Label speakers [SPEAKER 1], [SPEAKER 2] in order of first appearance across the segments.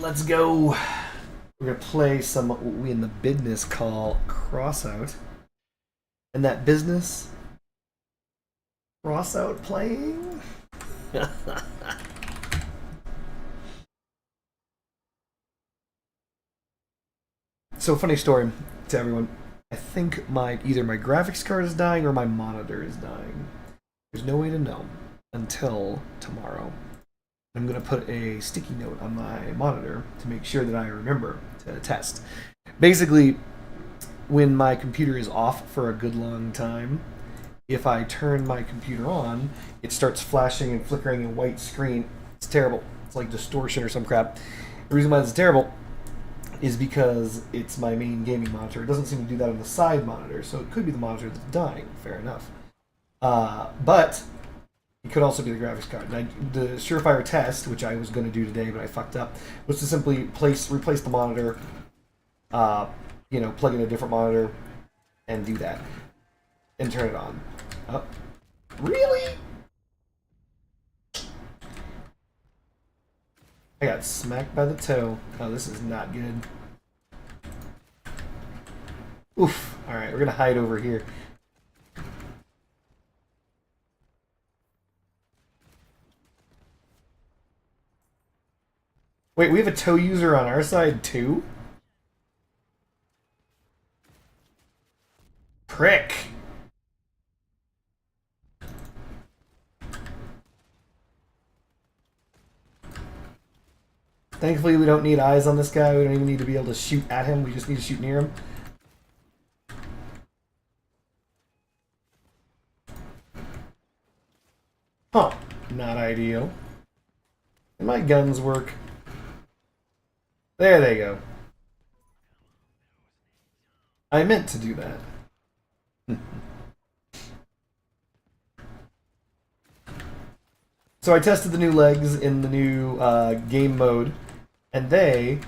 [SPEAKER 1] let's go. We're gonna play some what we in the business call crossout. And that business crossout playing. So funny story to everyone. I think either my graphics card is dying or my monitor is dying. There's no way to know until tomorrow. I'm going to put a sticky note on my monitor to make sure that I remember to test. Basically, when my computer is off for a good long time, if I turn my computer on, it starts flashing and flickering a white screen. It's terrible. It's like distortion or some crap. The reason why it's terrible is because it's my main gaming monitor. It doesn't seem to do that on the side monitor, so it could be the monitor that's dying. Fair enough. But it could also be the graphics card. The surefire test, which I was going to do today, but I fucked up, was to simply replace the monitor, plug in a different monitor, and do that, and turn it on. Really? I got smacked by the toe. Oh, this is not good. Oof. Alright, we're going to hide over here. Wait, we have a toe user on our side too? Prick. Thankfully, we don't need eyes on this guy. We don't even need to be able to shoot at him. We just need to shoot near him. Huh. Not ideal. And my guns work. There they go. I meant to do that. So I tested the new legs in the new game mode, and they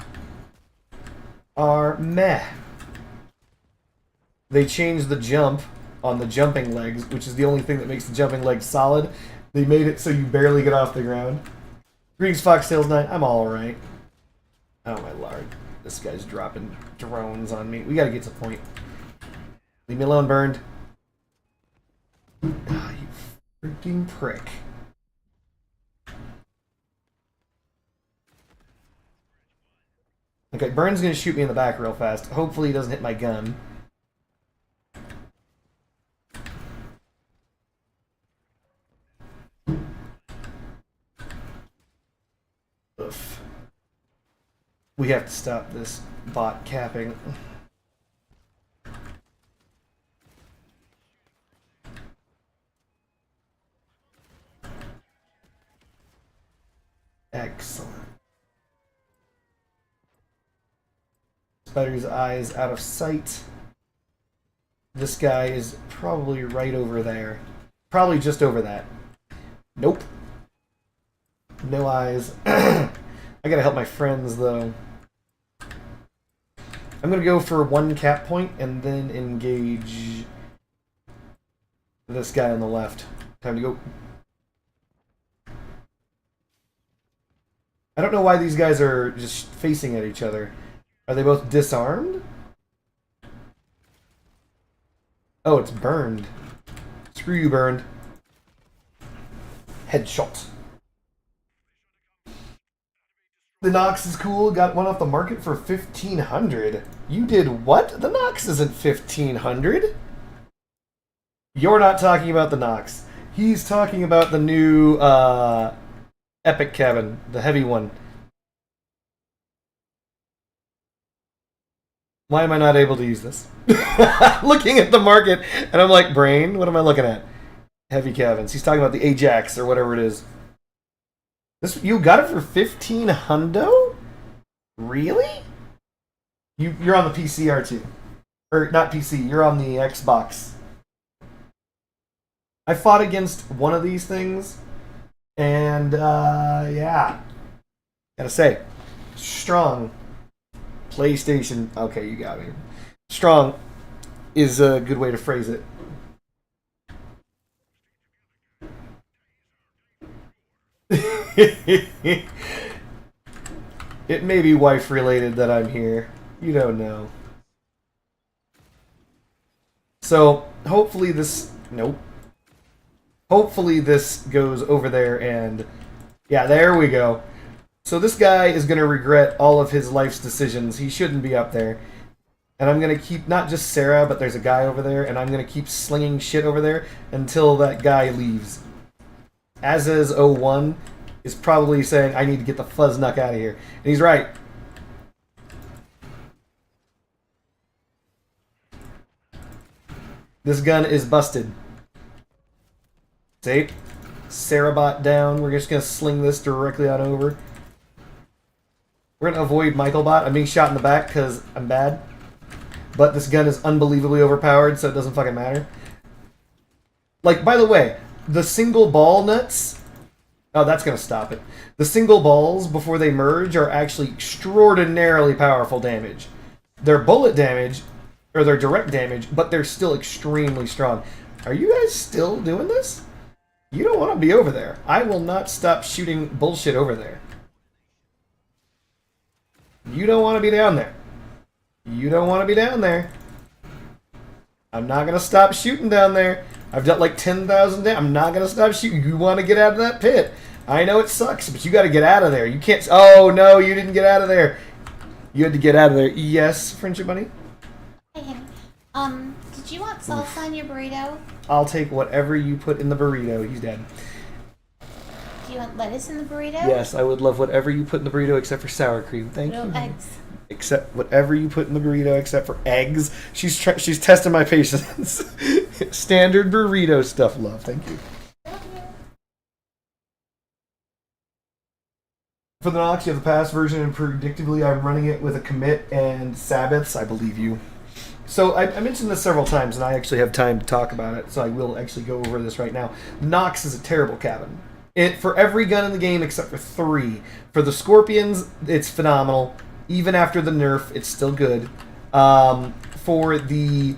[SPEAKER 1] are meh. They changed the jump on the jumping legs, which is the only thing that makes the jumping legs solid. They made it so you barely get off the ground. Greetings, Foxtails 9. I'm alright. Oh my lord. This guy's dropping drones on me. We gotta get to the point. Leave me alone, Burned. Ah, you freaking prick. Okay, Burn's gonna shoot me in the back real fast. Hopefully he doesn't hit my gun. Oof. We have to stop this bot capping. Excellent. Spider's eyes out of sight. This guy is probably right over there. Probably just over that. Nope. No eyes. I gotta help my friends, though. I'm gonna go for one cap point and then engage this guy on the left. Time to go. I don't know why these guys are just facing at each other. Are they both disarmed? Oh, it's Burned. Screw you, Burned. Headshot. The Nox is cool. Got one off the market for 1,500. You did what? The Nox isn't 1,500. You're not talking about the Nox. He's talking about the new Epic cabin, the heavy one. Why am I not able to use this? Looking at the market, and I'm like, brain, what am I looking at? Heavy cabins. He's talking about the Ajax or whatever it is. This you got it for 15 hundo? Really? You're on the PC, aren't you? Or not PC, you're on the Xbox. I fought against one of these things, and yeah. Gotta say, strong. PlayStation. Okay, you got me. Strong is a good way to phrase it. It may be wife-related that I'm here. You don't know. So, hopefully this... Nope. Hopefully this goes over there and... Yeah, there we go. So this guy is going to regret all of his life's decisions. He shouldn't be up there. And I'm going to keep, not just Sarah, but there's a guy over there, and I'm going to keep slinging shit over there until that guy leaves. As is 01 is probably saying, I need to get the fuzznuck out of here. And he's right. This gun is busted. See? Sarahbot down. We're just going to sling this directly on over. We're going to avoid Michaelbot. I'm being shot in the back because I'm bad. But this gun is unbelievably overpowered, so it doesn't fucking matter. Like, by the way, the single ball nuts... Oh, that's going to stop it. The single balls, before they merge, are actually extraordinarily powerful damage. They're bullet damage, or they're direct damage, but they're still extremely strong. Are you guys still doing this? You don't want to be over there. I will not stop shooting bullshit over there. You don't want to be down there. You don't want to be down there. I'm not going to stop shooting down there. I've dealt like 10,000 damage. I'm not going to stop shooting. You want to get out of that pit. I know it sucks, but you got to get out of there. You can't... Oh, no, you didn't get out of there. You had to get out of there. Yes, Friendship Bunny?
[SPEAKER 2] Hey, Henry. Did you want salsa on your burrito?
[SPEAKER 1] I'll take whatever you put in the burrito. He's dead.
[SPEAKER 2] Do you want lettuce in the burrito?
[SPEAKER 1] Yes, I would love whatever you put in the burrito except for sour cream. Thank you.
[SPEAKER 2] Eggs.
[SPEAKER 1] Except whatever you put in the burrito except for eggs. She's testing my patience. Standard burrito stuff, love. Thank you. For the Nox, you have the past version, and predictably I'm running it with a commit and Sabbaths. I believe you. So I mentioned this several times, and I actually have time to talk about it, so I will actually go over this right now. Nox is a terrible cabin. For every gun in the game except for 3. For the Scorpions, it's phenomenal. Even after the nerf, it's still good. For the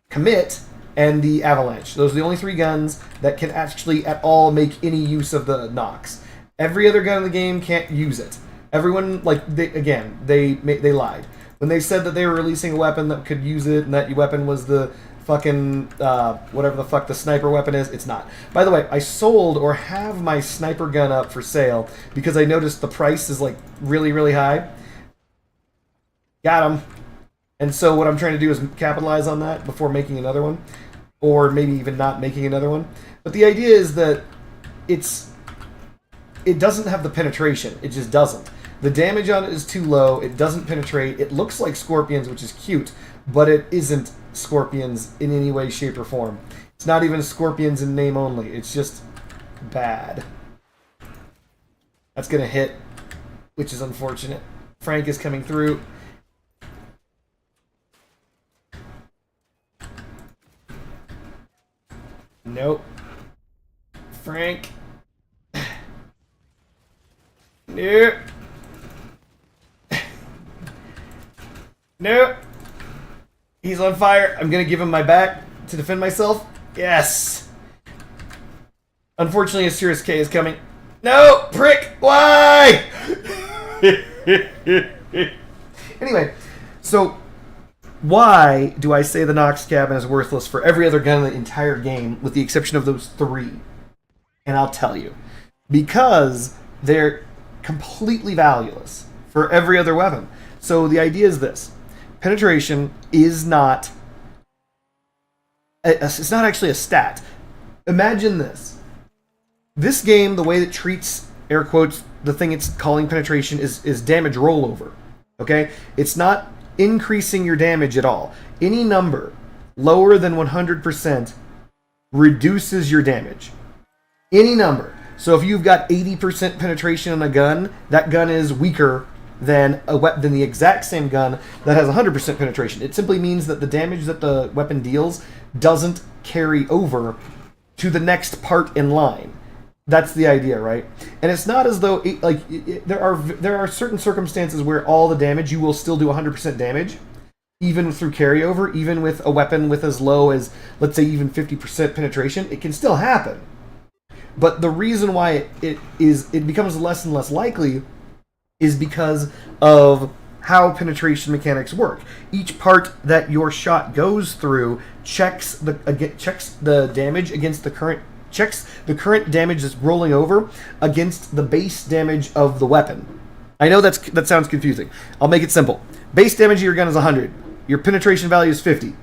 [SPEAKER 1] commit and the avalanche, those are the only 3 guns that can actually at all make any use of the Nox. Every other gun in the game can't use it. Everyone, like, they lied. When they said that they were releasing a weapon that could use it, and that weapon was the fucking, whatever the fuck the sniper weapon is, it's not. By the way, I sold or have my sniper gun up for sale because I noticed the price is, like, really, really high. Got him. And so what I'm trying to do is capitalize on that before making another one. Or maybe even not making another one. But the idea is that it doesn't have the penetration. It just doesn't. The damage on it is too low. It doesn't penetrate. It looks like Scorpions, which is cute, but it isn't Scorpions in any way, shape, or form. It's not even Scorpions in name only. It's just bad. That's going to hit, which is unfortunate. Frank is coming through. Nope. Frank. Nope. Nope. He's on fire. I'm going to give him my back to defend myself. Yes. Unfortunately, a Cirrus K is coming. No! Prick! Why? Anyway, so why do I say the Nox cabin is worthless for every other gun in the entire game with the exception of those 3? And I'll tell you. Because they're completely valueless for every other weapon. So the idea is this. Penetration is not... It's not actually a stat. Imagine this. This game, the way it treats, air quotes, the thing it's calling penetration is damage rollover. Okay? It's not increasing your damage at all. Any number lower than 100% reduces your damage. Any number. So if you've got 80% penetration on a gun, that gun is weaker than the exact same gun that has 100% penetration. It simply means that the damage that the weapon deals doesn't carry over to the next part in line. That's the idea, right? And it's not as though there are certain circumstances where all the damage you will still do 100% damage, even through carryover, even with a weapon with as low as, let's say, even 50% penetration. It can still happen. But the reason why it becomes less and less likely is because of how penetration mechanics work. Each part that your shot goes through checks the damage against the current damage that's rolling over against the base damage of the weapon. I know that sounds confusing. I'll make it simple. Base damage of your gun is 100. Your penetration value is 50.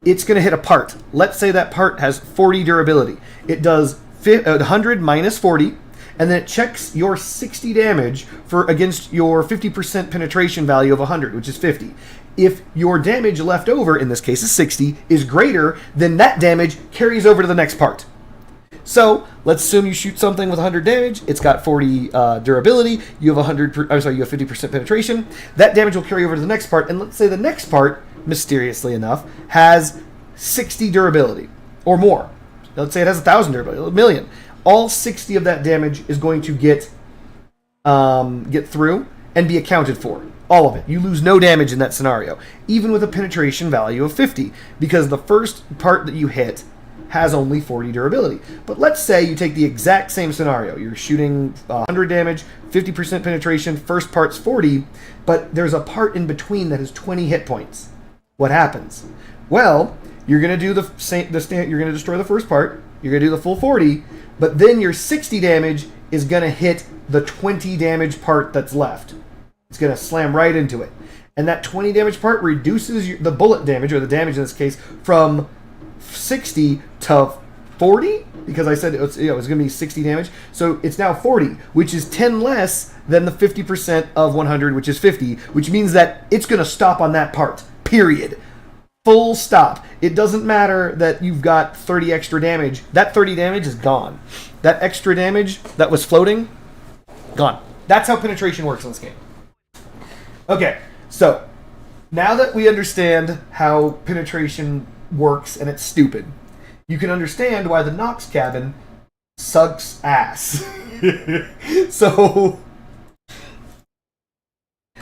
[SPEAKER 1] It's going to hit a part. Let's say that part has 40 durability. It does 100 minus 40, and then it checks your 60 damage against your 50% penetration value of 100, which is 50. If your damage left over, in this case is 60, is greater, then that damage carries over to the next part. So let's assume you shoot something with 100 damage. It's got 40 durability. You have you have 50% penetration. That damage will carry over to the next part, and let's say the next part, mysteriously enough, has 60 durability or more. Let's say it has 1,000 durability, 1,000,000. All 60 of that damage is going to get through and be accounted for. All of it. You lose no damage in that scenario, even with a penetration value of 50, because the first part that you hit has only 40 durability. But let's say you take the exact same scenario. You're shooting 100 damage, 50% penetration, first part's 40, but there's a part in between that has 20 hit points. What happens? Well, you're going to do you're going to destroy the first part, you're going to do the full 40, but then your 60 damage is going to hit the 20 damage part that's left. It's going to slam right into it. And that 20 damage part reduces the bullet damage, or the damage in this case, from 60 to 40, because I said it was going to be 60 damage. So it's now 40, which is 10 less than the 50% of 100, which is 50, which means that it's going to stop on that part, period. Full stop. It doesn't matter that you've got 30 extra damage. That 30 damage is gone. That extra damage that was floating, gone. That's how penetration works in this game. Okay, so now that we understand how penetration works and it's stupid, you can understand why the Nox cabin sucks ass. So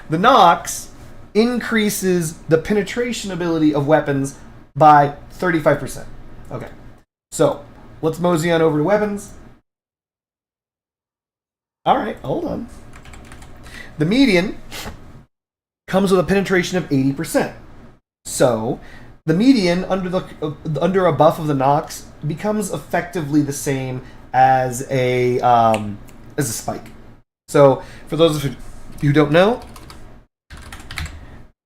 [SPEAKER 1] the Nox increases the penetration ability of weapons by 35%. Okay, so let's mosey on over to weapons. All right, hold on. The median comes with a penetration of 80%. So the median under a buff of the Nox becomes effectively the same as a spike. So for those of you who don't know,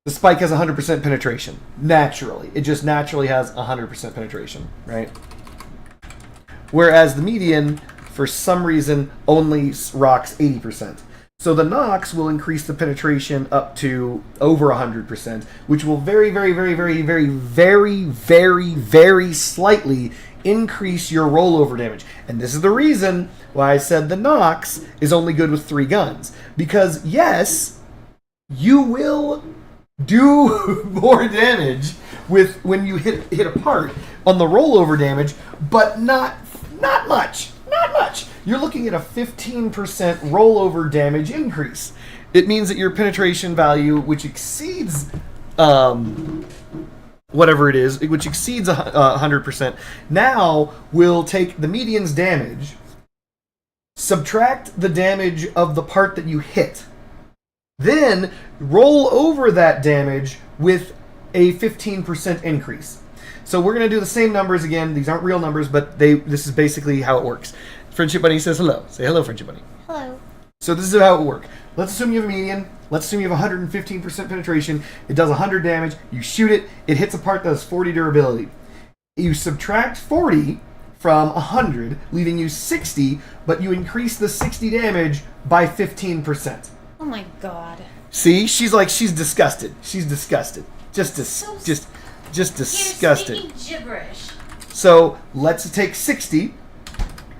[SPEAKER 1] the spike has 100% penetration. Naturally. It just naturally has 100% penetration, right? Whereas the median, for some reason, only rocks 80%. So the Nox will increase the penetration up to over 100%, which will very, very, very, very, very, very, very, very slightly increase your rollover damage. And this is the reason why I said the Nox is only good with 3 guns. Because, yes, you will do more damage when you hit a part on the rollover damage, but not much. Not much. You're looking at a 15% rollover damage increase. It means that your penetration value, which exceeds whatever it is, which exceeds 100%, now will take the median's damage, subtract the damage of the part that you hit, then roll over that damage with a 15% increase. So we're going to do the same numbers again. These aren't real numbers, but this is basically how it works. Friendship Bunny says hello. Say hello, Friendship Bunny.
[SPEAKER 2] Hello.
[SPEAKER 1] So this is how it will work. Let's assume you have a median. Let's assume you have 115% penetration. It does 100 damage. You shoot it. It hits a part that has 40 durability. You subtract 40 from 100, leaving you 60, but you increase the 60 damage by 15%.
[SPEAKER 2] Oh my god.
[SPEAKER 1] See? She's disgusted. She's disgusted. Just disgusted.
[SPEAKER 2] You're speaking gibberish.
[SPEAKER 1] So let's take 60,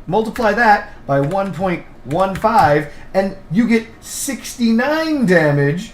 [SPEAKER 1] multiply that by 1.15, and you get 69 damage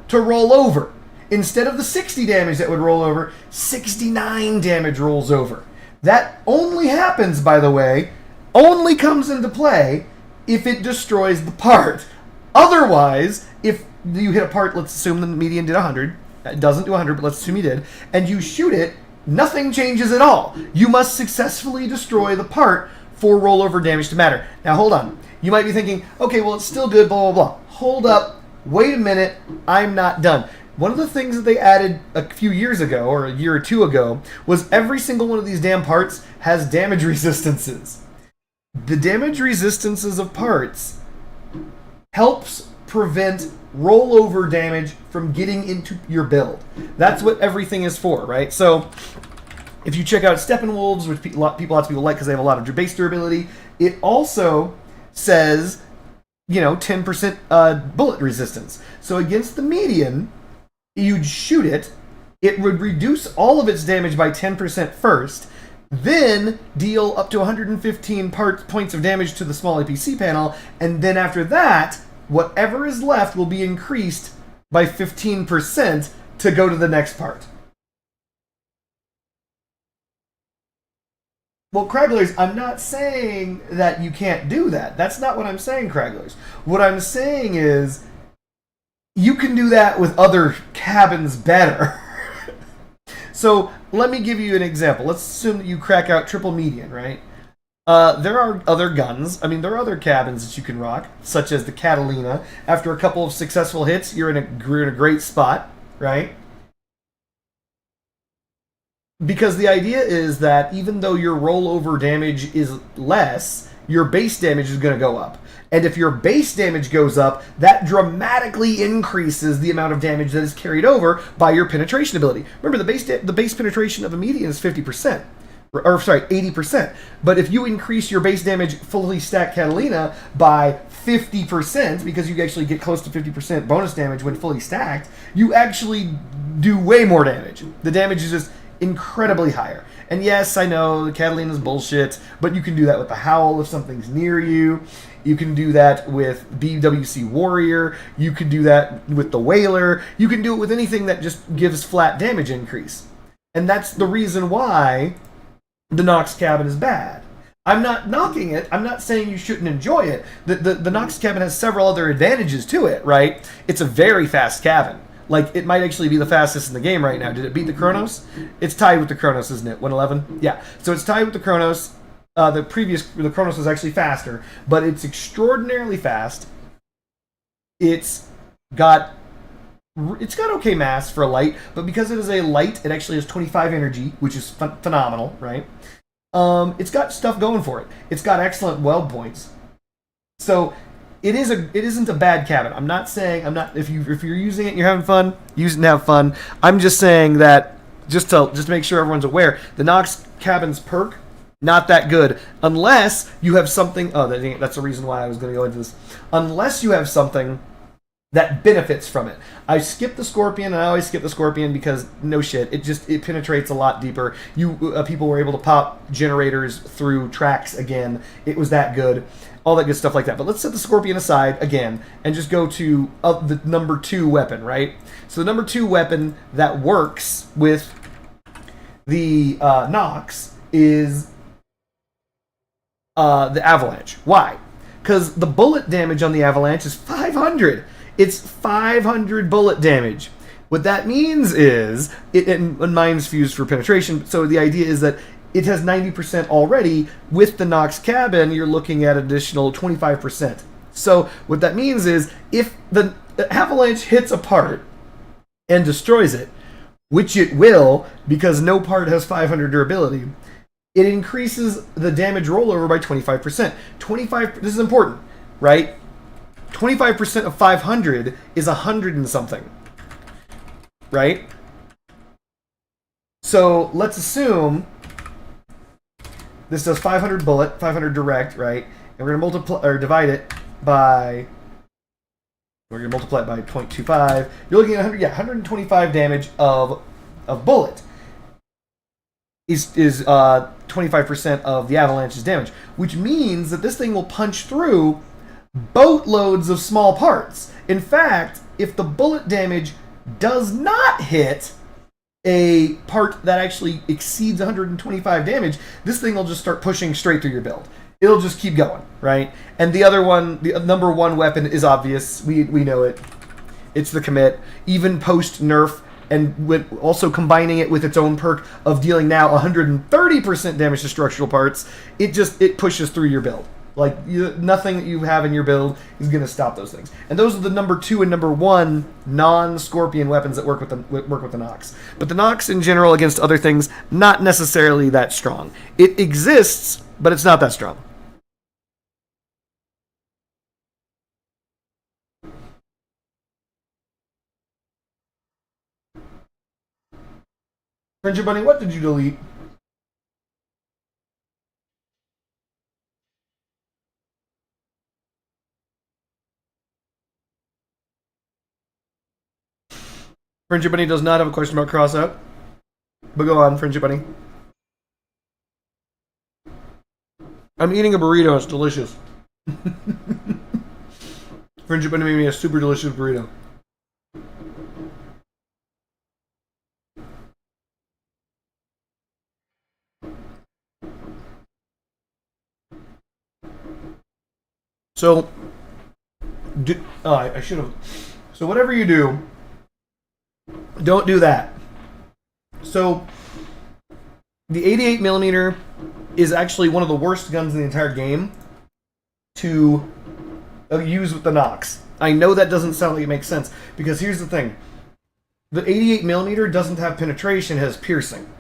[SPEAKER 1] to roll over. Instead of the 60 damage that would roll over, 69 damage rolls over. That only happens, by the way, only comes into play if it destroys the part. Otherwise, if you hit a part, let's assume the median did 100, it doesn't do 100, but let's assume you did, and you shoot it, nothing changes at all. You must successfully destroy the part for rollover damage to matter. Now hold on. You might be thinking, okay, well, it's still good, blah, blah, blah. Hold up. Wait a minute. I'm not done. One of the things that they added a few years ago, or a year or two ago, was every single one of these damn parts has damage resistances. The damage resistances of parts helps prevent rollover damage from getting into your build. That's what everything is for, right? So if you check out Steppenwolves, which lots of people like because they have a lot of base durability, it also says, 10% bullet resistance. So against the median, you'd shoot it, it would reduce all of its damage by 10% first, then deal up to 115 points of damage to the small APC panel, and then after that, whatever is left will be increased by 15% to go to the next part. Well, Cragglers, I'm not saying that you can't do that. That's not what I'm saying, Cragglers. What I'm saying is, you can do that with other cabins better. So, let me give you an example. Let's assume that you crack out triple median, right? There are other guns. There are other cabins that you can rock, such as the Catalina. After a couple of successful hits, you're in a great spot, right? Because the idea is that even though your rollover damage is less, your base damage is going to go up. And if your base damage goes up, that dramatically increases the amount of damage that is carried over by your penetration ability. Remember, the base penetration of a median is 50%. Or, sorry, 80%. But if you increase your base damage fully stacked Catalina by 50%, because you actually get close to 50% bonus damage when fully stacked, you actually do way more damage. The damage is just incredibly higher. And yes, I know the Catalina's bullshit, but you can do that with the Howl if something's near you. You can do that with BWC Warrior. You can do that with the Whaler. You can do it with anything that just gives flat damage increase. And that's the reason why the Nox cabin is bad. I'm not knocking it. I'm not saying you shouldn't enjoy it. The Nox cabin has several other advantages to it, right? It's a very fast cabin. Like, it might actually be the fastest in the game right now. Did it beat the Chronos? It's tied with the Chronos, isn't it? 111? Yeah. So it's tied with the Chronos. The Chronos was actually faster, but it's extraordinarily fast. It's got okay mass for a light, but because it is a light, it actually has 25 energy, which is phenomenal, right? It's got stuff going for it. It's got excellent weld points. So it isn't a bad cabin. If you're using it and you're having fun, use it and have fun. I'm just saying that just to make sure everyone's aware, the Nox cabin's perk, not that good unless you have something. Oh, that's the reason why I was going to go into this. Unless you have something that benefits from it. I skipped the Scorpion, and I always skip the Scorpion because no shit, it penetrates a lot deeper. People were able to pop generators through tracks again. It was that good. All that good stuff like that. But let's set the Scorpion aside again and just go to the number 2 weapon, right? So the number 2 weapon that works with the Nox is the Avalanche. Why? Because the bullet damage on the Avalanche is 500. It's 500 bullet damage. What that means is, and mine's fused for penetration, so the idea is that it has 90% already. With the Nox cabin, you're looking at additional 25%. So what that means is, if the Avalanche hits a part and destroys it, which it will, because no part has 500 durability, it increases the damage rollover by 25%. This is important, right? 25% of 500 is 100 and something, right? So let's assume this does 500 bullet, 500 direct, right? And we're going to divide it by. We're going to multiply it by 0.25. You're looking at 125 damage of bullet. Is 25% of the Avalanche's damage, which means that this thing will punch through boatloads of small parts. In fact, if the bullet damage does not hit a part that actually exceeds 125 damage, this thing will just start pushing straight through your build. It'll just keep going, right? And the other one, the number 1 weapon is obvious. We know it. It's the commit. Even post nerf, and with also combining it with its own perk of dealing now 130% damage to structural parts, it pushes through your build. Like, nothing that you have in your build is going to stop those things. And those are the number 2 and number 1 non-Scorpion weapons that work with the Nox. But the Nox, in general, against other things, not necessarily that strong. It exists, but it's not that strong. Friendship Bunny, what did you delete? Friendship Bunny does not have a question about cross out. But go on, Friendship Bunny. I'm eating a burrito. It's delicious. Friendship Bunny made me a super delicious burrito. So, I should have. So whatever you do, don't do that. So, the 88 millimeter is actually one of the worst guns in the entire game to use with the Nox. I know that doesn't sound like it makes sense, because here's the thing. The 88 millimeter doesn't have penetration, it has piercing.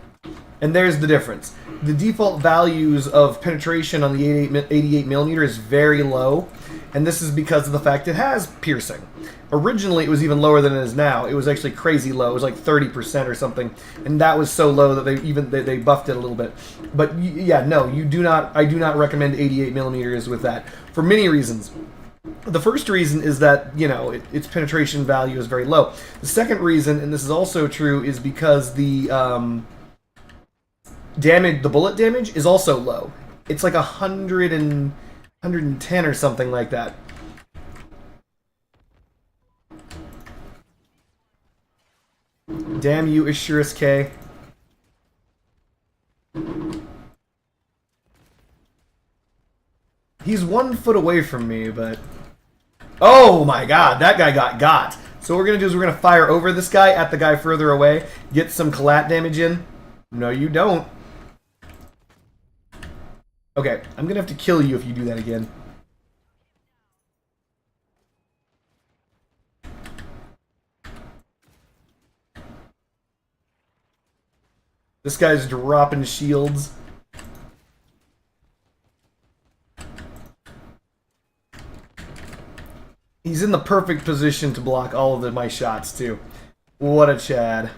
[SPEAKER 1] And there's the difference. The default values of penetration on the 88 millimeter is very low, and this is because of the fact it has piercing. Originally, it was even lower than it is now. It was actually crazy low. It was like 30% or something, and that was so low that they buffed it a little bit. But yeah, no, you do not. I do not recommend 88 millimeters with that for many reasons. The first reason is that, you know, its penetration value is very low. The second reason, and this is also true, is because the bullet damage is also low. It's like 110 or something like that. Damn you, Assurus K. He's 1 foot away from me, but... Oh my god, that guy got. So what we're going to do is we're going to fire over this guy at the guy further away, get some collat damage in. No, you don't. Okay, I'm going to have to kill you if you do that again. This guy's dropping shields. He's in the perfect position to block all of my shots, too. What a Chad.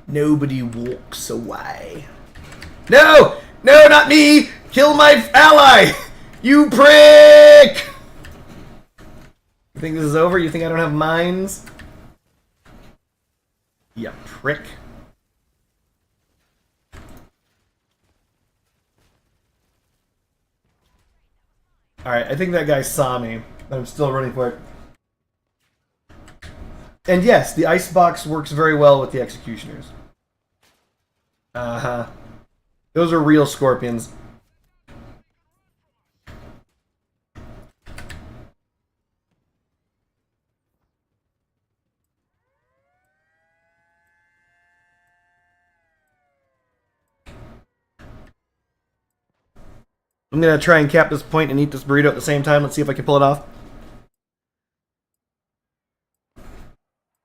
[SPEAKER 1] Nobody walks away. No! No, not me! Kill my ally! You prick! You think this is over? You think I don't have mines? You prick. Alright, I think that guy saw me, but I'm still running for it. And yes, the icebox works very well with the executioners. Uh-huh. Those are real scorpions. I'm gonna try and cap this point and eat this burrito at the same time. Let's see if I can pull it off.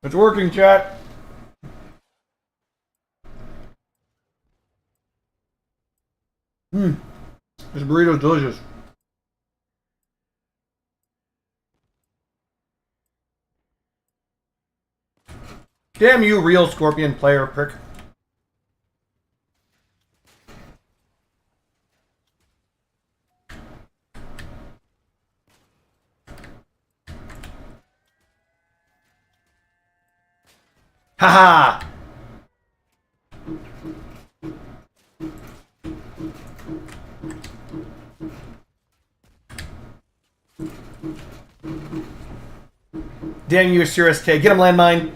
[SPEAKER 1] It's working, chat. This burrito's delicious. Damn you, real scorpion player prick. Haha! Damn you, Assurus K. Get him, landmine.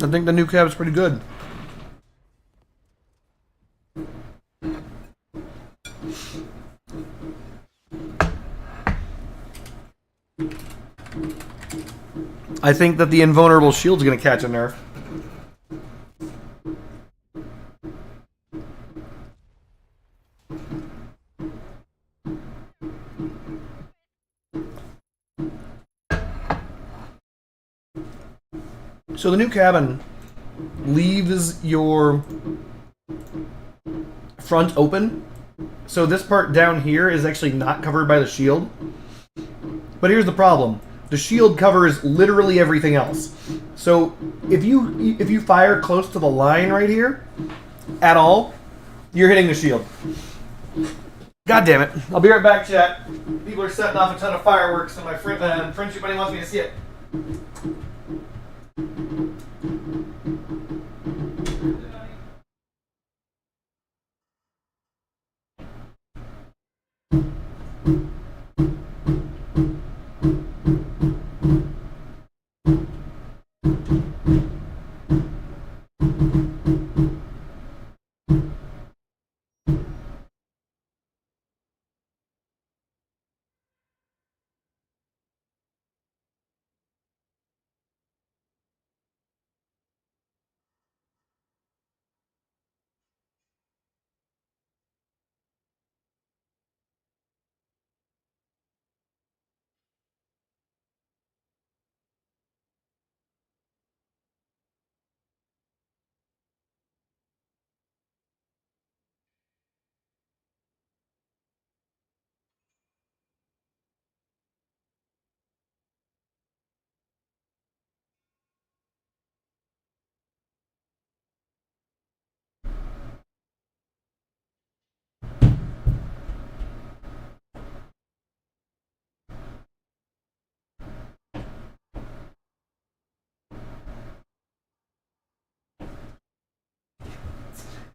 [SPEAKER 1] I think the new cab's pretty good. I think that the invulnerable shield's gonna catch a nerf. So the new cabin leaves your front open. So this part down here is actually not covered by the shield. But here's the problem. The shield covers literally everything else. So if you fire close to the line right here at all, you're hitting the shield. God damn it. I'll be right back, chat. People are setting off a ton of fireworks and my friendship buddy wants me to see it.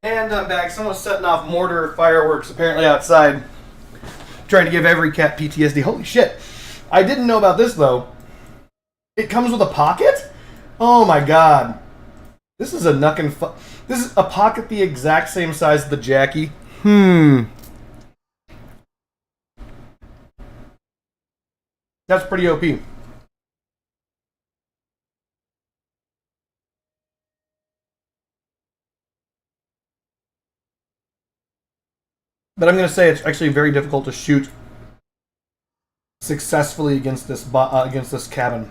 [SPEAKER 1] And I'm back. Someone's setting off mortar fireworks apparently outside. Trying to give every cat PTSD. Holy shit. I didn't know about this though. It comes with a pocket? Oh my god. This is a knuckin' This is a pocket the exact same size as the Jackie. That's pretty OP. But I'm going to say it's actually very difficult to shoot successfully against this cabin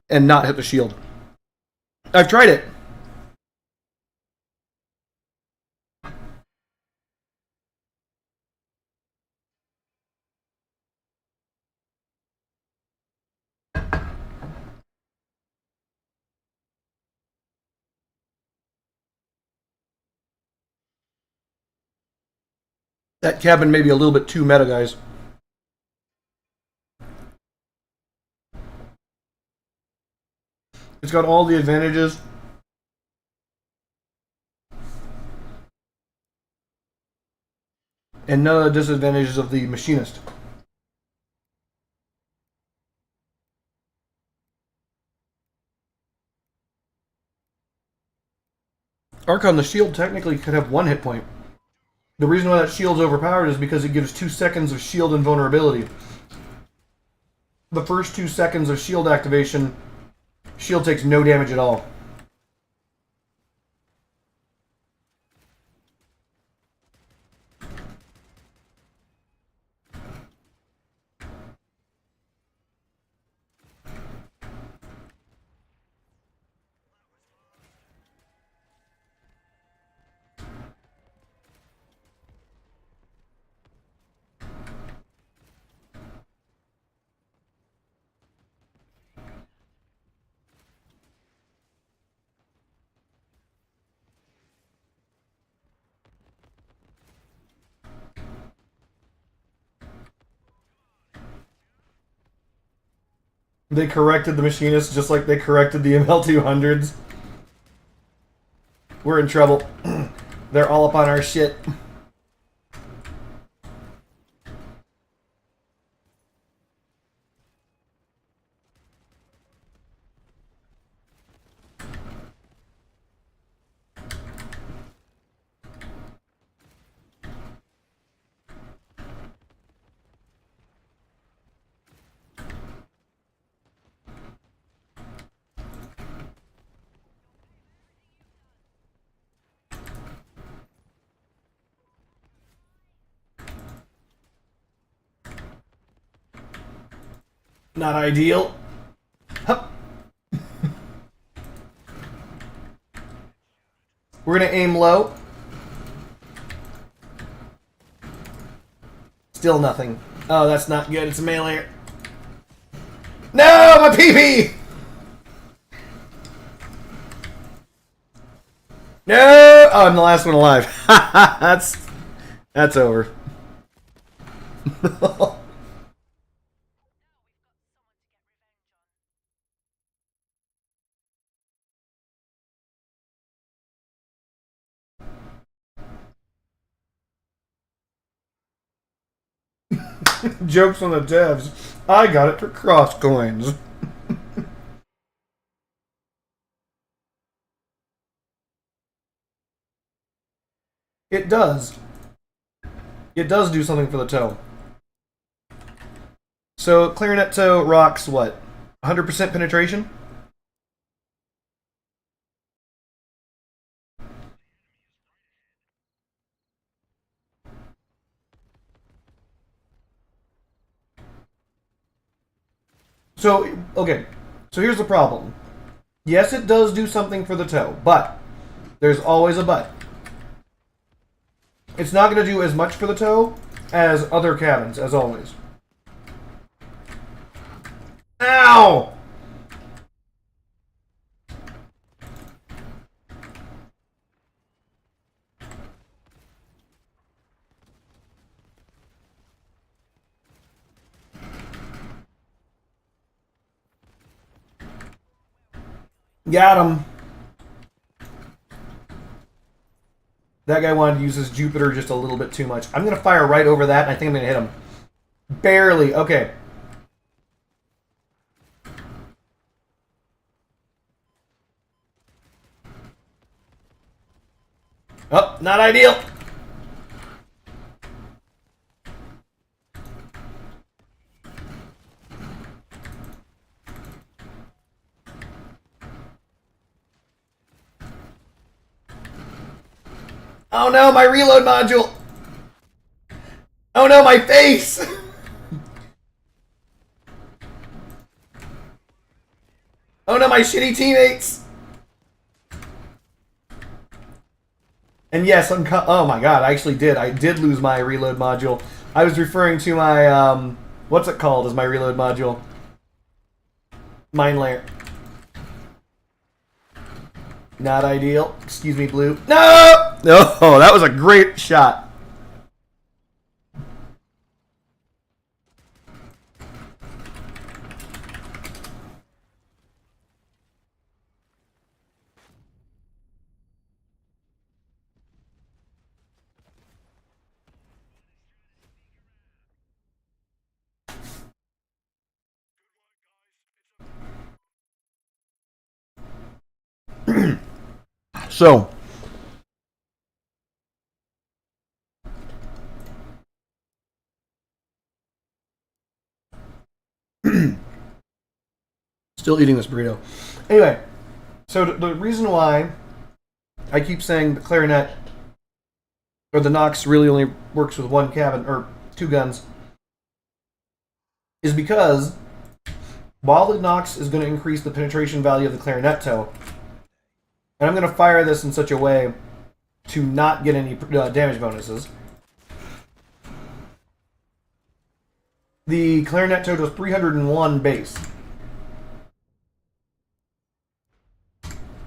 [SPEAKER 1] and not hit the shield. I've tried it. That cabin may be a little bit too meta, guys. It's got all the advantages. And none of the disadvantages of the machinist. Archon, the shield technically could have one hit point. The reason why that shield's overpowered is because it gives 2 seconds of shield invulnerability. The first 2 seconds of shield activation, shield takes no damage at all. They corrected the machinist just like they corrected the ML200s. We're in trouble. They're all up on our shit. Not ideal. Hup. We're gonna aim low. Still nothing. Oh, that's not good. It's a melee. No, my PP! No! Oh, I'm the last one alive. That's over. Jokes on the devs. I got it for cross coins. It does. It does do something for the toe. So Clarinettor rocks what? 100% penetration? So, okay. So here's the problem. Yes, it does do something for the toe, but there's always a but. It's not going to do as much for the toe as other cabins, as always. Ow! Got him. That guy wanted to use his Jupiter just a little bit too much. I'm going to fire right over that, and I think I'm going to hit him. Barely. Okay. Oh, not ideal. Oh no, my reload module! Oh no, my face! Oh no, my shitty teammates! And yes, oh my god, I actually did. I did lose my reload module. I was referring to my, what's it called as my reload module? Mine layer. Not ideal. Excuse me, blue. No! Oh, that was a great shot. So, still eating this burrito. Anyway, so the reason why I keep saying the clarinet or the Nox really only works with one cabin or two guns is because while the Nox is going to increase the penetration value of the Clarinetto, and I'm going to fire this in such a way to not get any damage bonuses, the Clarinetto does 301 base.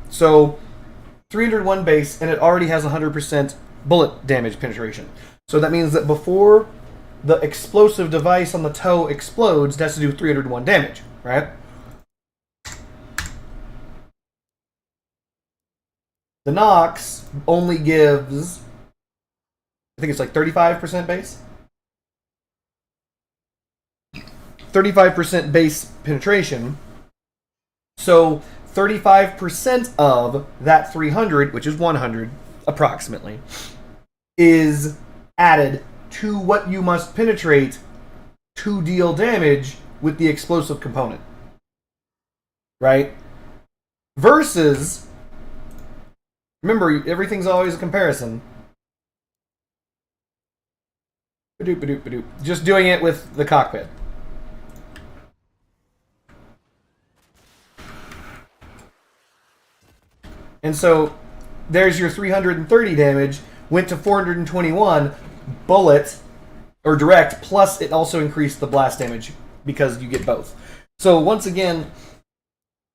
[SPEAKER 1] So 301 base, and it already has 100% bullet damage penetration. So that means that before the explosive device on the toe explodes, it has to do 301 damage, right? The Nox only gives, I think it's like 35% base? 35% base penetration. So 35% of that 300, which is 100 approximately, is added to what you must penetrate to deal damage with the explosive component. Right? Versus, remember, everything's always a comparison. Just doing it with the cockpit. And so there's your 330 damage, went to 421, bullet, or direct, plus it also increased the blast damage because you get both. So once again,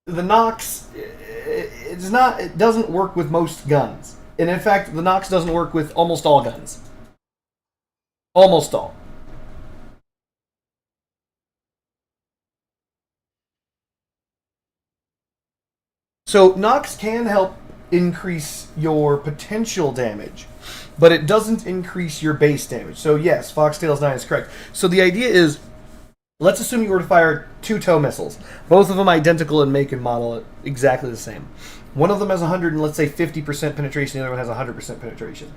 [SPEAKER 1] the Nox, it doesn't work with most guns. And in fact, the Nox doesn't work with almost all guns. Almost all. So Nox can help increase your potential damage, but it doesn't increase your base damage. So yes, Foxtails 9 is correct. So the idea is, let's assume you were to fire 2 tow missiles, both of them identical in make and model, exactly the same. One of them has 100 and let's say 50% penetration, the other one has 100% penetration.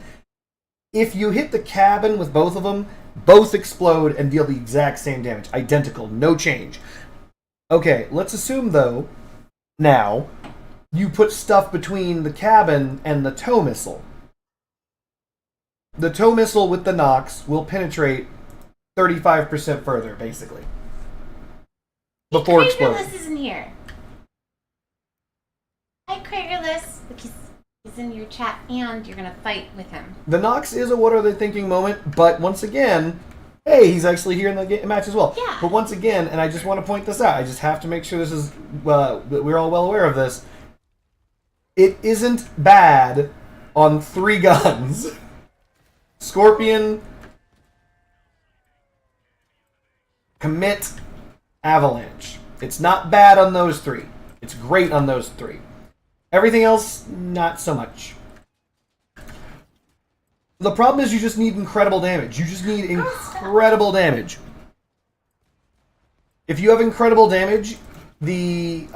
[SPEAKER 1] If you hit the cabin with both of them, both explode and deal the exact same damage. Identical, no change. Okay, let's assume though, now, you put stuff between the cabin and the tow missile. The tow missile with the Nox will penetrate 35% further, basically. Before exploding.
[SPEAKER 2] Kragerless isn't here. Hi, Kragerless. Because he's in your chat and you're going to fight with him.
[SPEAKER 1] The Nox is a what are they thinking moment, but once again, hey, he's actually here in the match as well.
[SPEAKER 2] Yeah.
[SPEAKER 1] But once again, and I just want to point this out, I just have to make sure this is, we're all well aware of this. It isn't bad on 3 guns. Scorpion, Commit, Avalanche. It's not bad on those 3. It's great on those 3. Everything else, not so much. The problem is you just need incredible damage. You just need incredible damage. If you have incredible damage, the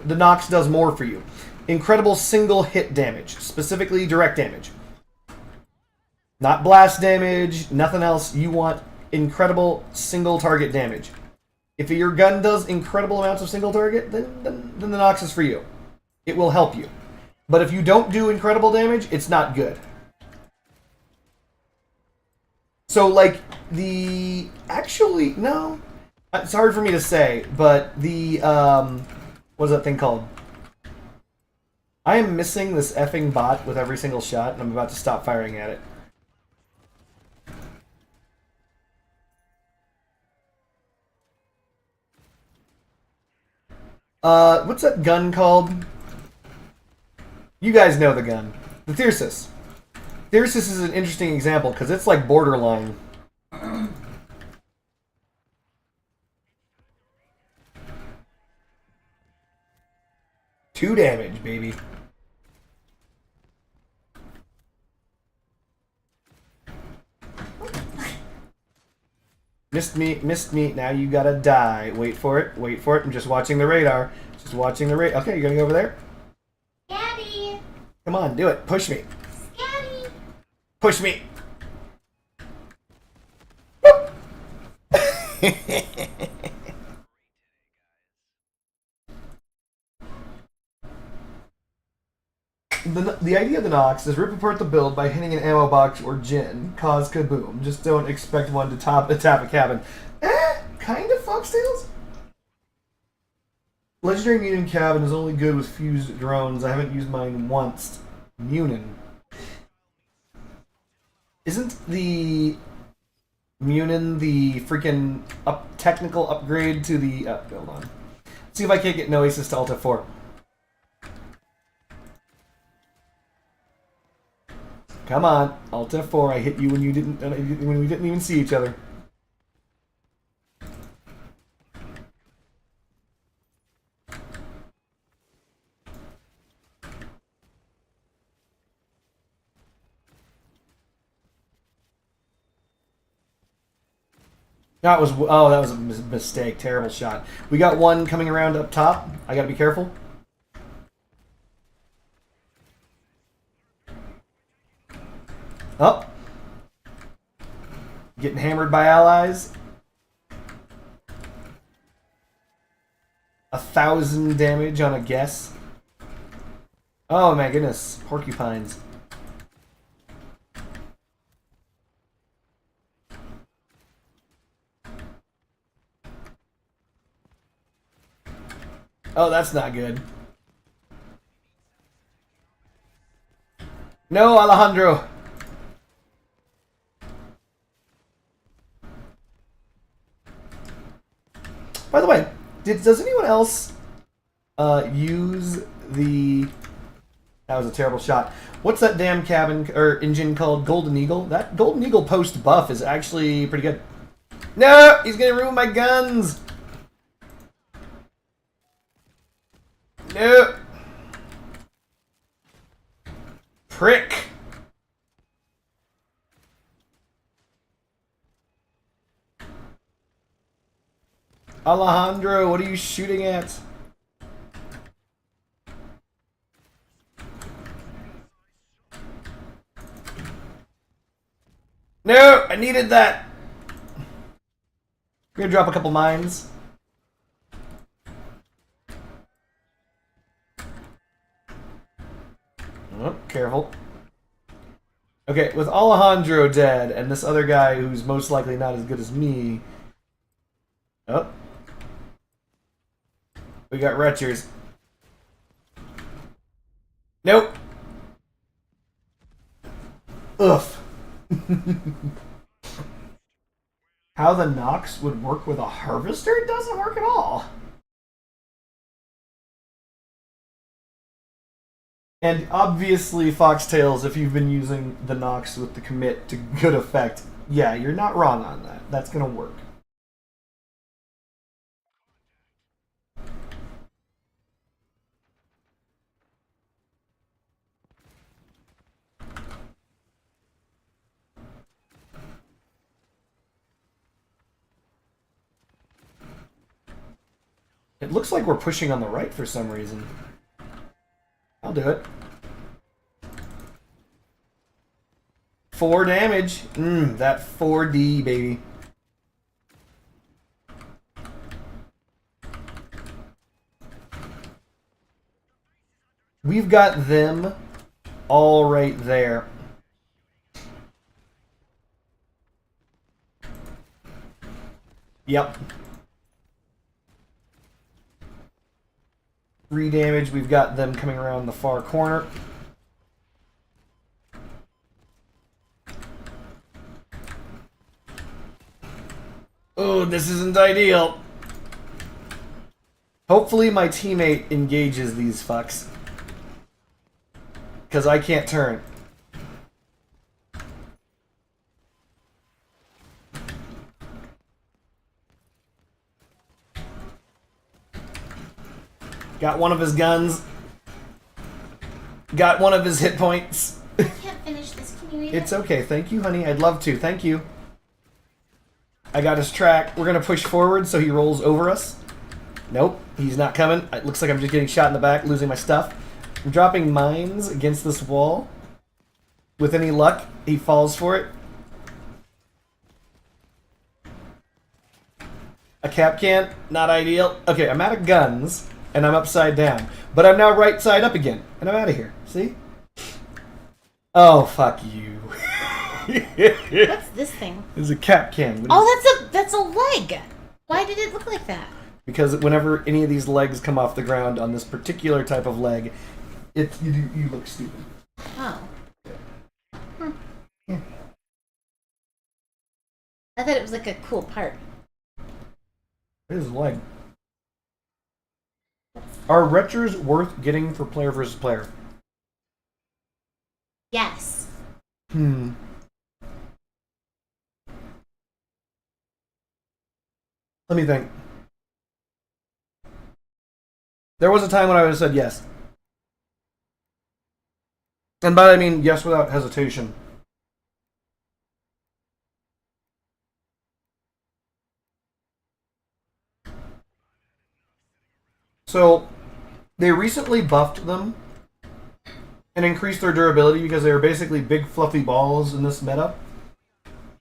[SPEAKER 1] Nox does more for you. Incredible single hit damage, specifically direct damage. Not blast damage, nothing else. You want incredible single target damage. If your gun does incredible amounts of single target, then the Nox is for you. It will help you. But if you don't do incredible damage, it's not good. So, like, actually, no. It's hard for me to say, but the, what's that thing called? I am missing this effing bot with every single shot, and I'm about to stop firing at it. What's that gun called? You guys know the gun. The Thyrsus. Thyrsus is an interesting example, because it's like borderline. 2 damage, baby. Missed me, now you gotta die. Wait for it, I'm just watching the radar. Just watching the radar. Okay, you're gonna go over there?
[SPEAKER 2] Daddy!
[SPEAKER 1] Come on, do it, push me.
[SPEAKER 2] Daddy!
[SPEAKER 1] Push me! The idea of the Nox is rip apart the build by hitting an ammo box or gin, cause kaboom. Just don't expect one to tap a cabin. Kind of, Foxtails? Legendary Munin cabin is only good with fused drones. I haven't used mine once. Munin. Isn't the Munin the freaking technical upgrade to the... hold on. See if I can't get Noesis to Alt F4. Come on, Alt F4. I hit you when we didn't even see each other. That was a mistake. Terrible shot. We got one coming around up top. I gotta be careful. Oh. Getting hammered by allies. 1,000 damage on a guess. Oh my goodness. Porcupines. Oh, that's not good. No, Alejandro. By the way, does anyone else use the... That was a terrible shot. What's that damn cabin or engine called? Golden Eagle? That Golden Eagle post buff is actually pretty good. No! He's gonna ruin my guns! No! Prick! Alejandro, what are you shooting at? No! I needed that! We're gonna drop a couple mines. Oh, careful. Okay, with Alejandro dead, and this other guy who's most likely not as good as me... Oh. We got Retchers. Nope. Oof. How the Nox would work with a harvester doesn't work at all. And obviously, Foxtails, if you've been using the Nox with the commit to good effect, yeah, you're not wrong on that. That's gonna work. It looks like we're pushing on the right for some reason. I'll do it. 4 damage. That 4D, baby. We've got them all right there. Yep. 3 damage. We've got them coming around the far corner. Oh, this isn't ideal. Hopefully my teammate engages these fucks. Because I can't turn. Got one of his guns. Got one of his hit points.
[SPEAKER 2] I can't finish this. Can you read it?
[SPEAKER 1] It's okay. Thank you, honey. I'd love to. Thank you. I got his track. We're going to push forward so he rolls over us. Nope. He's not coming. It looks like I'm just getting shot in the back, losing my stuff. I'm dropping mines against this wall. With any luck, he falls for it. A cap can, not ideal. Okay, I'm out of guns, and I'm upside down. But I'm now right side up again, and I'm out of here. See? Oh, fuck you.
[SPEAKER 2] What's this thing?
[SPEAKER 1] It's a cap can.
[SPEAKER 2] Oh, that's a leg. Why did it look like that?
[SPEAKER 1] Because whenever any of these legs come off the ground on this particular type of leg, you look stupid.
[SPEAKER 2] Oh. Yeah. I thought it was like a cool part.
[SPEAKER 1] It is a leg. Are retros worth getting for player versus player?
[SPEAKER 2] Yes.
[SPEAKER 1] Let me think. There was a time when I would have said yes. And by that I mean yes without hesitation. So, they recently buffed them and increased their durability because they were basically big fluffy balls in this meta.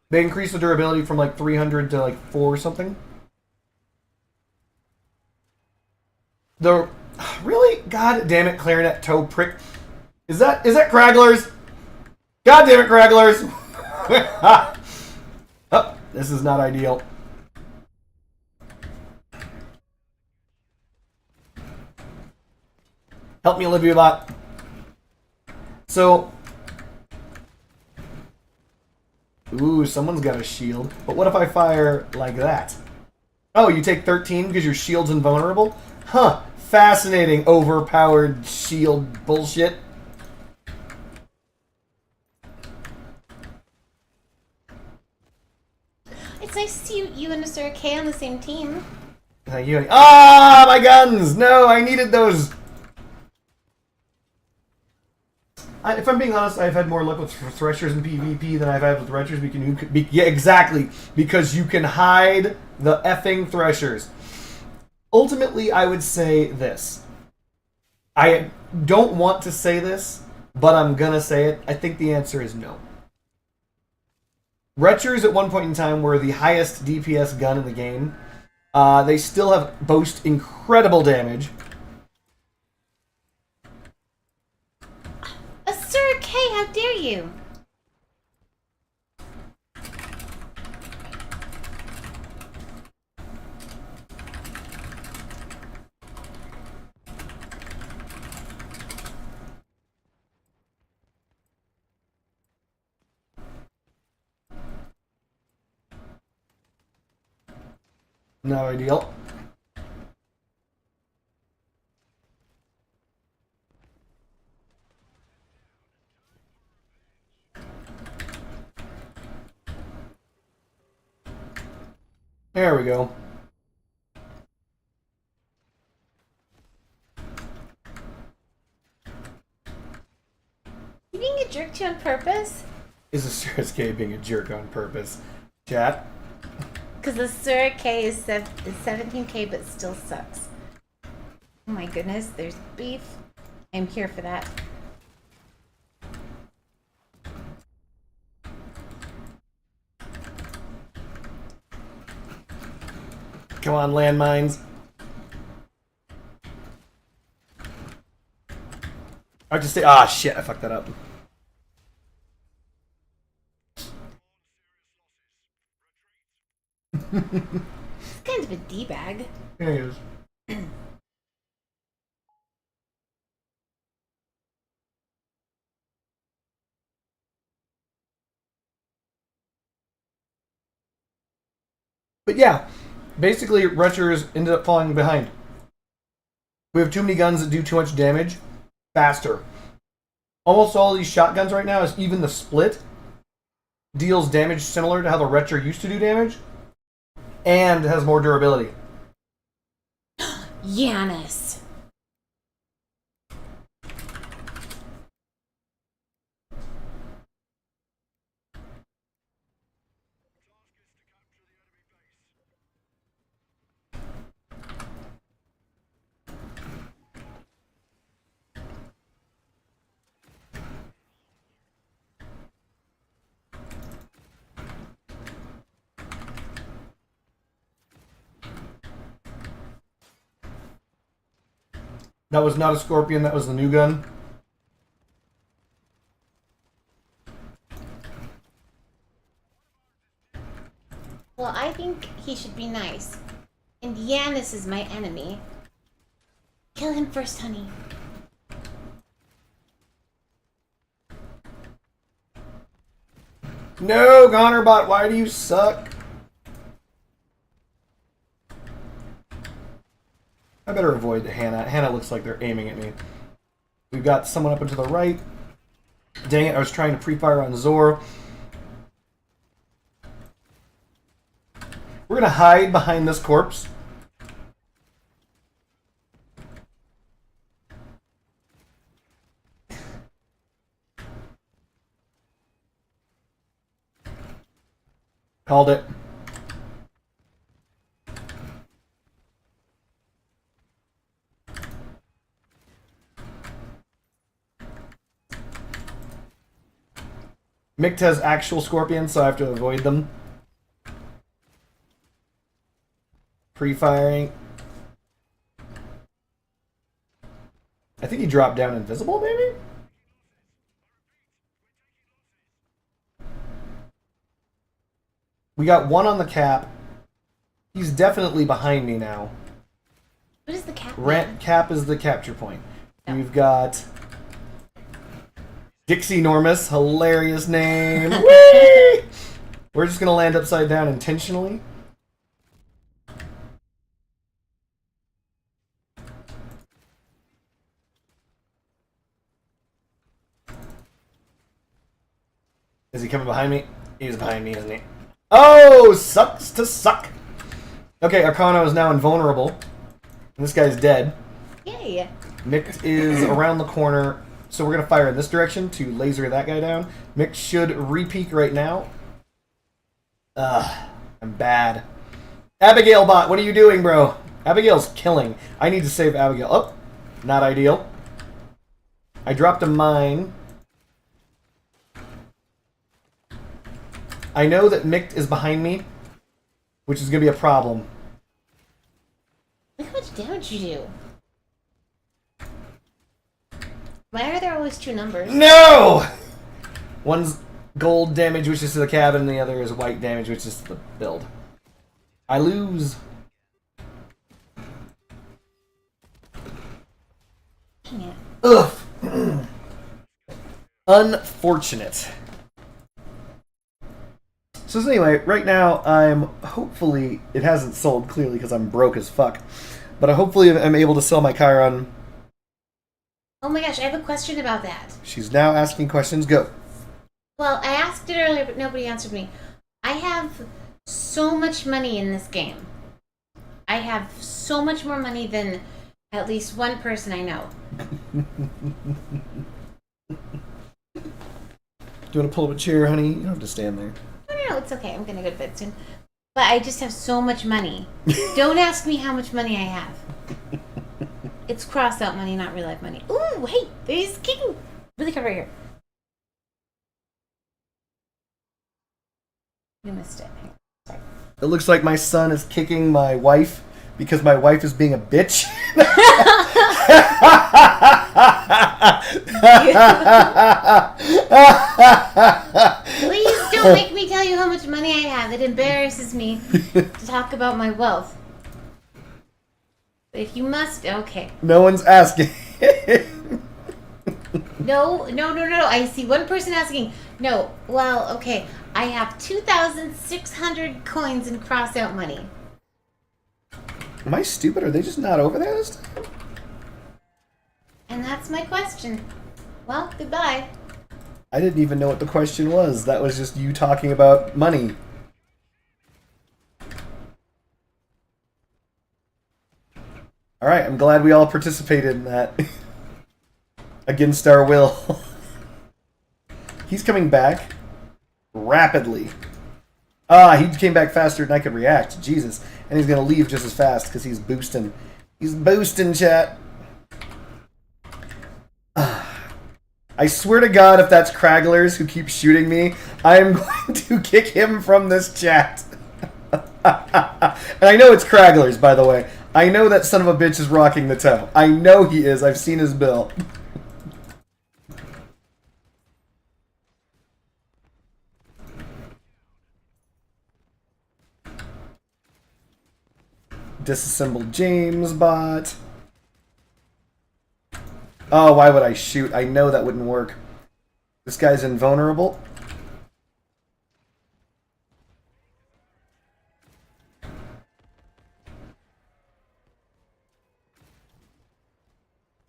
[SPEAKER 1] They increased the durability from like 300 to like 4 or something. The really, god damn it, Clarinettor prick. Is that Cragglers? God damn it, Cragglers! Oh, this is not ideal. Help me, Olivia Bot. So, Ooh, someone's got a shield. But what if I fire like that? Oh, you take 13 because your shield's invulnerable? Huh. Fascinating, overpowered shield bullshit.
[SPEAKER 2] It's nice to see you and Mr. K on the same team.
[SPEAKER 1] Thank you. Ah, my guns! No, I needed those. If I'm being honest, I've had more luck with Threshers in PvP than I've had with Retchers. Yeah, exactly. Because you can hide the effing Threshers. Ultimately, I would say this. I don't want to say this, but I'm gonna say it. I think the answer is no. Retchers at one point in time were the highest DPS gun in the game. They still boast incredible damage.
[SPEAKER 2] Sir K, how dare you?
[SPEAKER 1] No ideal. There we go.
[SPEAKER 2] You being a jerk to you on purpose?
[SPEAKER 1] Is the Sir K being a jerk on purpose? Chat?
[SPEAKER 2] Because the Sir K is 17k but still sucks. Oh my goodness, there's beef. I'm here for that.
[SPEAKER 1] Come on, landmines. I just say, shit, I fucked that up.
[SPEAKER 2] It's kind of a D-bag.
[SPEAKER 1] There he is. But yeah, basically, Retchers ended up falling behind. We have too many guns that do too much damage faster. Almost all of these shotguns right now, is even the split, deals damage similar to how the Retcher used to do damage, and has more durability.
[SPEAKER 2] Yanis.
[SPEAKER 1] That was not a Scorpion, that was the new gun.
[SPEAKER 2] Well, I think he should be nice. And Yanis is my enemy. Kill him first, honey.
[SPEAKER 1] No, Gonerbot, why do you suck? I better avoid Hannah. Hannah looks like they're aiming at me. We've got someone up and to the right. Dang it, I was trying to pre-fire on Zor. We're gonna hide behind this corpse. Called it. Mikt has actual scorpions, so I have to avoid them. Pre-firing. I think he dropped down invisible, maybe? We got one on the cap. He's definitely behind me now.
[SPEAKER 2] What is the cap?
[SPEAKER 1] Cap is the capture point.
[SPEAKER 2] Oh.
[SPEAKER 1] We've got Dixie Normus, hilarious name. Whee! We're just gonna land upside down intentionally. Is he coming behind me? He's behind me, isn't he? Oh, sucks to suck. Okay, Arcano is now invulnerable. And this guy's dead.
[SPEAKER 2] Yay.
[SPEAKER 1] Mick is around the corner, so we're going to fire in this direction to laser that guy down. Mick should re-peek right now. I'm bad. Abigail bot, what are you doing, bro? Abigail's killing. I need to save Abigail. Oh, not ideal. I dropped a mine. I know that Mick is behind me, which is going to be a problem.
[SPEAKER 2] Look how much damage you do. Why are there always two numbers?
[SPEAKER 1] No! One's gold damage, which is to the cabin, and the other is white damage, which is to the build. I lose.
[SPEAKER 2] Dang it.
[SPEAKER 1] Ugh. Unfortunate. So anyway, right now I'm hopefully, it hasn't sold clearly because I'm broke as fuck, but I hopefully am able to sell my Chiron.
[SPEAKER 2] Oh my gosh, I have a question about that.
[SPEAKER 1] She's now asking questions. Go.
[SPEAKER 2] Well, I asked it earlier, but nobody answered me. I have so much money in this game. I have so much more money than at least one person I know.
[SPEAKER 1] Do you want to pull up a chair, honey? You don't have to stand there.
[SPEAKER 2] No, it's okay. I'm going to go to bed soon. But I just have so much money. Don't ask me how much money I have. It's crossed out money, not real life money. Ooh, wait. He's kicking. Really come right here. You missed it. Sorry.
[SPEAKER 1] It looks like my son is kicking my wife because my wife is being a bitch.
[SPEAKER 2] Please don't make me tell you how much money I have. It embarrasses me to talk about my wealth. But if you must, okay.
[SPEAKER 1] No one's asking.
[SPEAKER 2] No. I see one person asking. No, well, okay. I have 2,600 coins in cross-out money.
[SPEAKER 1] Am I stupid? Are they just not over there this time?
[SPEAKER 2] And that's my question. Well, goodbye.
[SPEAKER 1] I didn't even know what the question was. That was just you talking about money. Alright, I'm glad we all participated in that. Against our will. He's coming back rapidly. He came back faster than I could react. Jesus. And he's going to leave just as fast because he's boosting. He's boosting, chat. I swear to God, if that's Cragglers who keep shooting me, I am going to kick him from this chat. And I know it's Cragglers, by the way. I know that son of a bitch is rocking the toe. I know he is. I've seen his bill. Disassembled James bot. Oh, why would I shoot? I know that wouldn't work. This guy's invulnerable.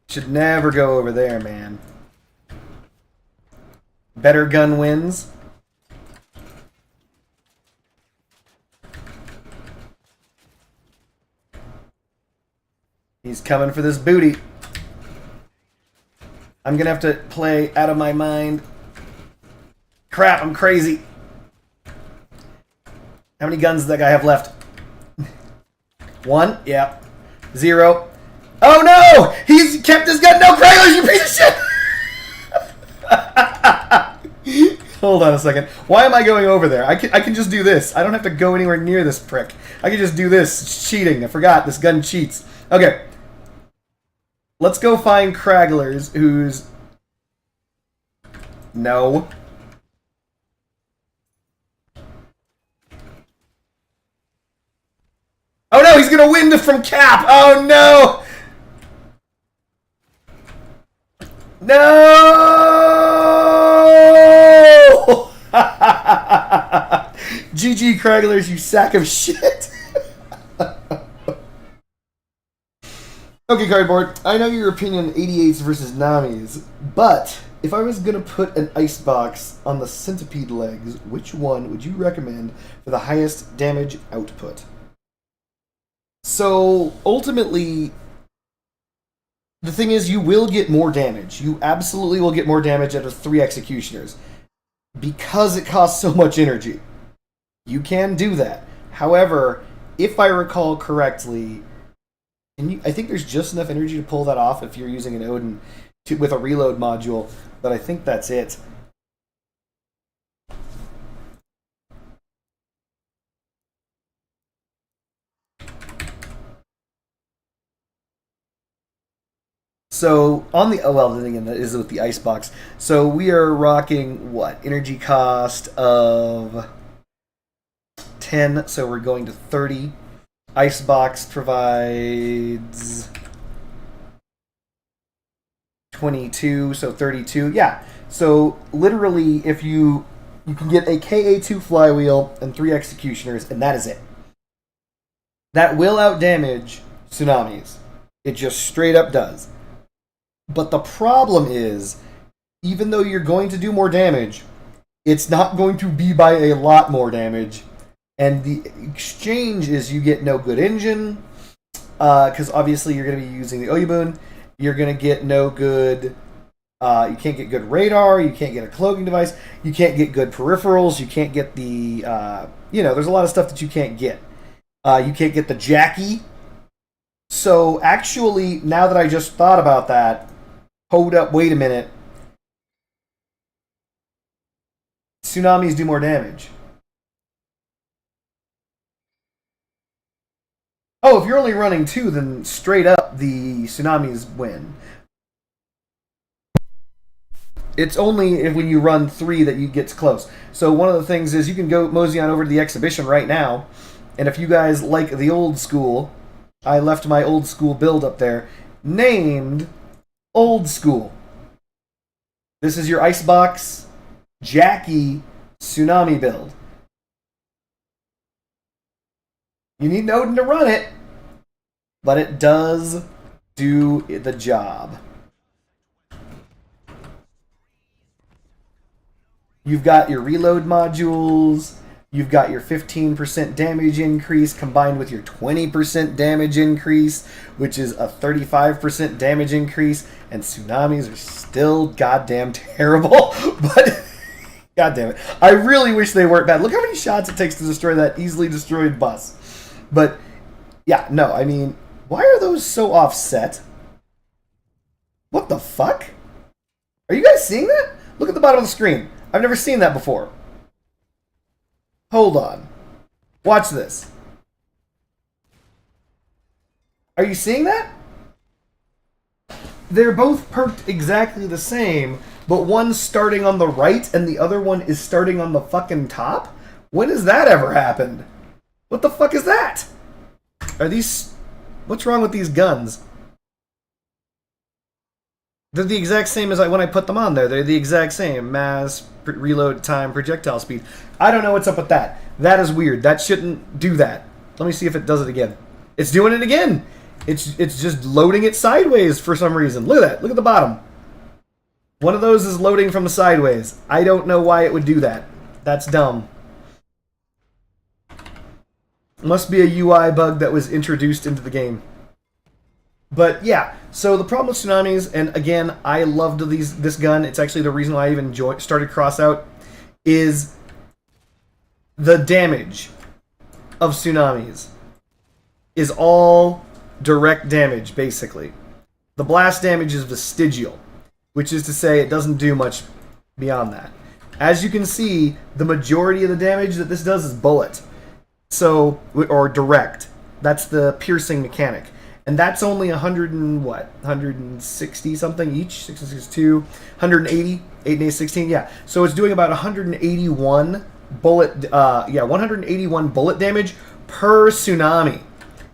[SPEAKER 1] Should never go over there, man. Better gun wins. He's coming for this booty. I'm gonna have to play out of my mind. Crap, I'm crazy. How many guns does that guy have left? 1? Yeah. 0. Oh no! He's kept his gun! No, Cragglers, you piece of shit! Hold on a second. Why am I going over there? I can just do this. I don't have to go anywhere near this prick. I can just do this. It's cheating. I forgot. This gun cheats. Okay. Let's go find Cragglers, who's... No. Oh no, he's gonna win from Cap! Oh no! No! GG Cragglers, you sack of shit. Okay, Cardboard, I know your opinion on 88s versus Namis, but if I was going to put an icebox on the centipede legs, which one would you recommend for the highest damage output? So, ultimately, the thing is, you will get more damage. You absolutely will get more damage out of 3 Executioners. Because it costs so much energy. You can do that. However, if I recall correctly, I think there's just enough energy to pull that off if you're using an Odin with a reload module, but I think that's it. So on the then again, that is with the icebox. So we are rocking what energy cost of 10. So we're going to 30. Icebox provides 22, so 32. Yeah. So literally, if you can get a KA2 flywheel and 3 executioners, and that is it. That will outdamage Tsunamis. It just straight up does. But the problem is, even though you're going to do more damage, it's not going to be by a lot more damage. And the exchange is you get no good engine, because obviously you're going to be using the Oyabun. You're going to get no good, you can't get good radar, you can't get a cloaking device, you can't get good peripherals, you can't get the, there's a lot of stuff that you can't get. You can't get the Jackie. So actually, now that I just thought about that, hold up, wait a minute. Tsunamis do more damage. Oh, if you're only running 2, then straight up the Tsunamis win. It's only if when you run 3 that you get close. So one of the things is you can go mosey on over to the exhibition right now, and if you guys like the old school, I left my old school build up there, named Old School. This is your Icebox Jackie Tsunami build. You need an Odin to run it, but it does do the job. You've got your reload modules, you've got your 15% damage increase combined with your 20% damage increase, which is a 35% damage increase, and Tsunamis are still goddamn terrible, but god damn it. I really wish they weren't bad. Look how many shots it takes to destroy that easily destroyed bus. But, yeah, no, I mean, why are those so offset? What the fuck? Are you guys seeing that? Look at the bottom of the screen. I've never seen that before. Hold on. Watch this. Are you seeing that? They're both perked exactly the same, but one's starting on the right and the other one is starting on the fucking top? When has that ever happened? What the fuck is that? Are these... What's wrong with these guns? They're the exact same as when I put them on there. They're the exact same. Mass, reload time, projectile speed. I don't know what's up with that. That is weird. That shouldn't do that. Let me see if it does it again. It's doing it again. It's just loading it sideways for some reason. Look at that. Look at the bottom. One of those is loading from the sideways. I don't know why it would do that. That's dumb. Must be a UI bug that was introduced into the game. But yeah, so the problem with Tsunamis, and again, I loved this gun. It's actually the reason why I even started Crossout, is the damage of Tsunamis is all direct damage, basically. The blast damage is vestigial, which is to say it doesn't do much beyond that. As you can see, the majority of the damage that this does is bullet. So, or direct. That's the piercing mechanic. And that's only 160 something each, 662, 180, 8 days 16, yeah. So it's doing about 181 bullet, 181 bullet damage per Tsunami.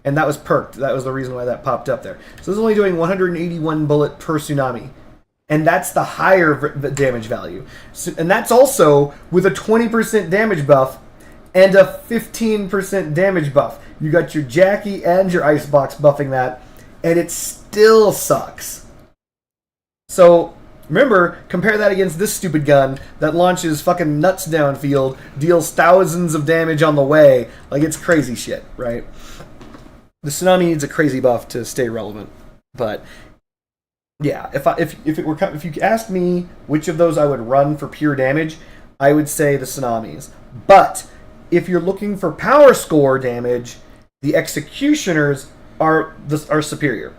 [SPEAKER 1] And that was perked. That was the reason why that popped up there. So it's only doing 181 bullet per Tsunami. And that's the higher damage value. So, and that's also with a 20% damage buff and a 15% damage buff. You got your Jackie and your Icebox buffing that, and it still sucks. So, remember, compare that against this stupid gun that launches fucking nuts downfield, deals thousands of damage on the way. Like, it's crazy shit, right? The Tsunami needs a crazy buff to stay relevant. But, yeah, if you asked me which of those I would run for pure damage, I would say the Tsunamis. But, if you're looking for power score damage, the Executioners are superior.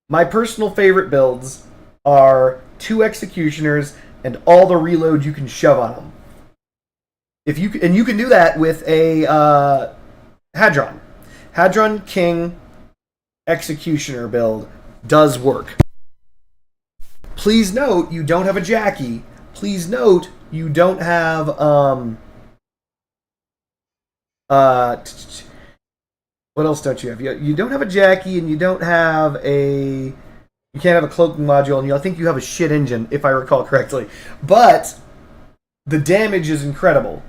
[SPEAKER 1] My personal favorite builds are 2 Executioners and all the reload you can shove on them. You can do that with a Hadron. Hadron King Executioner build does work. Please note you don't have a Jackie. Please note you don't have what else don't you have? You don't have a Jackie, and you don't have a... You can't have a cloaking module, and I think you have a shit engine, if I recall correctly. But the damage is incredible.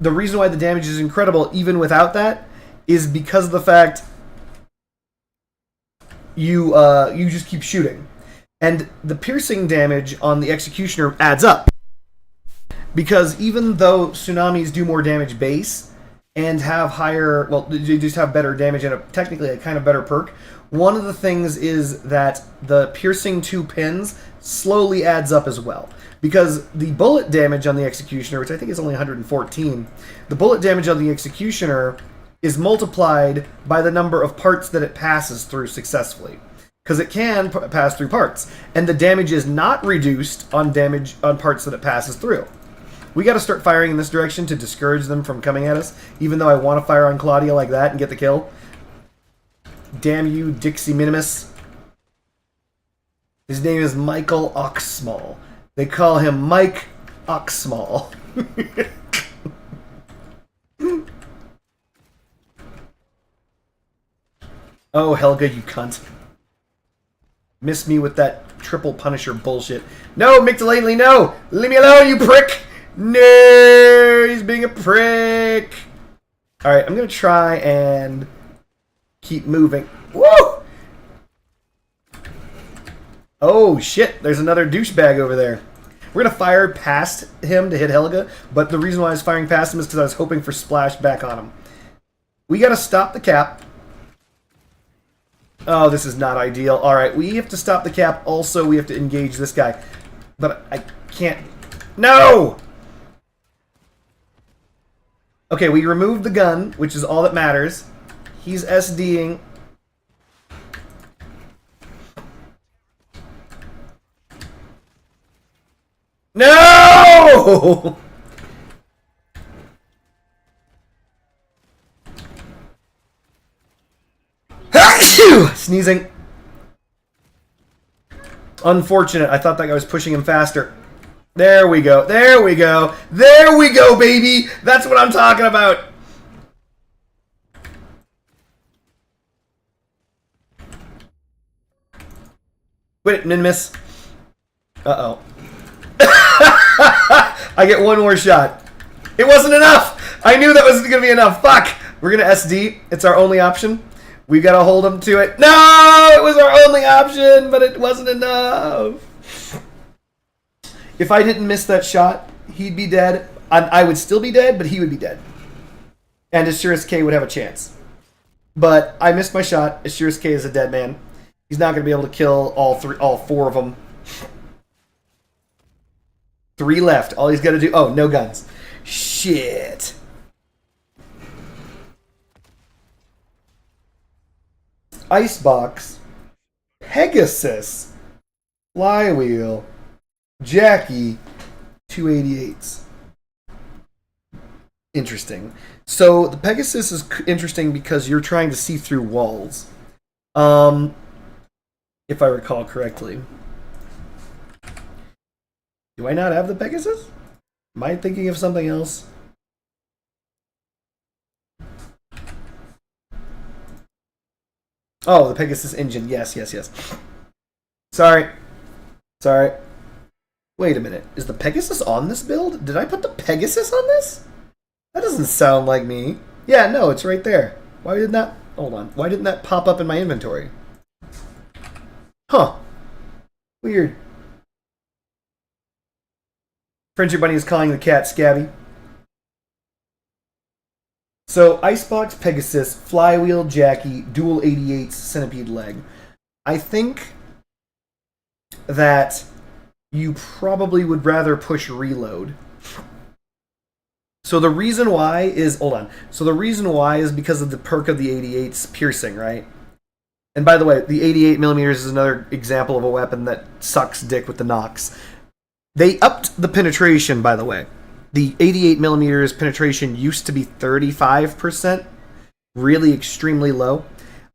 [SPEAKER 1] The reason why the damage is incredible, even without that, is because of the fact you just keep shooting. And the piercing damage on the Executioner adds up. Because even though Tsunamis do more damage base and have higher... Well, they just have better damage and technically a kind of better perk, one of the things is that the piercing 2 pins slowly adds up as well. Because the bullet damage on the Executioner, which I think is only 114, the bullet damage on the Executioner is multiplied by the number of parts that it passes through successfully. Because it can pass through parts. And the damage is not reduced on damage on parts that it passes through. We got to start firing in this direction to discourage them from coming at us, even though I want to fire on Claudia like that and get the kill. Damn you, Dixie Minimus. His name is Michael Oxsmall. They call him Mike Oxsmall. Oh, Helga, you cunt. Miss me with that triple Punisher bullshit. No, McDelaney, no! Leave me alone, you prick! No, he's being a prick. All right, I'm gonna try and keep moving. Woo! Oh shit! There's another douchebag over there. We're gonna fire past him to hit Helga, but the reason why I was firing past him is because I was hoping for splash back on him. We gotta stop the cap. Oh, this is not ideal. All right, we have to stop the cap. Also, we have to engage this guy, but I can't. No! Okay, we removed the gun, which is all that matters. He's SDing. No! Sneezing. Unfortunate. I thought that guy was pushing him faster. There we go. There we go. There we go, baby. That's what I'm talking about. Wait, min-miss. Uh-oh. I get one more shot. It wasn't enough. I knew that wasn't going to be enough. Fuck. We're going to SD. It's our only option. We've got to hold him to it. No! It was our only option, but it wasn't enough. If I didn't miss that shot, he'd be dead. I would still be dead, but he would be dead. And Assurus K would have a chance. But I missed my shot. Assurus K is a dead man. He's not going to be able to kill all 4 of them. 3 left. All he's got to do... Oh, no guns. Shit. Icebox. Pegasus. Flywheel. Jackie. 288s. Interesting. So the Pegasus is interesting because you're trying to see through walls. If I recall correctly. Do I not have the Pegasus? Am I thinking of something else? Oh, the Pegasus engine. Yes, yes, yes. Sorry. Sorry. Wait a minute. Is the Pegasus on this build? Did I put the Pegasus on this? That doesn't sound like me. Yeah, no, it's right there. Why didn't that... Hold on. Why didn't that pop up in my inventory? Huh. Weird. Friendship Bunny is calling the cat Scabby. So, Icebox, Pegasus, Flywheel, Jackie, Dual 88, Centipede Leg. I think that you probably would rather push Reload. So the reason why is... Hold on. So the reason why is because of the perk of the 88's piercing, right? And by the way, the 88mm is another example of a weapon that sucks dick with the knocks. They upped the penetration, by the way. The 88mm penetration used to be 35%, really extremely low,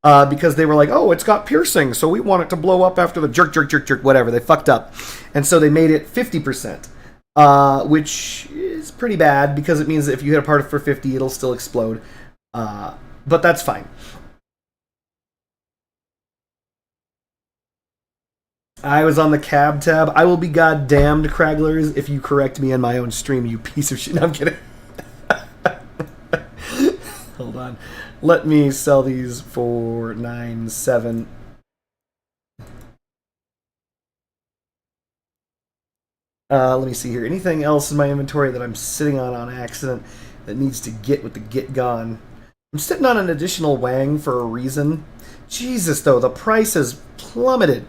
[SPEAKER 1] because they were like, oh, it's got piercing, so we want it to blow up after the jerk, jerk, jerk, jerk, whatever. They fucked up. And so they made it 50%, which is pretty bad, because it means that if you hit a part for 50, it'll still explode. But that's fine. I was on the cab tab. I will be goddamned, Cragglers, if you correct me on my own stream, you piece of shit. No, I'm kidding. Hold on. Let me sell these for 9.7. Let me see here. Anything else in my inventory that I'm sitting on accident that needs to get with the get gone? I'm sitting on an additional Wang for a reason. Jesus, though, the price has plummeted.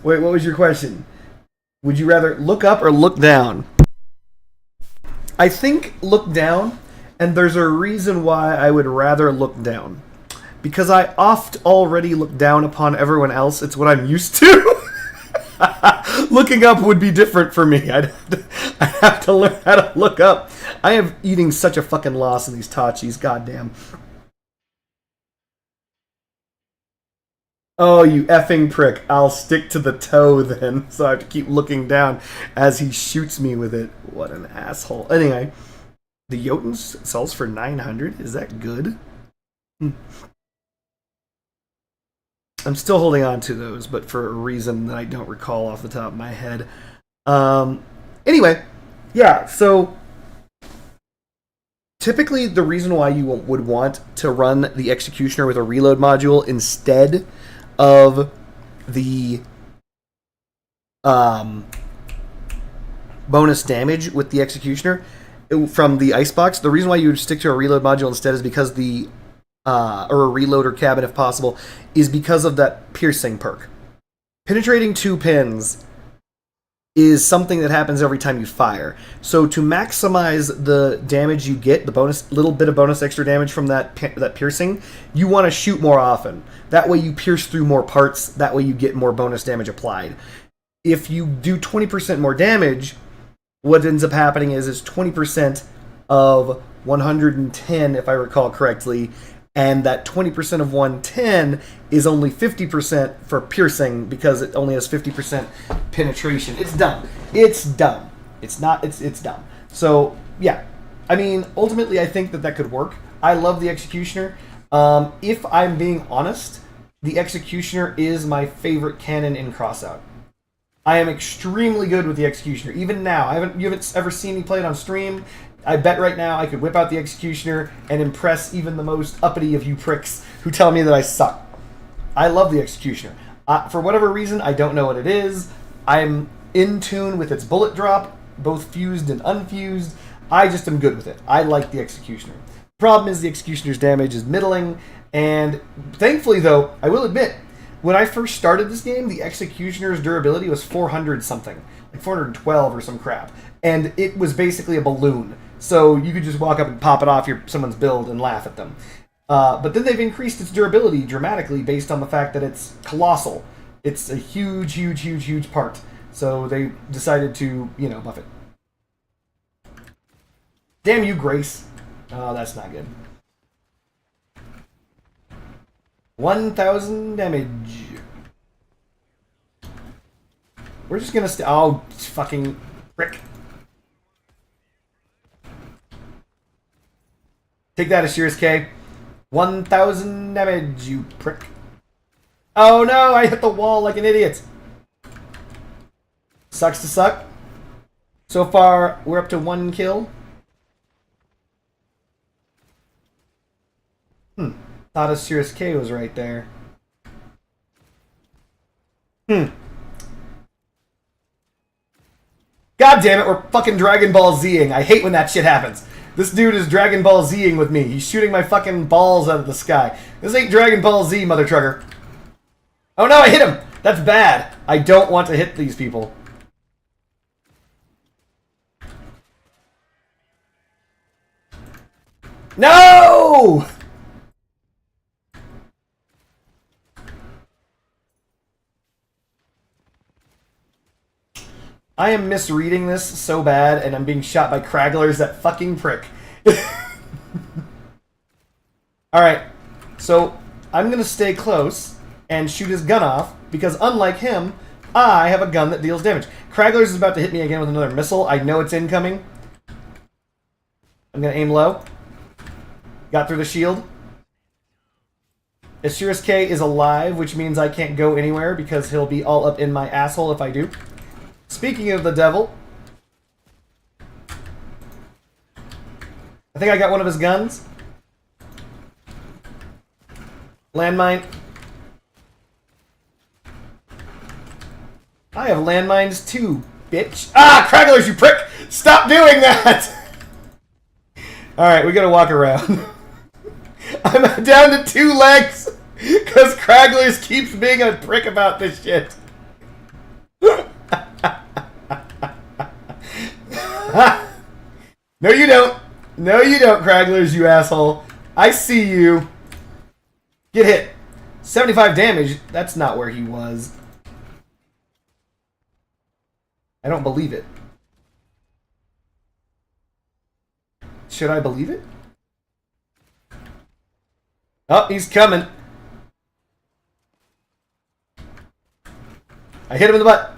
[SPEAKER 1] Wait, what was your question? Would you rather look up or look down? I think look down, and there's a reason why I would rather look down. Because I oft already look down upon everyone else. It's what I'm used to. Looking up would be different for me. I'd have to learn how to look up. I am eating such a fucking loss in these Tachis, goddamn. Oh, you effing prick. I'll stick to the toe then, so I have to keep looking down as he shoots me with it. What an asshole. Anyway, the Jotun sells for 900. Is that good? I'm still holding on to those, but for a reason that I don't recall off the top of my head. Anyway, yeah, so typically the reason why you would want to run the Executioner with a reload module instead of the bonus damage with the Executioner from the Icebox, the reason why you would stick to a reload module instead is because the or a reloader cabin if possible, is because of that piercing perk. Penetrating 2 pins is something that happens every time you fire. So to maximize the damage you get, the little bit of bonus extra damage from that piercing, you want to shoot more often. That way you pierce through more parts, that way you get more bonus damage applied. If you do 20% more damage, what ends up happening is 20% of 110, if I recall correctly, and that 20% of 110 is only 50% for piercing because it only has 50% penetration. It's dumb. It's dumb. It's not. It's dumb. So yeah, I mean, ultimately, I think that could work. I love the Executioner. If I'm being honest, the Executioner is my favorite cannon in Crossout. I am extremely good with the Executioner. Even now, you haven't ever seen me play it on stream. I bet right now I could whip out the Executioner and impress even the most uppity of you pricks who tell me that I suck. I love the Executioner. For whatever reason, I don't know what it is. I'm in tune with its bullet drop, both fused and unfused. I just am good with it. I like the Executioner. The problem is the Executioner's damage is middling, and thankfully, though, I will admit, when I first started this game, the Executioner's durability was 400 something, like 412 or some crap, and it was basically a balloon. So you could just walk up and pop it off someone's build and laugh at them. But then they've increased its durability dramatically based on the fact that it's colossal. It's a huge, huge, huge, huge part. So they decided to, buff it. Damn you, Grace. Oh, that's not good. 1,000 damage. We're just gonna oh, fucking frick. Take that, Ashiris K. 1,000 damage, you prick. Oh no, I hit the wall like an idiot. Sucks to suck. So far, we're up to 1 kill. Thought a Sirius K was right there. God damn it, we're fucking Dragon Ball Zing. I hate when that shit happens. This dude is Dragon Ball Zing with me. He's shooting my fucking balls out of the sky. This ain't Dragon Ball Z, mother trucker. Oh no, I hit him! That's bad. I don't want to hit these people. No! I am misreading this so bad, and I'm being shot by Kragglers, that fucking prick. Alright, so I'm gonna stay close and shoot his gun off, because unlike him, I have a gun that deals damage. Kragglers is about to hit me again with another missile. I know it's incoming. I'm gonna aim low. Got through the shield. Assurus K is alive, which means I can't go anywhere because he'll be all up in my asshole if I do. Speaking of the devil, I think I got one of his guns. Landmine. I have landmines too, bitch. Ah, Kragglers, you prick! Stop doing that! Alright, we gotta walk around. I'm down to 2 legs because Kragglers keeps being a prick about this shit. No, you don't. No, you don't, Kragglers, you asshole. I see you. Get hit. 75 damage. That's not where he was. I don't believe it. Should I believe it? Oh, he's coming. I hit him in the butt.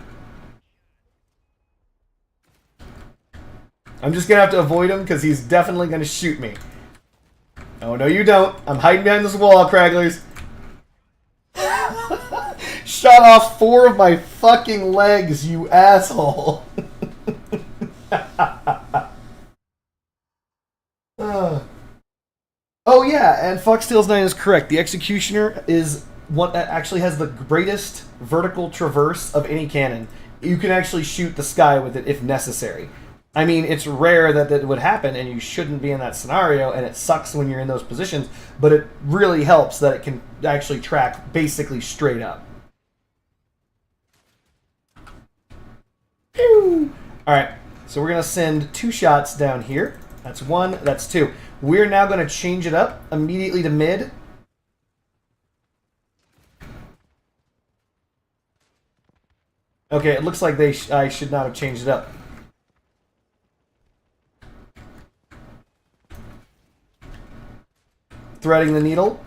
[SPEAKER 1] I'm just going to have to avoid him because he's definitely going to shoot me. Oh, no, you don't. I'm hiding behind this wall, Kragglers. Shot off 4 of my fucking legs, you asshole. Oh, yeah, and Foxtails9 is correct. The Executioner is what that actually has the greatest vertical traverse of any cannon. You can actually shoot the sky with it if necessary. I mean, it's rare that that would happen, and you shouldn't be in that scenario, and it sucks when you're in those positions, but it really helps that it can actually track basically straight up. Alright, so we're going to send 2 shots down here. That's 1, that's 2. We're now going to change it up immediately to mid. Okay, it looks like I should not have changed it up. Threading the needle.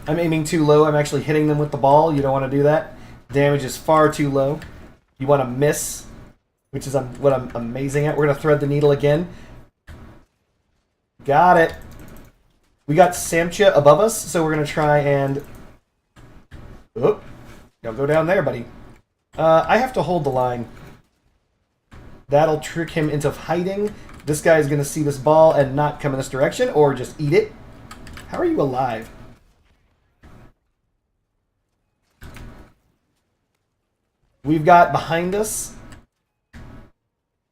[SPEAKER 1] I'm aiming too low. I'm actually hitting them with the ball. You don't want to do that. Damage is far too low. You want to miss, which is what I'm amazing at. We're going to thread the needle again. Got it. We got Samcha above us, so we're going to try and... Oop. Don't go down there, buddy. I have to hold the line. That'll trick him into hiding. This guy is going to see this ball and not come in this direction, or just eat it. How are you alive? We've got behind us.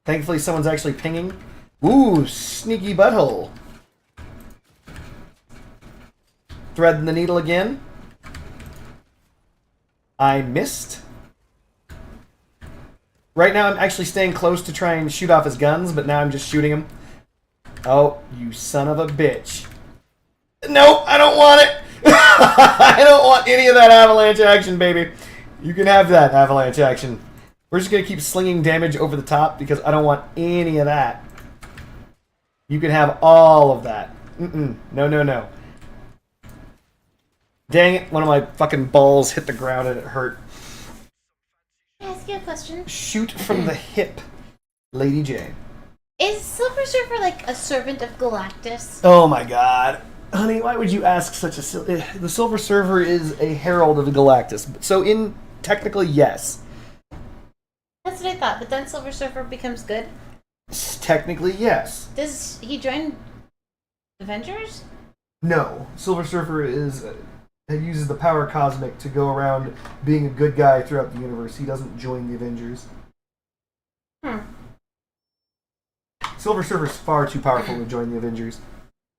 [SPEAKER 1] Thankfully, someone's actually pinging. Ooh, sneaky butthole. Threading the needle again. I missed. Right now, I'm actually staying close to try and shoot off his guns, but now I'm just shooting him. Oh, you son of a bitch. Nope, I don't want it. I don't want any of that avalanche action, baby. You can have that avalanche action. We're just going to keep slinging damage over the top because I don't want any of that. You can have all of that. No, no, no. Dang it, one of my fucking balls hit the ground and it hurt.
[SPEAKER 2] Can I ask you a question?
[SPEAKER 1] Shoot from the hip, Lady J.
[SPEAKER 2] Is Silver Surfer like a servant of Galactus?
[SPEAKER 1] Oh my god. Honey, why would you ask such a silly... The Silver Surfer is a herald of the Galactus. So technically, yes.
[SPEAKER 2] That's what I thought, but then Silver Surfer becomes good?
[SPEAKER 1] Technically, yes.
[SPEAKER 2] Does he join Avengers?
[SPEAKER 1] No. Silver Surfer uses the power cosmic to go around being a good guy throughout the universe. He doesn't join the Avengers. Silver Surfer's far too powerful to join the Avengers.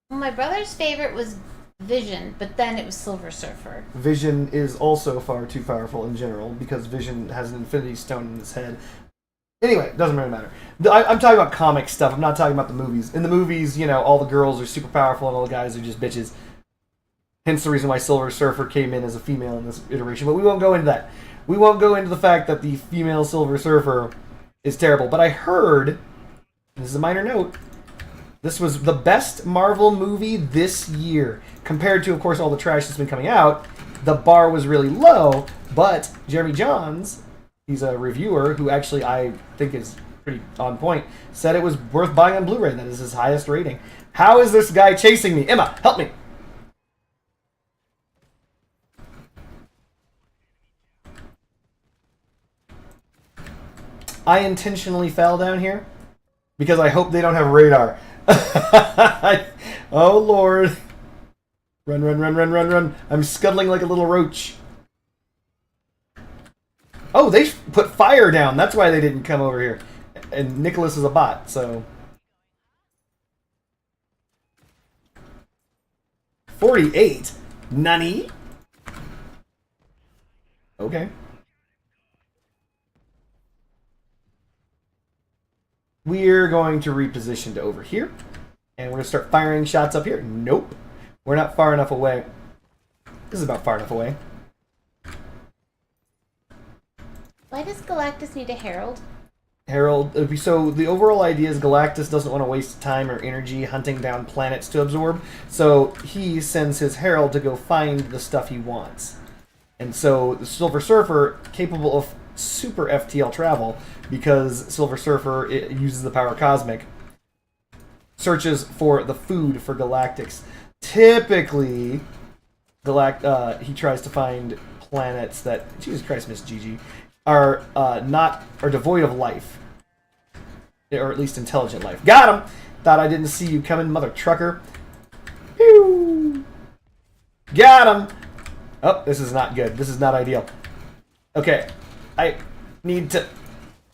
[SPEAKER 2] Well, my brother's favorite was Vision, but then it was Silver Surfer.
[SPEAKER 1] Vision is also far too powerful in general because Vision has an Infinity Stone in his head. Anyway, it doesn't really matter. I'm talking about comic stuff. I'm not talking about the movies. In the movies, all the girls are super powerful and all the guys are just bitches. Hence the reason why Silver Surfer came in as a female in this iteration. But we won't go into that. We won't go into the fact that the female Silver Surfer is terrible. But I heard, this is a minor note, this was the best Marvel movie this year. Compared to, of course, all the trash that's been coming out, the bar was really low. But Jeremy Johns, he's a reviewer who actually I think is pretty on point, said it was worth buying on Blu-ray. That is his highest rating. How is this guy chasing me? Emma, help me! I intentionally fell down here because I hope they don't have radar. Oh, Lord. Run, run, run, run, run, run. I'm scuttling like a little roach. Oh, they put fire down. That's why they didn't come over here. And Nicholas is a bot, so... 48? Nani? Okay. We're going to reposition to over here. And we're going to start firing shots up here. Nope. We're not far enough away. This is about far enough away.
[SPEAKER 2] Why does Galactus need a herald?
[SPEAKER 1] Herald. So the overall idea is Galactus doesn't want to waste time or energy hunting down planets to absorb. So he sends his herald to go find the stuff he wants. And so the Silver Surfer, capable of super FTL travel, because Silver Surfer uses the power cosmic, searches for the food for Galactics. Typically, he tries to find planets that, Jesus Christ, Miss Gigi, are devoid of life, or at least intelligent life. Got him! Thought I didn't see you coming, mother trucker. Pew! Got him! Oh, this is not good. This is not ideal. Okay, I need to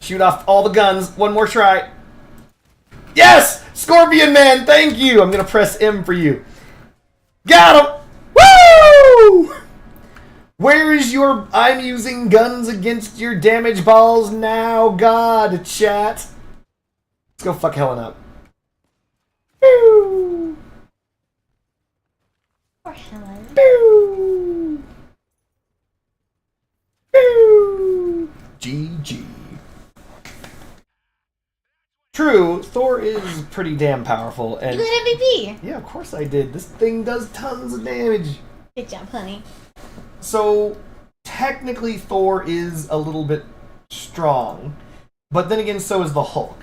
[SPEAKER 1] shoot off all the guns. One more try. Yes! Scorpion Man, thank you! I'm going to press M for you. Got him! Woo! Where is your I'm using guns against your damage balls now, God, chat? Let's go fuck Helen up. Boo!
[SPEAKER 2] Poor Helen.
[SPEAKER 1] Boo! Boo! GG. True, Thor is pretty damn powerful. And
[SPEAKER 2] You got MVP!
[SPEAKER 1] yeah, of course I did. This thing does tons of damage.
[SPEAKER 2] Good job, honey.
[SPEAKER 1] So, technically Thor is a little bit strong. But then again, so is the Hulk.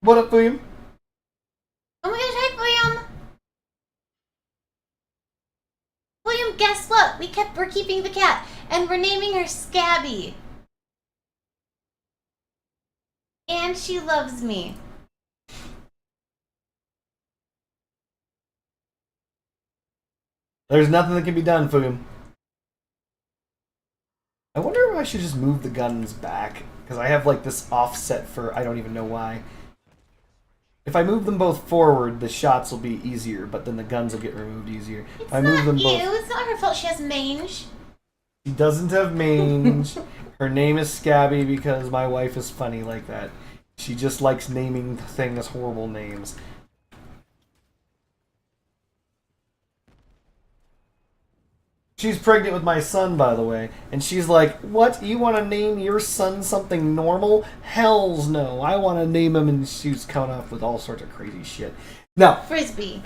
[SPEAKER 1] What up, William?
[SPEAKER 2] Oh my gosh, hi, William! William, guess what? We're keeping the cat, and we're naming her Scabby. And she loves me.
[SPEAKER 1] There's nothing that can be done, William. I wonder if I should just move the guns back. Because I have like this offset for I don't even know why. If I move them both forward, the shots will be easier, but then the guns will get removed easier.
[SPEAKER 2] It's
[SPEAKER 1] I move
[SPEAKER 2] not
[SPEAKER 1] them
[SPEAKER 2] you.
[SPEAKER 1] both.
[SPEAKER 2] It's not her fault she has mange.
[SPEAKER 1] She doesn't have mange. Her name is Scabby because my wife is funny like that. She just likes naming things horrible names. She's pregnant with my son, by the way, and she's like, "What? You want to name your son something normal? Hell's no! I want to name him." And she's coming up with all sorts of crazy shit. No, frisbee,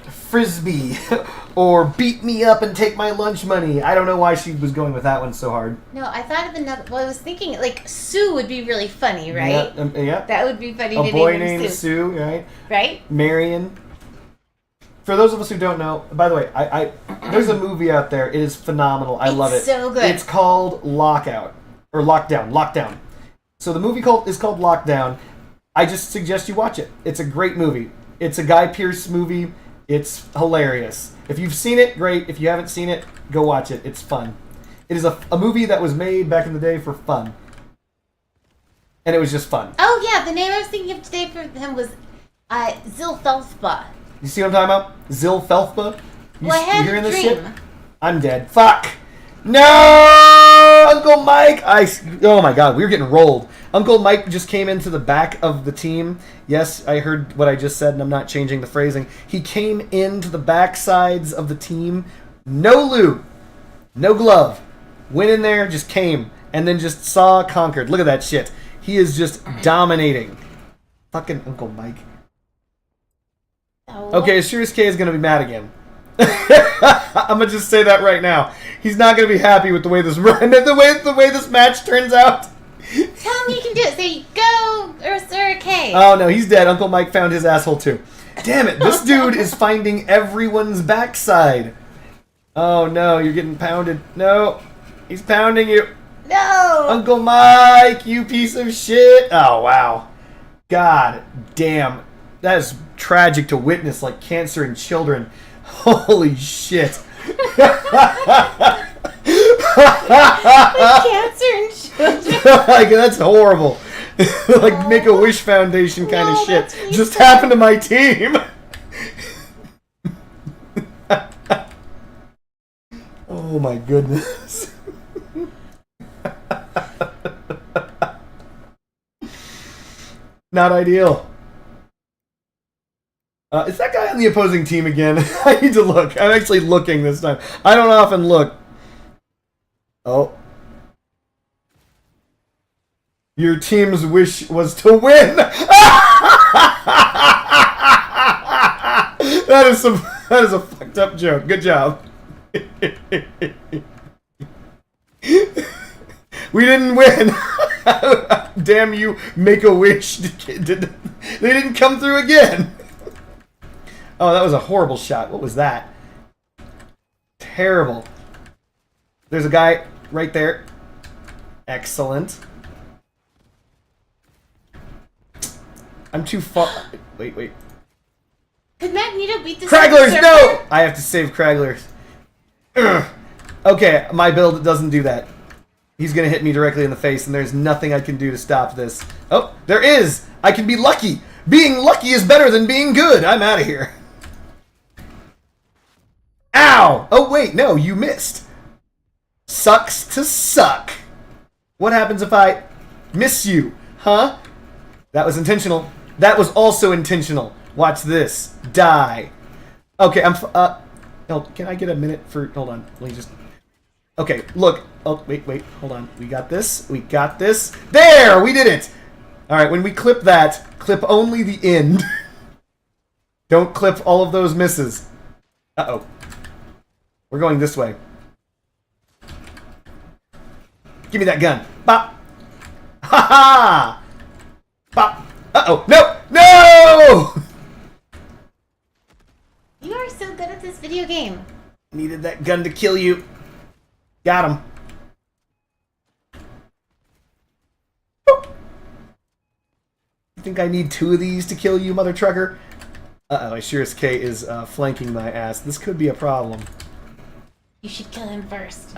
[SPEAKER 1] or beat me up and take my lunch money. I don't know why she was going with that one so hard.
[SPEAKER 2] No, I thought of another. Well, I was thinking like Sue would be really funny, right?
[SPEAKER 1] Yeah.
[SPEAKER 2] That would be funny.
[SPEAKER 1] A boy named Sue, right?
[SPEAKER 2] Right.
[SPEAKER 1] Marion. For those of us who don't know, by the way, I there's a movie out there. It is phenomenal. I love it.
[SPEAKER 2] It's so good.
[SPEAKER 1] It's called Lockout or Lockdown. So the movie is called Lockdown. I just suggest you watch it. It's a great movie. It's a Guy Pearce movie. It's hilarious. If you've seen it, great. If you haven't seen it, go watch it. It's fun. It is a movie that was made back in the day for fun. And it was just fun.
[SPEAKER 2] Oh, yeah. The name I was thinking of today for him was Zilfelthba.
[SPEAKER 1] You see what I'm talking about? Zilfelthba?
[SPEAKER 2] Well, I had
[SPEAKER 1] hearing
[SPEAKER 2] a
[SPEAKER 1] this
[SPEAKER 2] dream.
[SPEAKER 1] shit? I'm dead. Fuck! No! Uncle Mike! Oh my god, we were getting rolled. Uncle Mike just came into the back of the team. Yes, I heard what I just said, and I'm not changing the phrasing. He came into the back sides of the team. No lube. No glove. Went in there, just came. And then just conquered. Look at that shit. He is just dominating. Fucking Uncle Mike.
[SPEAKER 2] Oh.
[SPEAKER 1] Okay, Sirius K is going to be mad again. I'm going to just say that right now. He's not going to be happy with the way this the way this match turns out.
[SPEAKER 2] Tell him you can do it. Say go or Sir K.
[SPEAKER 1] Oh no, he's dead. Uncle Mike found his asshole too. Damn it, this dude is finding everyone's backside. Oh no, you're getting pounded. No, he's pounding you.
[SPEAKER 2] No!
[SPEAKER 1] Uncle Mike, you piece of shit. Oh wow. God damn. That is tragic to witness, like cancer in children. Holy shit.
[SPEAKER 2] Cancer in children.
[SPEAKER 1] Like, that's horrible. Like Make-A-Wish Foundation kind of shit just happened to my team. Oh my goodness. Not ideal. Is that guy on the opposing team again? I need to look. I'm actually looking this time. I don't often look. Oh. Your team's wish was to win. That is a fucked up joke. Good job. We didn't win. Damn you, Make-A-Wish. They didn't come through again. Oh, that was a horrible shot. What was that? Terrible. There's a guy right there. Excellent. I'm too far. Wait.
[SPEAKER 2] Could Magneto beat this?
[SPEAKER 1] Cragglers, no! I have to save Cragglers. Ugh. Okay, my build doesn't do that. He's gonna hit me directly in the face, and there's nothing I can do to stop this. Oh, there is! I can be lucky! Being lucky is better than being good! I'm out of here. Ow! Oh, wait, no, you missed. Sucks to suck. What happens if I miss you? Huh? That was intentional. That was also intentional. Watch this. Die. Okay, no, can I get a minute for... Hold on. Let me just... Okay, look. Oh, wait. Hold on. We got this. There! We did it! Alright, when we clip that, clip only the end. Don't clip all of those misses. Uh-oh. We're going this way. Give me that gun. Bop. Ha ha! Bop. Uh-oh. No! No!
[SPEAKER 2] You are so good at this video game.
[SPEAKER 1] Needed that gun to kill you. Got him. Boop. You think I need 2 of these to kill you, mother trucker? Uh-oh, Sirius K is flanking my ass. This could be a problem.
[SPEAKER 2] You should kill him first.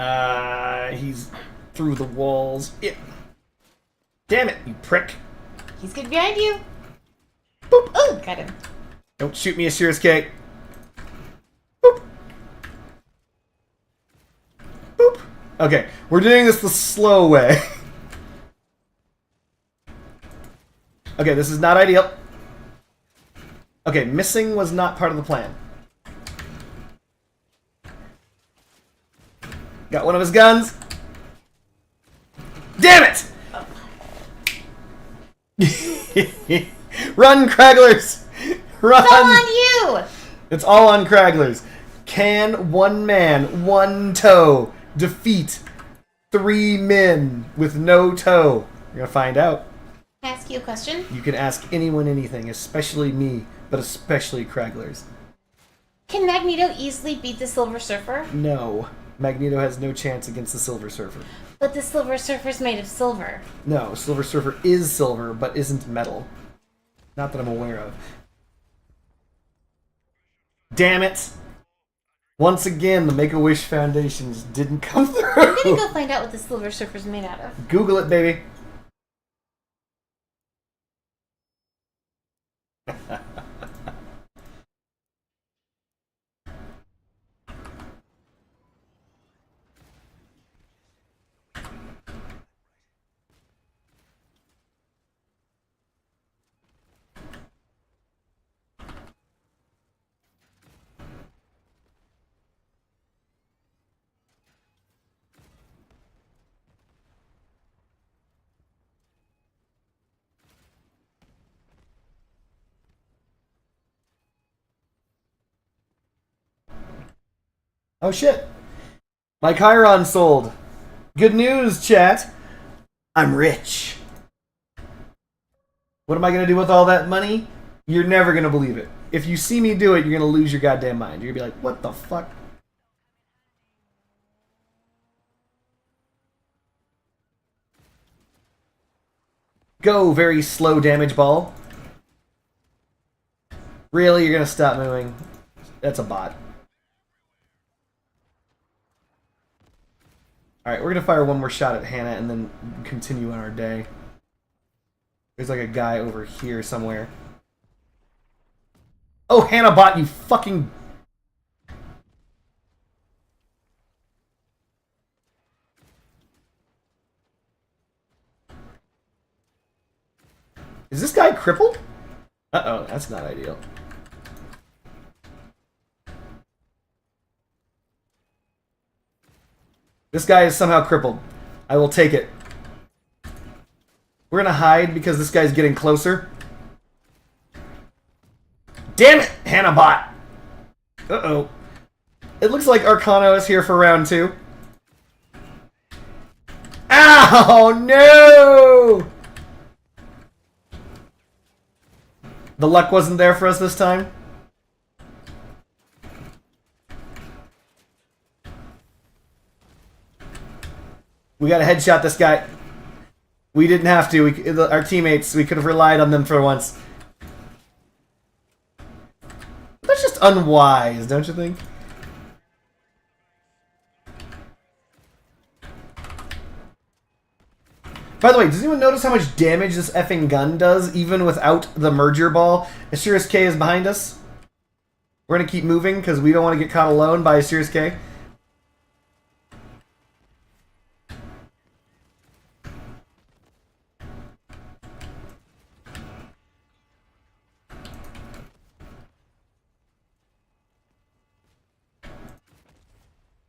[SPEAKER 1] He's through the walls. Yeah. Damn it, you prick.
[SPEAKER 2] He's good behind you.
[SPEAKER 1] Boop.
[SPEAKER 2] Oh, got him.
[SPEAKER 1] Don't shoot me, Sirius K. Boop. Boop. Okay, we're doing this the slow way. Okay, this is not ideal. Okay, missing was not part of the plan. Got one of his guns. Damn it! Run, Cragglers! Run!
[SPEAKER 2] It's all on you!
[SPEAKER 1] It's all on Cragglers. Can one man, one toe, defeat 3 men with no toe? You're gonna find out.
[SPEAKER 2] Can I ask you a question?
[SPEAKER 1] You can ask anyone anything, especially me, but especially Cragglers.
[SPEAKER 2] Can Magneto easily beat the Silver Surfer?
[SPEAKER 1] No. Magneto has no chance against the Silver Surfer.
[SPEAKER 2] But the Silver Surfer's made of silver.
[SPEAKER 1] No, Silver Surfer is silver, but isn't metal. Not that I'm aware of. Damn it! Once again, the Make-A-Wish Foundations didn't come through.
[SPEAKER 2] I'm gonna go find out what the Silver Surfer's made out of.
[SPEAKER 1] Google it, baby. Oh shit. My Chiron sold. Good news, chat. I'm rich. What am I going to do with all that money? You're never going to believe it. If you see me do it, you're going to lose your goddamn mind. You're going to be like, what the fuck? Go, very slow damage ball. Really? You're going to stop moving? That's a bot. Alright, we're going to fire one more shot at Hannah and then continue on our day. There's like a guy over here somewhere. Oh, Hannah bot, you fucking... Is this guy crippled? Uh-oh, that's not ideal. This guy is somehow crippled. I will take it. We're gonna hide because this guy's getting closer. Damn it, Hannah-bot! Uh-oh. It looks like Arcano is here for round 2. Ow, no! The luck wasn't there for us this time. We gotta headshot this guy. We didn't have to. Our teammates, we could have relied on them for once. That's just unwise, don't you think? By the way, does anyone notice how much damage this effing gun does, even without the merger ball? Assurus K is behind us. We're gonna keep moving, because we don't want to get caught alone by Assurus K.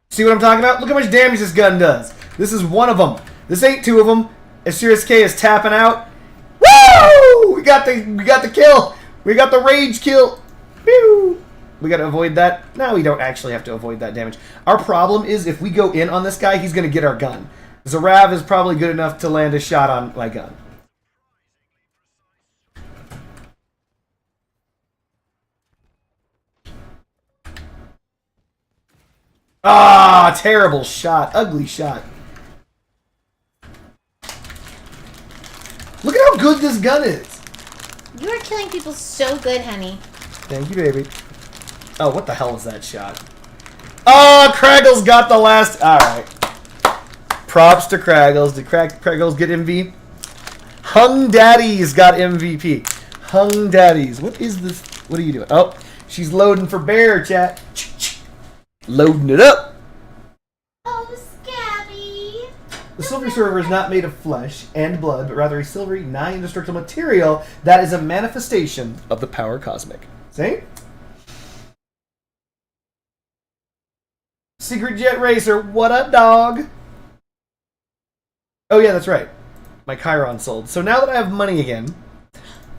[SPEAKER 1] See what I'm talking about? Look how much damage this gun does. This is one of them. This ain't 2 of them. Assurus K is tapping out. Woo! We got the kill. We got the rage kill. Pew! We gotta avoid that. No, we don't actually have to avoid that damage. Our problem is if we go in on this guy, he's gonna get our gun. Zarav is probably good enough to land a shot on my gun. Ah, terrible shot. Ugly shot. Look at how good this gun is.
[SPEAKER 2] You are killing people so good, honey.
[SPEAKER 1] Thank you, baby. Oh, what the hell was that shot? Oh, Kraggles got the last... Alright. Props to Kraggles. Did Kraggles get MV? Hung Daddy's got MVP. Hung Daddy's. What is this? What are you doing? Oh, she's loading for bear, chat. Loading it up.
[SPEAKER 2] Oh, Scabby.
[SPEAKER 1] The Silver Surfer is not made of flesh and blood, but rather a silvery, nigh-indestructible material that is a manifestation of the power cosmic. See? Secret Jet Racer, what up, dog? Oh yeah, that's right. My Chiron sold. So now that I have money again...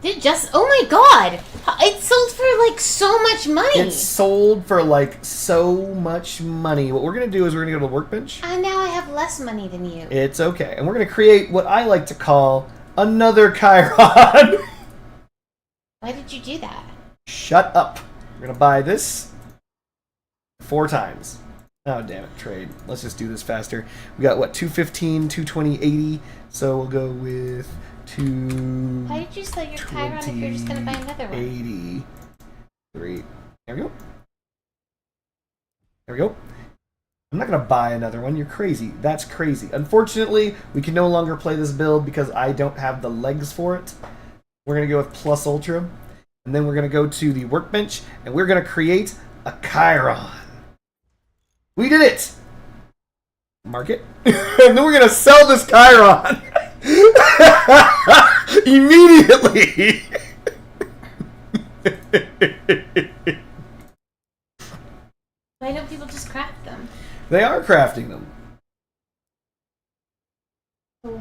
[SPEAKER 2] Oh my god! It sold for, like, so much money!
[SPEAKER 1] It sold for, like, so much money. What we're going to do is we're going to go to the workbench.
[SPEAKER 2] Now I have less money than you.
[SPEAKER 1] It's okay. And we're going to create what I like to call another Chiron.
[SPEAKER 2] Why did you do that?
[SPEAKER 1] Shut up. We're going to buy this 4 times. Oh, damn it. Trade. Let's just do this faster. We got, what, 215, 220, 80. So we'll go with...
[SPEAKER 2] Why did you sell your Chiron if you're just going to buy another one?
[SPEAKER 1] 83. There we go. There we go. I'm not going to buy another one. You're crazy. That's crazy. Unfortunately, we can no longer play this build because I don't have the legs for it. We're going to go with Plus Ultra. And then we're going to go to the workbench. And we're going to create a Chiron. We did it! Mark it. And then we're going to sell this Chiron. Immediately.
[SPEAKER 2] Why don't people just craft them?
[SPEAKER 1] They are crafting them.
[SPEAKER 2] Oh.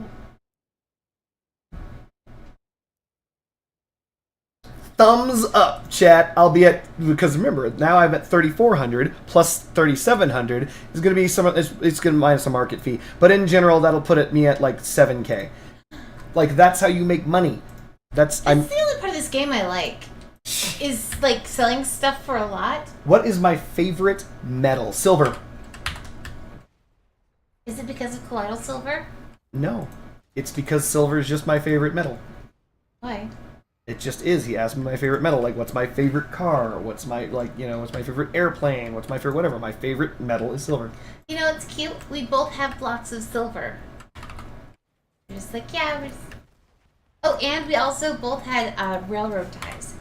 [SPEAKER 1] Thumbs up, chat. I'll be at, because remember, now I'm at 3,400 plus 3,700 is going to be some. It's going to minus a market fee, but in general, that'll put me at like 7K. Like that's how you make money. That's
[SPEAKER 2] the only part of this game I like. Is like selling stuff for a lot.
[SPEAKER 1] What is my favorite metal? Silver.
[SPEAKER 2] Is it because of colloidal silver?
[SPEAKER 1] No, it's because silver is just my favorite metal.
[SPEAKER 2] Why?
[SPEAKER 1] It just is. He asked me my favorite metal. Like, what's my favorite car? What's my, what's my favorite airplane? What's my favorite whatever? My favorite metal is silver.
[SPEAKER 2] You know, it's cute. We both have blocks of silver. We're just like, yeah, we're just... Oh, and we also both had railroad ties.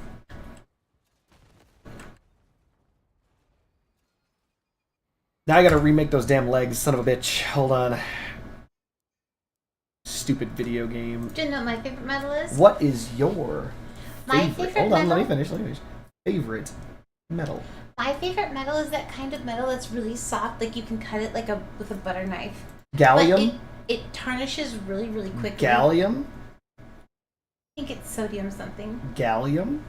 [SPEAKER 1] Now I gotta remake those damn legs, son of a bitch. Hold on. Stupid video game.
[SPEAKER 2] Do you know what my favorite metal is?
[SPEAKER 1] What is your
[SPEAKER 2] My favorite
[SPEAKER 1] Hold on,
[SPEAKER 2] metal?
[SPEAKER 1] let me finish. Favorite metal.
[SPEAKER 2] My favorite metal is that kind of metal that's really soft, like you can cut it like with a butter knife.
[SPEAKER 1] Gallium?
[SPEAKER 2] But it tarnishes really, really quickly.
[SPEAKER 1] Gallium?
[SPEAKER 2] I think it's sodium something.
[SPEAKER 1] Gallium?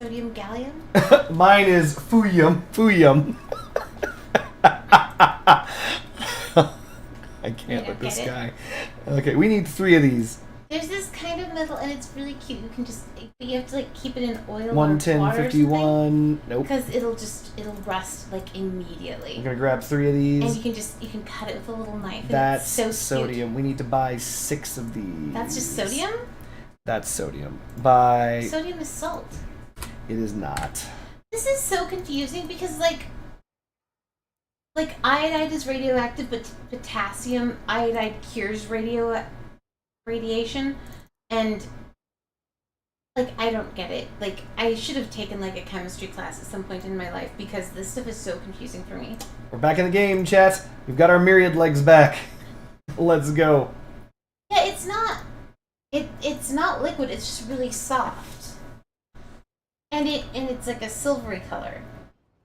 [SPEAKER 2] Sodium gallium?
[SPEAKER 1] Mine is Fuyum. I can't with this guy. Okay, we need 3 of these.
[SPEAKER 2] There's this kind of metal, and it's really cute. You can just, but you have to like keep it in oil
[SPEAKER 1] 110,
[SPEAKER 2] or water
[SPEAKER 1] 51. Nope.
[SPEAKER 2] Because it'll rust like immediately.
[SPEAKER 1] I'm gonna grab 3 of these.
[SPEAKER 2] And you can cut it with a little knife. And
[SPEAKER 1] That's
[SPEAKER 2] it's so
[SPEAKER 1] sodium.
[SPEAKER 2] Cute.
[SPEAKER 1] We need to buy 6 of these.
[SPEAKER 2] That's just sodium?
[SPEAKER 1] That's sodium. Buy.
[SPEAKER 2] Sodium is salt.
[SPEAKER 1] It is not.
[SPEAKER 2] This is so confusing because like iodide is radioactive, but potassium iodide cures radiation, and like I don't get it. Like I should have taken like a chemistry class at some point in my life because this stuff is so confusing for me.
[SPEAKER 1] We're back in the game, chat. We've got our myriad legs back. Let's go.
[SPEAKER 2] Yeah, it's not liquid. It's just really soft. And it's like a silvery color.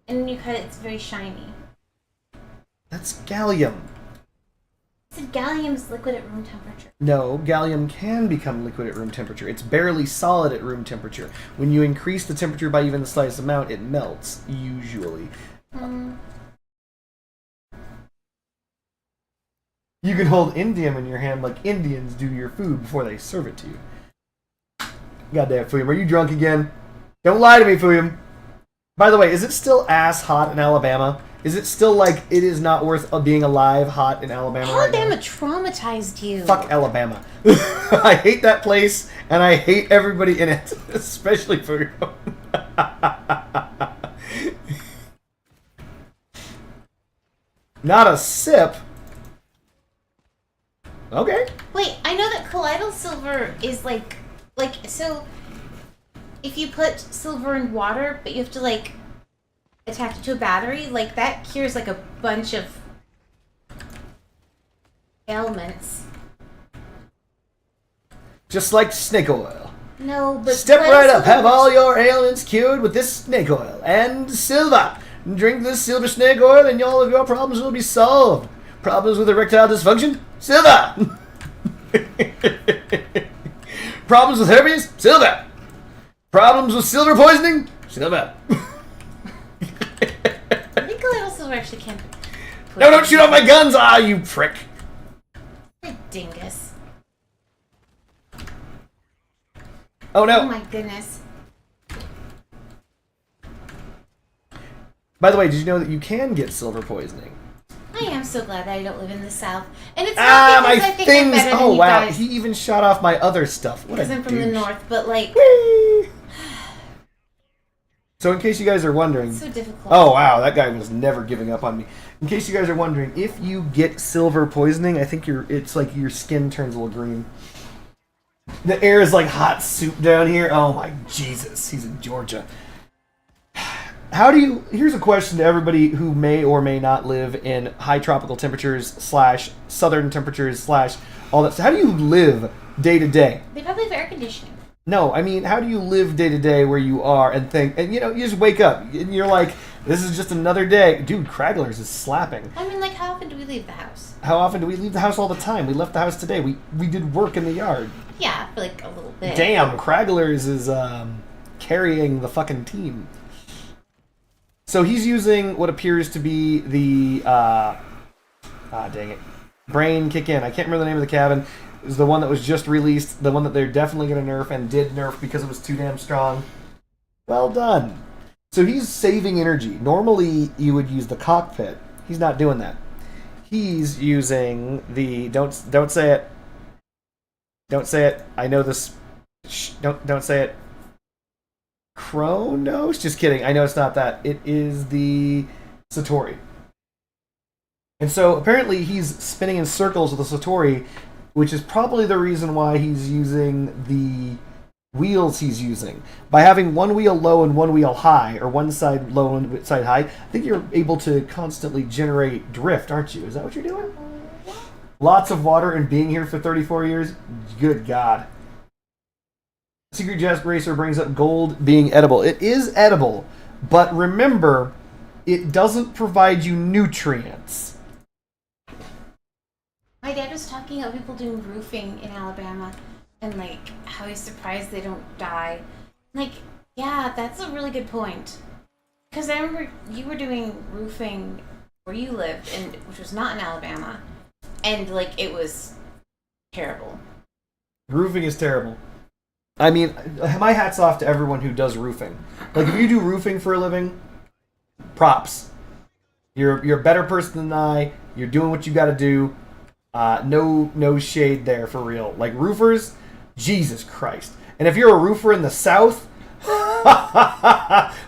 [SPEAKER 2] And when you cut it, it's very shiny.
[SPEAKER 1] That's gallium.
[SPEAKER 2] I said gallium is liquid at room temperature.
[SPEAKER 1] No, gallium can become liquid at room temperature. It's barely solid at room temperature. When you increase the temperature by even the slightest amount, it melts, usually. You can hold indium in your hand like Indians do your food before they serve it to you. Goddamn, Fuyum, are you drunk again? Don't lie to me, Fuyum. By the way, is it still ass hot in Alabama? Is it still like it is not worth being alive hot in Alabama right now?
[SPEAKER 2] Alabama traumatized you.
[SPEAKER 1] Fuck Alabama. I hate that place, and I hate everybody in it, especially Fuyum. Not a sip. Okay.
[SPEAKER 2] Wait, I know that colloidal silver is like so. If you put silver in water, but you have to like attach it to a battery, like that cures like a bunch of ailments.
[SPEAKER 1] Just like snake oil.
[SPEAKER 2] No, but
[SPEAKER 1] step right up. Have all your ailments cured with this snake oil and silver. Drink this silver snake oil and all of your problems will be solved. Problems with erectile dysfunction? Silver! Problems with herpes? Silver! Problems with silver poisoning? Silver.
[SPEAKER 2] I think a little silver actually can.
[SPEAKER 1] No, don't shoot off my guns! Ah, you prick.
[SPEAKER 2] You dingus.
[SPEAKER 1] Oh no.
[SPEAKER 2] Oh my goodness.
[SPEAKER 1] By the way, did you know that you can get silver poisoning?
[SPEAKER 2] I am so glad that I don't live in the South. And it's not because
[SPEAKER 1] my
[SPEAKER 2] I think
[SPEAKER 1] things!
[SPEAKER 2] I'm better than
[SPEAKER 1] Oh
[SPEAKER 2] you
[SPEAKER 1] wow,
[SPEAKER 2] guys.
[SPEAKER 1] he even shot off my other stuff. What a
[SPEAKER 2] Because I'm from the
[SPEAKER 1] douche.
[SPEAKER 2] North, but like...
[SPEAKER 1] Whee! So in case you guys are wondering...
[SPEAKER 2] It's so difficult.
[SPEAKER 1] Oh wow, that guy was never giving up on me. In case you guys are wondering, if you get silver poisoning, I think it's like your skin turns a little green. The air is like hot soup down here. Oh my Jesus, he's in Georgia. Here's a question to everybody who may or may not live in high tropical temperatures / southern temperatures / all that. So how do you live day to day?
[SPEAKER 2] They probably have air conditioning.
[SPEAKER 1] No, I mean, how do you live day to day where you are and think, and you just wake up and you're like, this is just another day. Dude, Cragglers is slapping.
[SPEAKER 2] I mean, like, how often do we leave the house?
[SPEAKER 1] How often do we leave the house? All the time. We left the house today. We did work in the yard.
[SPEAKER 2] Yeah, for like a little bit.
[SPEAKER 1] Damn, Cragglers is carrying the fucking team. So he's using what appears to be the dang it, Brain Kick In. I can't remember the name of the cabin. It was the one that was just released, the one that they're definitely going to nerf and did nerf because it was too damn strong. Well done. So he's saving energy. Normally you would use the cockpit. He's not doing that. He's using the don't say it. Don't say it. I know this. Shh, don't say it. Chronos? Just kidding. I know it's not that. It is the Satori. And so apparently he's spinning in circles with the Satori, which is probably the reason why he's using the wheels he's using. By having one wheel low and one wheel high, or one side low and one side high, I think you're able to constantly generate drift, aren't you? Is that what you're doing? Lots of water and being here for 34 years? Good God. Secret Jet Racer brings up gold being edible. It is edible, but remember, it doesn't provide you nutrients.
[SPEAKER 2] My dad was talking about people doing roofing in Alabama and like how he's surprised they don't die. Like, yeah, that's a really good point. Because I remember you were doing roofing where you lived, and which was not in Alabama, and like it was terrible.
[SPEAKER 1] Roofing is terrible. I mean, my hat's off to everyone who does roofing. Like, if you do roofing for a living, props. You're a better person than I. You're doing what you got to do. No shade there for real. Like, roofers, Jesus Christ. And if you're a roofer in the South,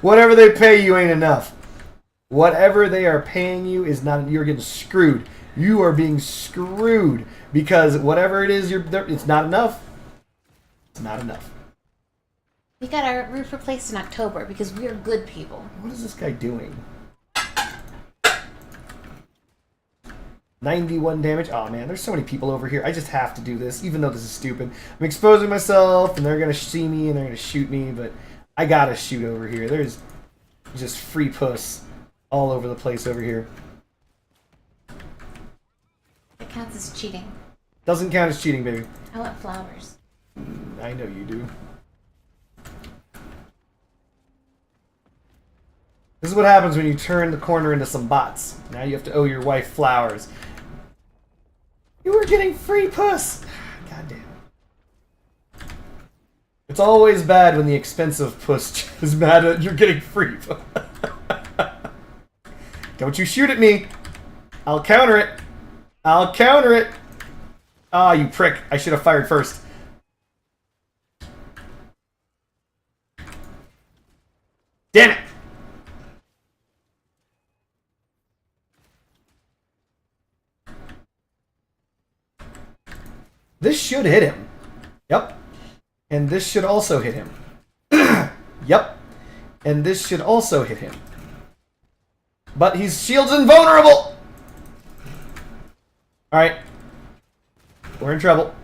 [SPEAKER 1] whatever they pay you ain't enough. Whatever they are paying you is not. You're getting screwed. You are being screwed because whatever it is, it's not enough. It's not enough.
[SPEAKER 2] We got our roof replaced in October because we're good people.
[SPEAKER 1] What is this guy doing? 91 damage. Oh man, there's so many people over here. I just have to do this, even though this is stupid. I'm exposing myself, and they're gonna see me, and they're gonna shoot me, but I gotta shoot over here. There's just free puss all over the place over here.
[SPEAKER 2] That counts as cheating.
[SPEAKER 1] Doesn't count as cheating, baby.
[SPEAKER 2] I want flowers.
[SPEAKER 1] I know you do. This is what happens when you turn the corner into some bots. Now you have to owe your wife flowers. You were getting free puss! God damn. It's always bad when the expensive puss is mad at you're getting free puss. Don't you shoot at me! I'll counter it! I'll counter it! Ah, you prick. I should have fired first. Damn it! This should hit him. Yep. And this should also hit him. Yep. And this should also hit him. But his shield's invulnerable! Alright. We're in trouble.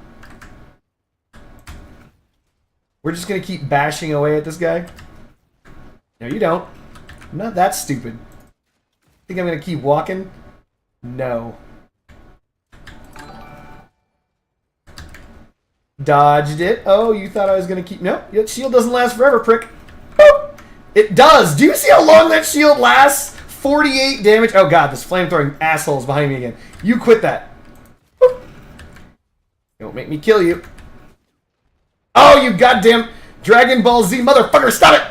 [SPEAKER 1] We're just gonna keep bashing away at this guy. No, you don't. I'm not that stupid. Think I'm gonna keep walking? No. Dodged it. Oh, you thought I was gonna keep... Nope, that shield doesn't last forever, prick. Oh, it does! Do you see how long that shield lasts? 48 damage. Oh god, this flamethrowing asshole's behind me again. You quit that. Boop. Don't make me kill you. Oh, you goddamn Dragon Ball Z motherfucker! Stop it!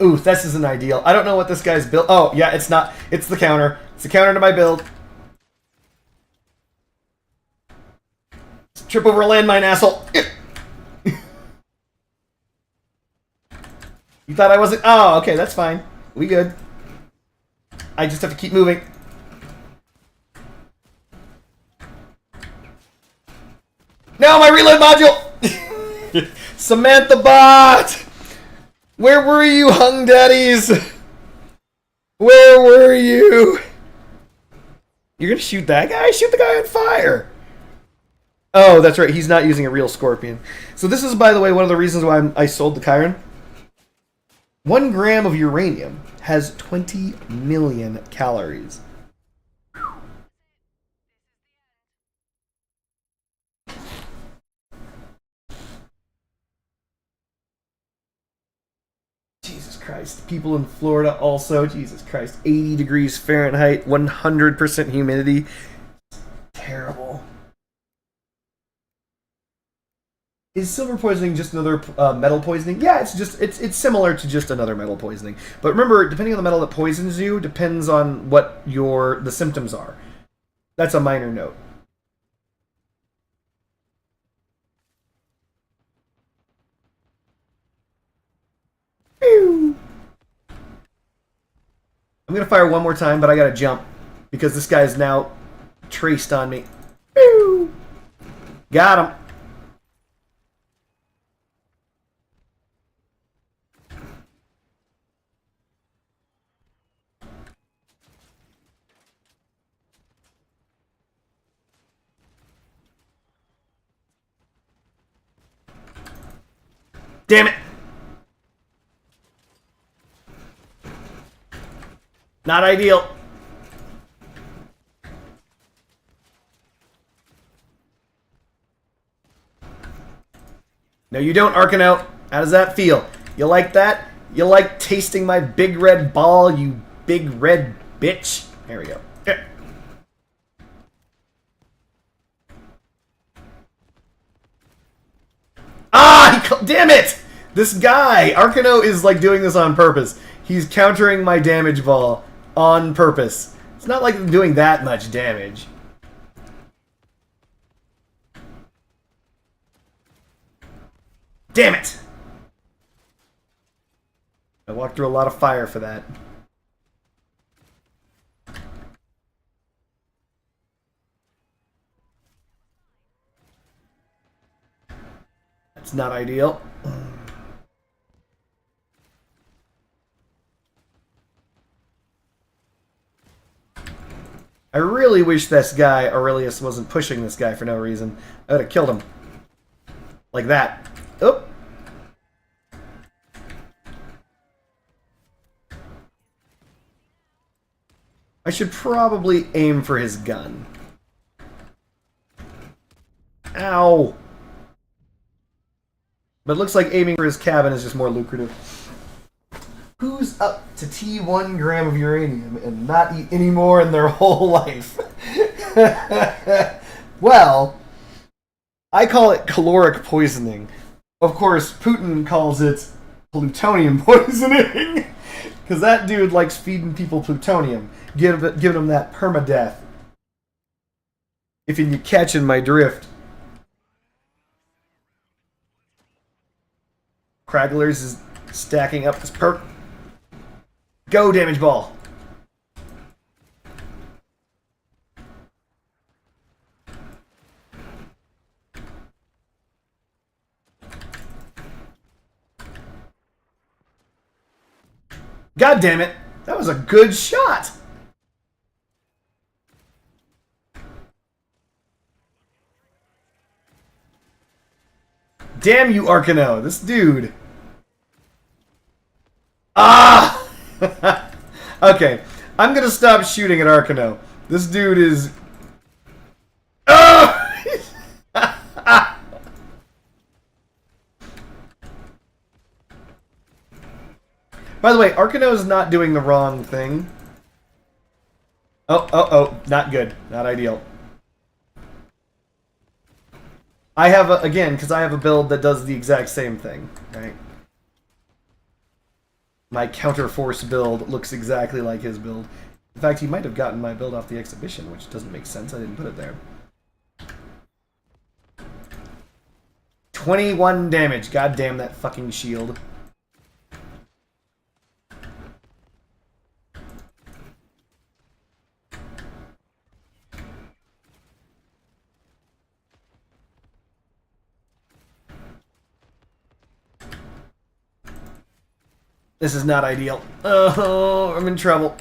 [SPEAKER 1] Ooh, this isn't ideal. I don't know what this guy's build. Oh, yeah, it's not. It's the counter. It's the counter to my build. Trip over a landmine, asshole. You thought I wasn't... Oh, okay, that's fine. We good. I just have to keep moving. No, my reload module! Samantha Bot! Where were you, Hung Daddies? Where were you? You're gonna shoot that guy? Shoot the guy on fire! Oh, that's right. He's not using a real scorpion. So this is, by the way, one of the reasons why I sold the Chiron. 1 gram of uranium has 20 million calories. Jesus Christ. People in Florida also. Jesus Christ. 80 degrees Fahrenheit, 100% humidity. Terrible. Is silver poisoning just another metal poisoning? Yeah, it's similar to just another metal poisoning. But remember, depending on the metal that poisons you, depends on what the symptoms are. That's a minor note. I'm gonna fire one more time, but I gotta jump because this guy is now traced on me. Got him. Damn it! Not ideal. No, you don't, Arcano. How does that feel? You like that? You like tasting my big red ball, you big red bitch? There we go. Yeah. Ah! Damn it! This guy! Arcano is like doing this on purpose. He's countering my damage ball on purpose. It's not like I'm doing that much damage. Damn it! I walked through a lot of fire for that. That's not ideal. I really wish this guy, Aurelius, wasn't pushing this guy for no reason. I would have killed him. Like that. Oh! I should probably aim for his gun. Ow! But it looks like aiming for his cabin is just more lucrative. Who's up to T1 gram of uranium and not eat any more in their whole life? Well, I call it caloric poisoning. Of course, Putin calls it plutonium poisoning. Because that dude likes feeding people plutonium, giving them that permadeath. If you catching my drift. Cragglers is stacking up this perk. Go, damage ball! God damn it! That was a good shot! Damn you, Arcano! This dude... Ah! Okay, I'm gonna stop shooting at Arcano. This dude is... Oh! By the way, Arcano is not doing the wrong thing. Oh, not good. Not ideal. I have, again, because I have a build that does the exact same thing, right? My counter-force build looks exactly like his build. In fact, he might have gotten my build off the exhibition, which doesn't make sense. I didn't put it there. 21 damage. God damn that fucking shield. This is not ideal. Oh, I'm in trouble.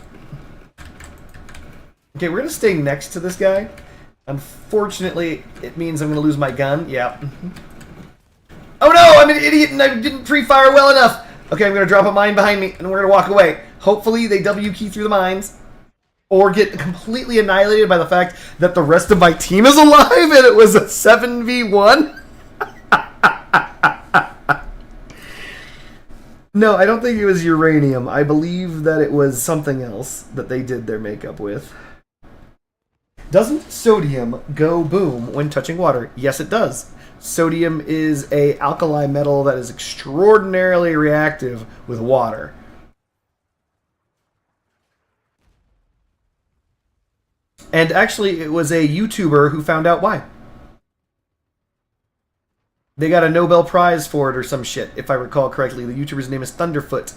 [SPEAKER 1] Okay, we're gonna stay next to this guy. Unfortunately, it means I'm gonna lose my gun. Yeah. Oh no, I'm an idiot and I didn't pre-fire well enough. Okay, I'm gonna drop a mine behind me and we're gonna walk away. Hopefully they W key through the mines. Or get completely annihilated by the fact that the rest of my team is alive and it was a 7v1. No, I don't think it was uranium. I believe that it was something else that they did their makeup with. Doesn't sodium go boom when touching water? Yes, it does. Sodium is an alkali metal that is extraordinarily reactive with water. And actually, it was a YouTuber who found out why. They got a Nobel Prize for it or some shit, if I recall correctly. The YouTuber's name is Thunderfoot.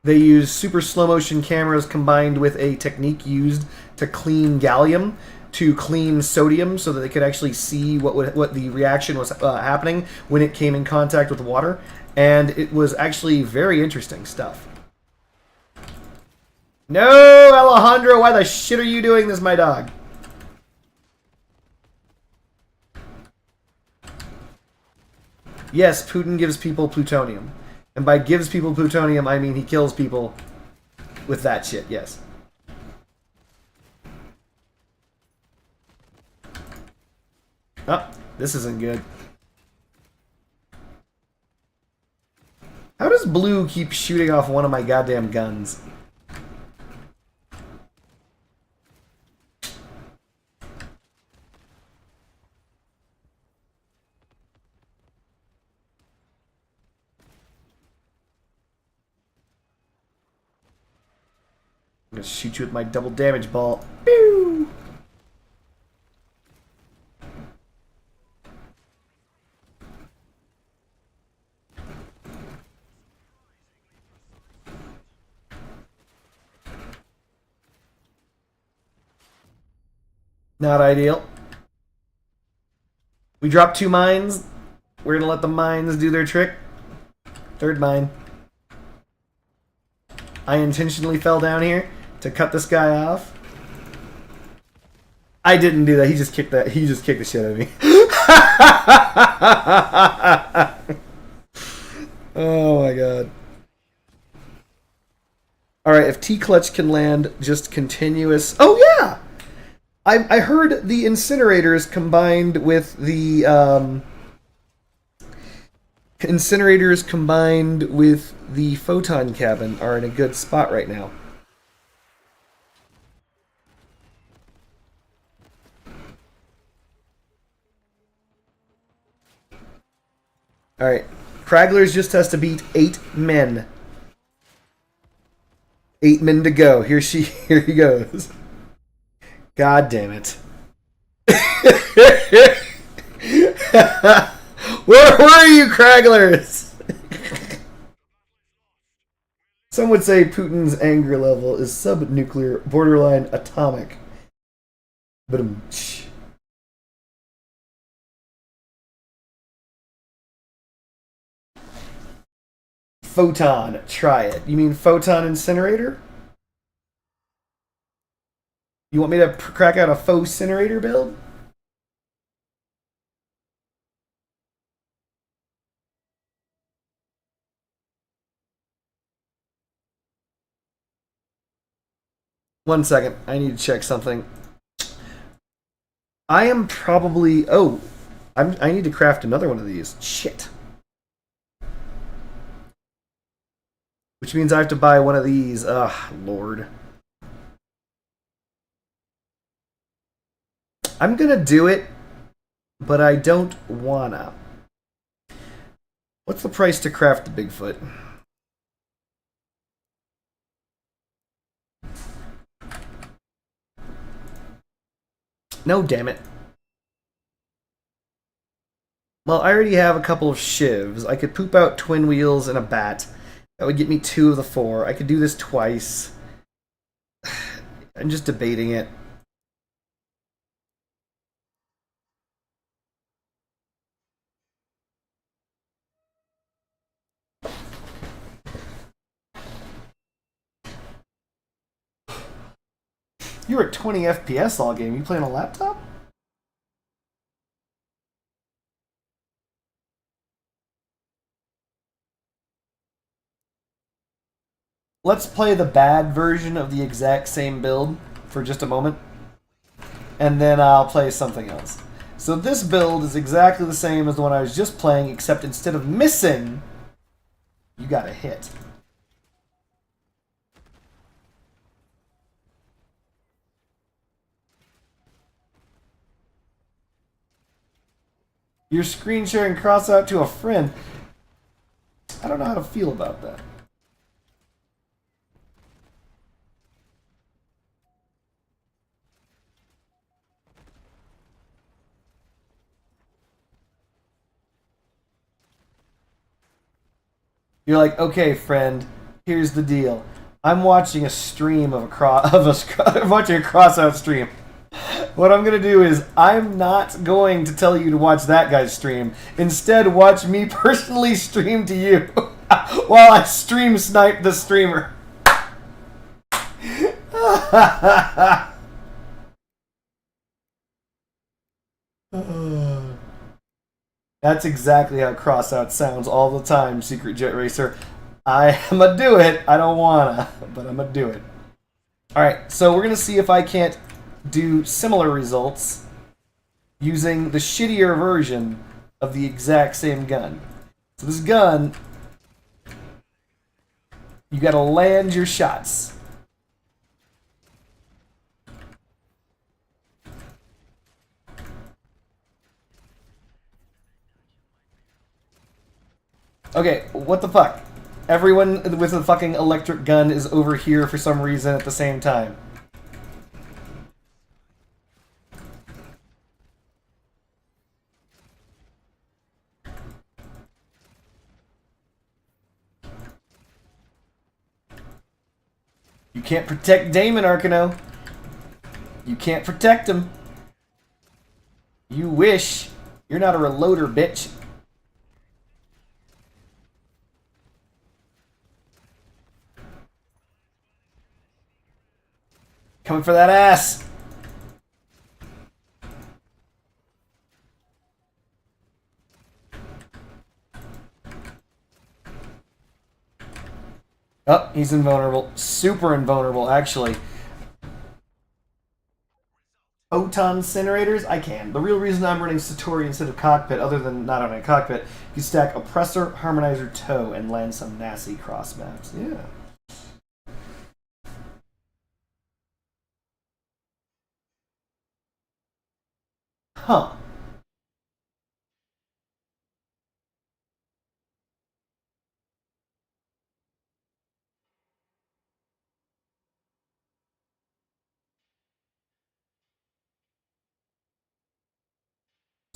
[SPEAKER 1] They use super slow motion cameras combined with a technique used to clean gallium to clean sodium so that they could actually see what the reaction was happening when it came in contact with water. And it was actually very interesting stuff. No, Alejandro, why the shit are you doing this, my dog? Yes, Putin gives people plutonium. And by gives people plutonium, I mean he kills people with that shit, yes. Oh, this isn't good. How does blue keep shooting off one of my goddamn guns? I'm gonna shoot you with my double damage ball. Pew! Not ideal. We dropped 2 mines. We're gonna let the mines do their trick. 3rd mine. I intentionally fell down here to cut this guy off. I didn't do that. He just kicked that. He just kicked the shit out of me. Oh my god. Alright, if T-Clutch can land just continuous... Oh yeah! I heard the incinerators combined with the... incinerators combined with the photon cabin are in a good spot right now. Alright. Kragler's just has to beat 8 men. 8 men to go. Here he goes. God damn it. Where were you, Kraglers? Some would say Putin's anger level is sub-nuclear, borderline atomic. But Photon, try it. You mean photon incinerator? You want me to crack out a faux incinerator build? 1 second. I need to check something. I am probably... Oh, I need to craft another one of these. Shit. Which means I have to buy one of these. Ugh, Lord. I'm gonna do it, but I don't wanna. What's the price to craft the Bigfoot? No, damn it. Well, I already have a couple of shivs. I could poop out twin wheels and a bat. That would get me 2 of the 4. I could do this twice. I'm just debating it. You were at 20 FPS all game. You play on a laptop? Let's play the bad version of the exact same build for just a moment. And then I'll play something else. So this build is exactly the same as the one I was just playing, except instead of missing, you got a hit. Your screen sharing cross out to a friend. I don't know how to feel about that. You're like, okay, friend, here's the deal. I'm watching a stream of I'm watching a cross-out stream. What I'm gonna do is I'm not going to tell you to watch that guy's stream. Instead, watch me personally stream to you while I stream snipe the streamer. That's exactly how crossout sounds all the time, Secret Jet Racer. I'm gonna do it. I don't wanna, but I'm gonna do it. Alright, so we're gonna see if I can't do similar results using the shittier version of the exact same gun. So this gun, you gotta land your shots. Okay, what the fuck? Everyone with a fucking electric gun is over here for some reason at the same time. You can't protect Damon, Arcano. You can't protect him. You wish. You're not a reloader, bitch. Coming for that ass. Oh, he's invulnerable. Super invulnerable, actually. Photon incinerators? I can. The real reason I'm running Satori instead of Cockpit, other than not having a Cockpit, you stack Oppressor, Harmonizer, Toe, and land some nasty cross maps. Yeah. Huh.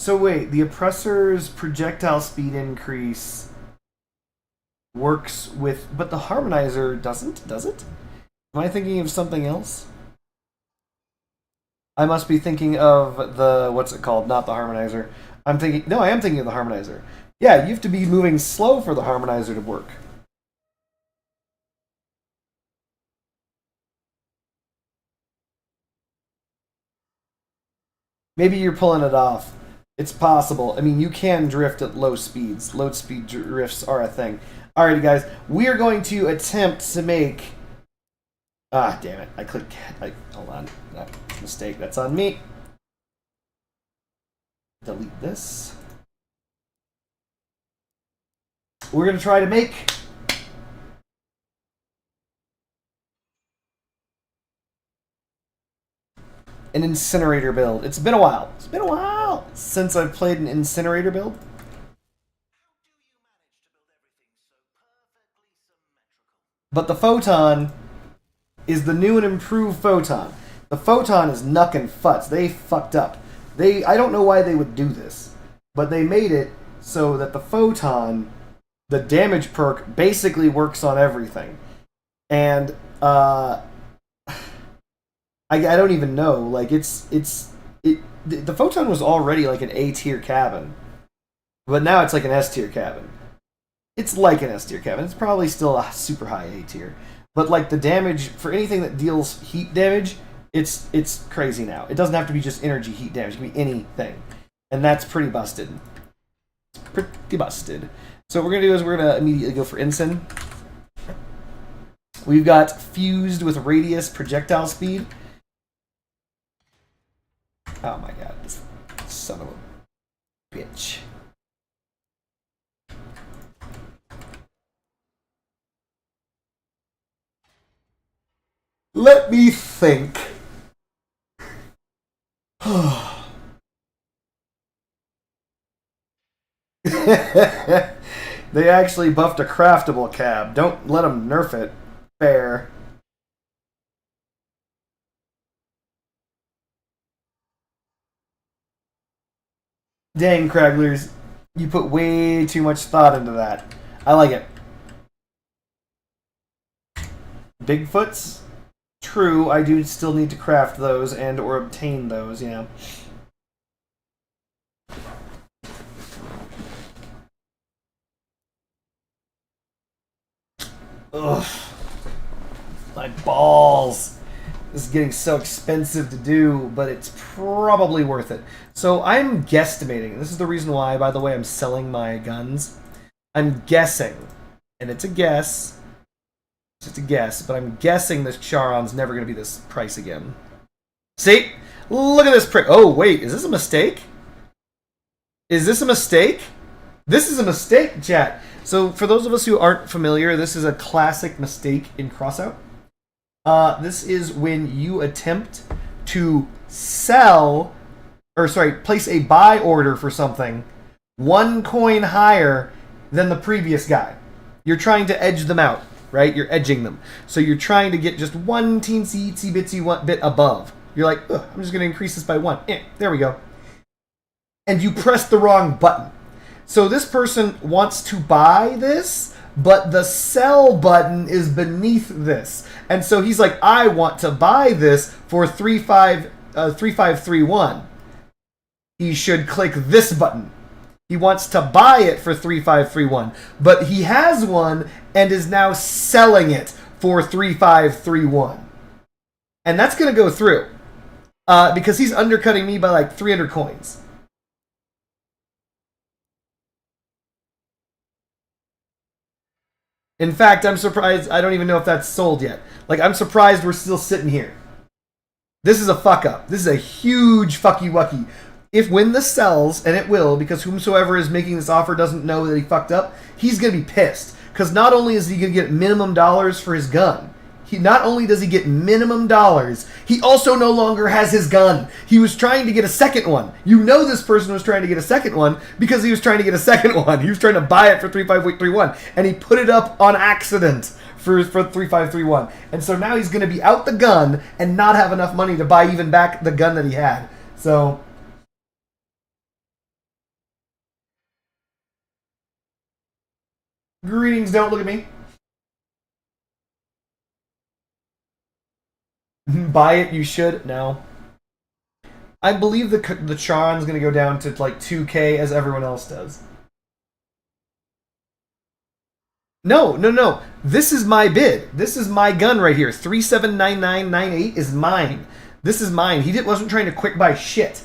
[SPEAKER 1] So wait, the Oppressor's projectile speed increase works with... But the Harmonizer doesn't, does it? Am I thinking of something else? I must be thinking of the... What's it called? Not the Harmonizer. I'm thinking... No, I am thinking of the Harmonizer. Yeah, you have to be moving slow for the Harmonizer to work. Maybe you're pulling it off. It's possible. I mean, you can drift at low speeds. Low speed drifts are a thing. Alrighty, guys. We are going to attempt to make Ah, damn it. I clicked... hold on. Mistake. That's on me. Delete this. We're going to try to make... an incinerator build. It's been a while. It's been a while since I've played an incinerator build. But the Photon is the new and improved Photon. The Photon is knuckin' futz. They fucked up. I don't know why they would do this, but they made it so that the Photon, the damage perk, basically works on everything. And I don't even know. Like the Photon was already like an A tier cabin, but now it's like an S tier cabin. It's like an S tier cabin. It's probably still a super high A tier, but like the damage for anything that deals heat damage, it's crazy now. It doesn't have to be just energy heat damage. It can be anything, and that's pretty busted. It's pretty busted. So what we're gonna do is we're gonna immediately go for Ensign. We've got fused with radius projectile speed. Oh my god, this son of a bitch. Let me think. They actually buffed a craftable cab. Don't let them nerf it. Fair. Dang, Cragglers. You put way too much thought into that. I like it. Bigfoots? True, I do still need to craft those and or obtain those, yeah. Ugh. My balls. This is getting so expensive to do, but it's probably worth it. So I'm guesstimating. This is the reason why, by the way, I'm selling my guns. I'm guessing, and it's a guess. It's just a guess, but I'm guessing this Charon's never going to be this price again. See? Look at this prick. Oh, wait. Is this a mistake? Is this a mistake? This is a mistake, chat. So for those of us who aren't familiar, this is a classic mistake in Crossout. This is when you attempt to place a buy order for something 1 coin higher than the previous guy. You're trying to edge them out, right? You're edging them. So you're trying to get just one teensy itsy bitsy bit above. You're like, I'm just going to increase this by 1. There we go. And you press the wrong button. So this person wants to buy this, but the sell button is beneath this. And so he's like, I want to buy this for 3531. He should click this button. He wants to buy it for 3531, but he has one and is now selling it for 3531. And that's going to go through because he's undercutting me by like 300 coins. In fact, I'm surprised. I don't even know if that's sold yet. Like, I'm surprised we're still sitting here. This is a fuck up. This is a huge fucky wucky. If when this sells, and it will, because whomsoever is making this offer doesn't know that he fucked up, he's going to be pissed. Because not only is he going to get minimum dollars for his gun, not only does he get minimum dollars, he also no longer has his gun. He was trying to get a second one. You know this person was trying to get a second one because he was trying to get a second one. He was trying to buy it for 3531, and he put it up on accident for 3531. And so now he's going to be out the gun and not have enough money to buy even back the gun that he had. So greetings, don't look at me. Buy it, you should. No. I believe the Charon's going to go down to like 2K as everyone else does. No. This is my bid. This is my gun right here. 379998 is mine. This is mine. He wasn't trying to quick buy shit.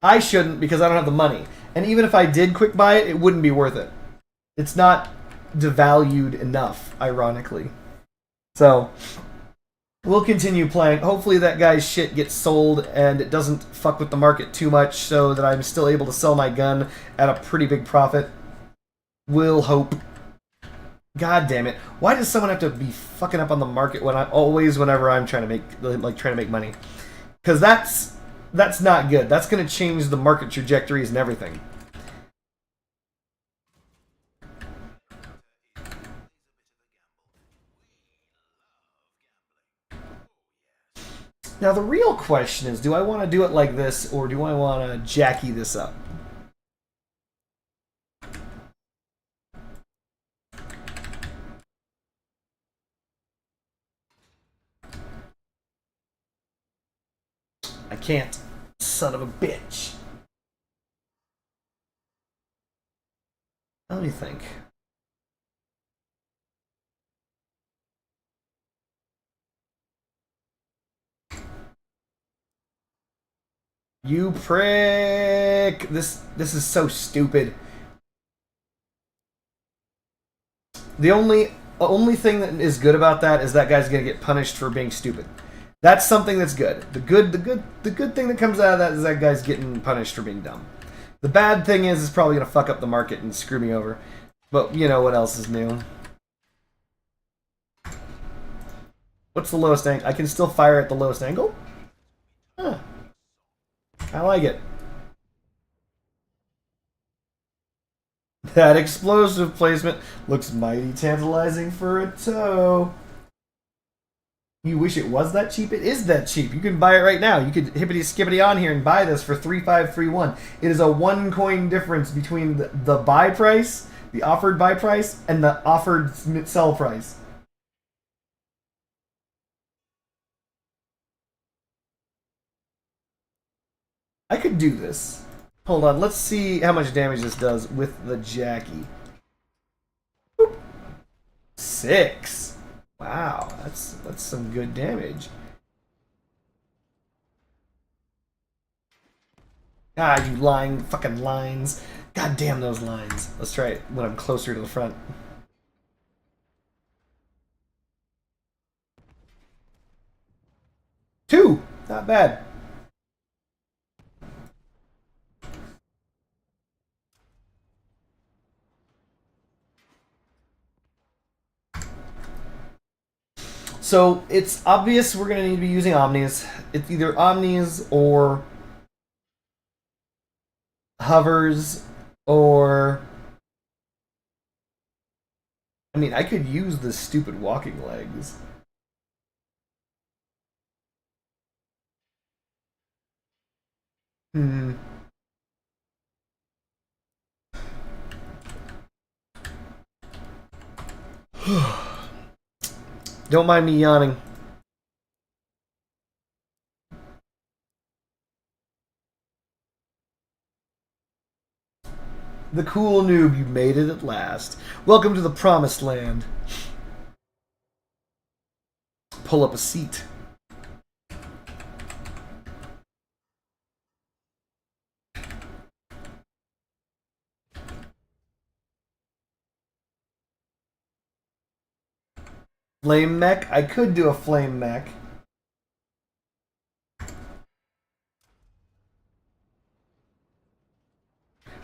[SPEAKER 1] I shouldn't because I don't have the money. And even if I did quick buy it, it wouldn't be worth it. It's not devalued enough, ironically. So, we'll continue playing. Hopefully that guy's shit gets sold and it doesn't fuck with the market too much so that I'm still able to sell my gun at a pretty big profit. We'll hope. God damn it. Why does someone have to be fucking up on the market whenever I'm trying to make money? Because that's not good. That's going to change the market trajectories and everything. Now the real question is, do I want to do it like this or do I want to jacky this up? I can't. Son of a bitch. Let me think. You prick! This is so stupid. The only thing that is good about that is that guy's gonna get punished for being stupid. That's something that's good. The good thing that comes out of that is that guy's getting punished for being dumb. The bad thing is it's probably gonna fuck up the market and screw me over. But you know what else is new? What's the lowest angle? I can still fire at the lowest angle? Huh. I like it. That explosive placement looks mighty tantalizing for a toe. You wish it was that cheap? It is that cheap. You can buy it right now. You could hippity skippity on here and buy this for 3531. It is a 1 coin difference between the buy price, the offered buy price, and the offered sell price. I could do this. Hold on, let's see how much damage this does with the Jackie. Boop. 6. Wow, that's some good damage. Ah, you lying fucking lines. God damn those lines. Let's try it when I'm closer to the front. Two! Not bad. So it's obvious we're going to need to be using Omnis. It's either Omnis or hovers or... I mean, I could use the stupid walking legs. Hmm. Don't mind me yawning. The cool noob, you made it at last. Welcome to the promised land. Pull up a seat. Flame mech? I could do a flame mech.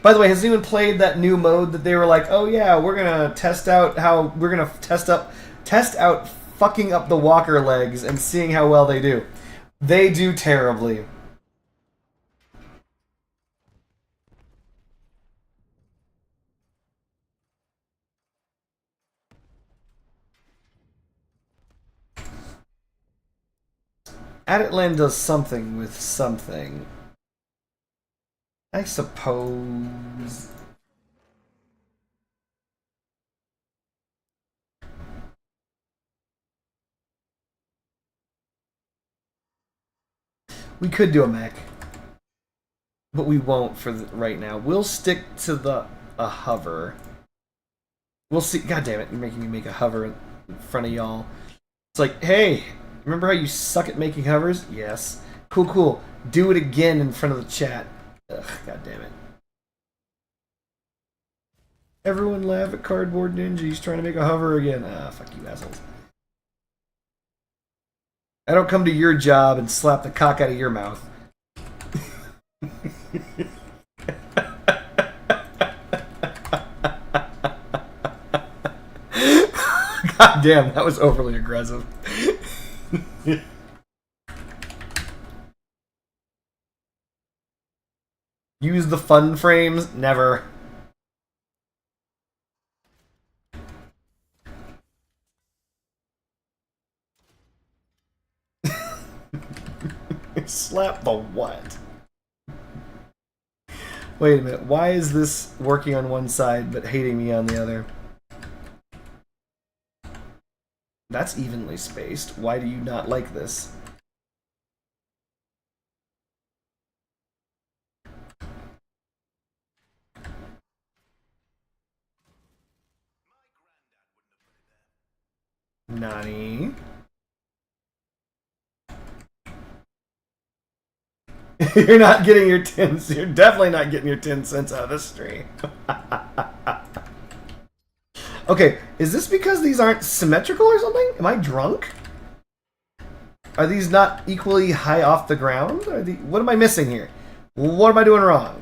[SPEAKER 1] By the way, has anyone played that new mode that they were like, "Oh yeah, we're gonna test out test out fucking up the walker legs and seeing how well they do." They do terribly. Aditland does something with something. I suppose. We could do a mech. But we won't for right now. We'll stick to a hover. We'll see. God damn it, you're making me make a hover in front of y'all. It's like, hey, remember how you suck at making hovers? Yes. Cool, cool. Do it again in front of the chat. Ugh, god damn it. Everyone laugh at Cardboard Ninja. He's trying to make a hover again. Ah, fuck you assholes. I don't come to your job and slap the cock out of your mouth. God damn, that was overly aggressive. Use the fun frames? Never. Slap the what? Wait a minute, why is this working on one side but hating me on the other? That's evenly spaced. Why do you not like this? Nani? You're not getting your 10. You're definitely not getting your 10 cents out of this stream. Okay, is this because these aren't symmetrical or something? Am I drunk? Are these not equally high off the ground? What am I missing here? What am I doing wrong?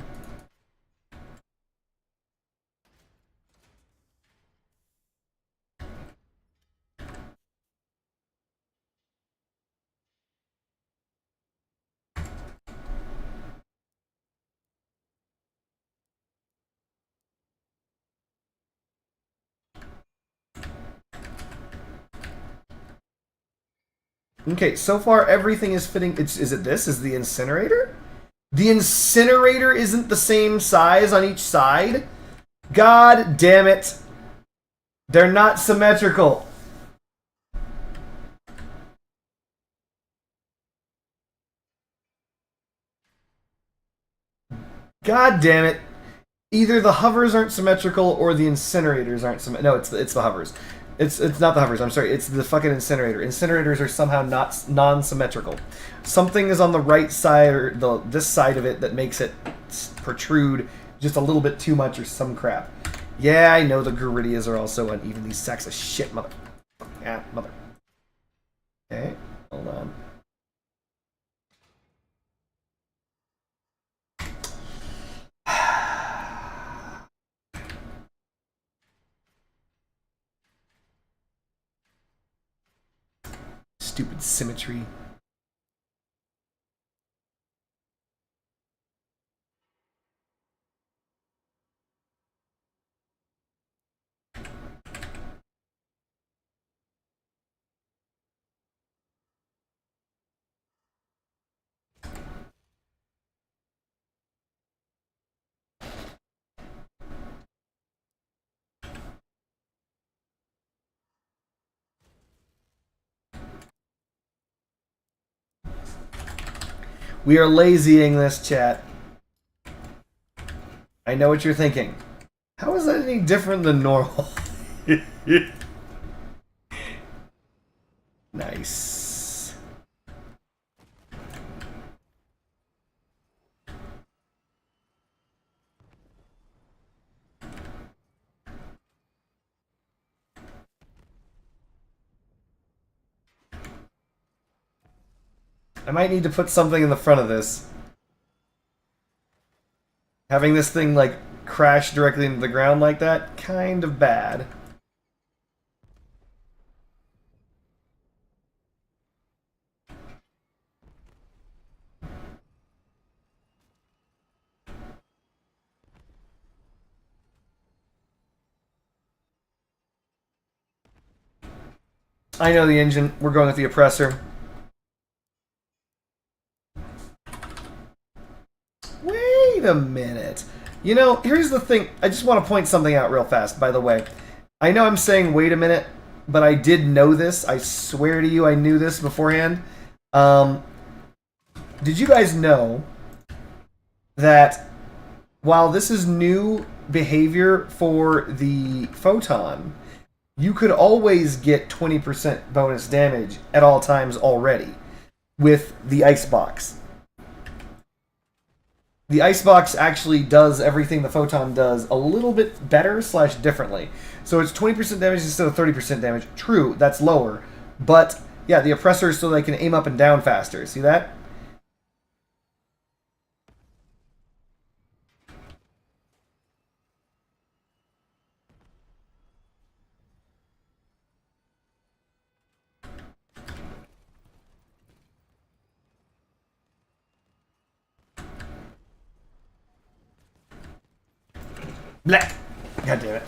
[SPEAKER 1] Okay, so far everything is fitting. Is it this? Is the incinerator? The incinerator isn't the same size on each side? God damn it. They're not symmetrical. God damn it. Either the hovers aren't symmetrical or the incinerators aren't symmetrical. No, it's the hovers. It's not the hovers. I'm sorry. It's the fucking incinerator. Incinerators are somehow not non-symmetrical. Something is on the right side or this side of it that makes it protrude just a little bit too much or some crap. Yeah, I know the Garidias are also uneven. These sacks of shit, mother. Yeah, mother. Okay, hold on. Stupid symmetry. We are lazying this, chat. I know what you're thinking. How is that any different than normal? Nice. I might need to put something in the front of this. Having this thing, like, crash directly into the ground like that, kind of bad. I know the engine. We're going with the oppressor. Wait a minute. You know, here's the thing. I just want to point something out real fast, by the way. I know I'm saying wait a minute, but I did know this. I swear to you I knew this beforehand. Did you guys know that while this is new behavior for the photon, you could always get 20% bonus damage at all times already with the icebox? the icebox actually does everything the photon does a little bit better / differently. So it's 20% damage instead of 30% damage. True, that's lower. But, yeah, the oppressor is so they can aim up and down faster. See that? Blech! God damn it.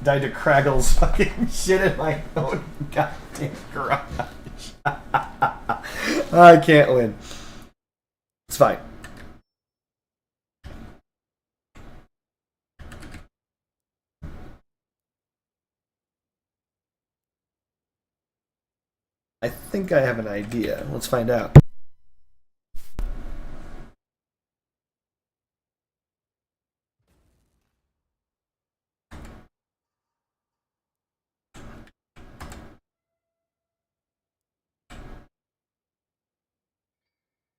[SPEAKER 1] Died to Kraggle's fucking shit in my own goddamn garage. I can't win. It's fine. I think I have an idea. Let's find out.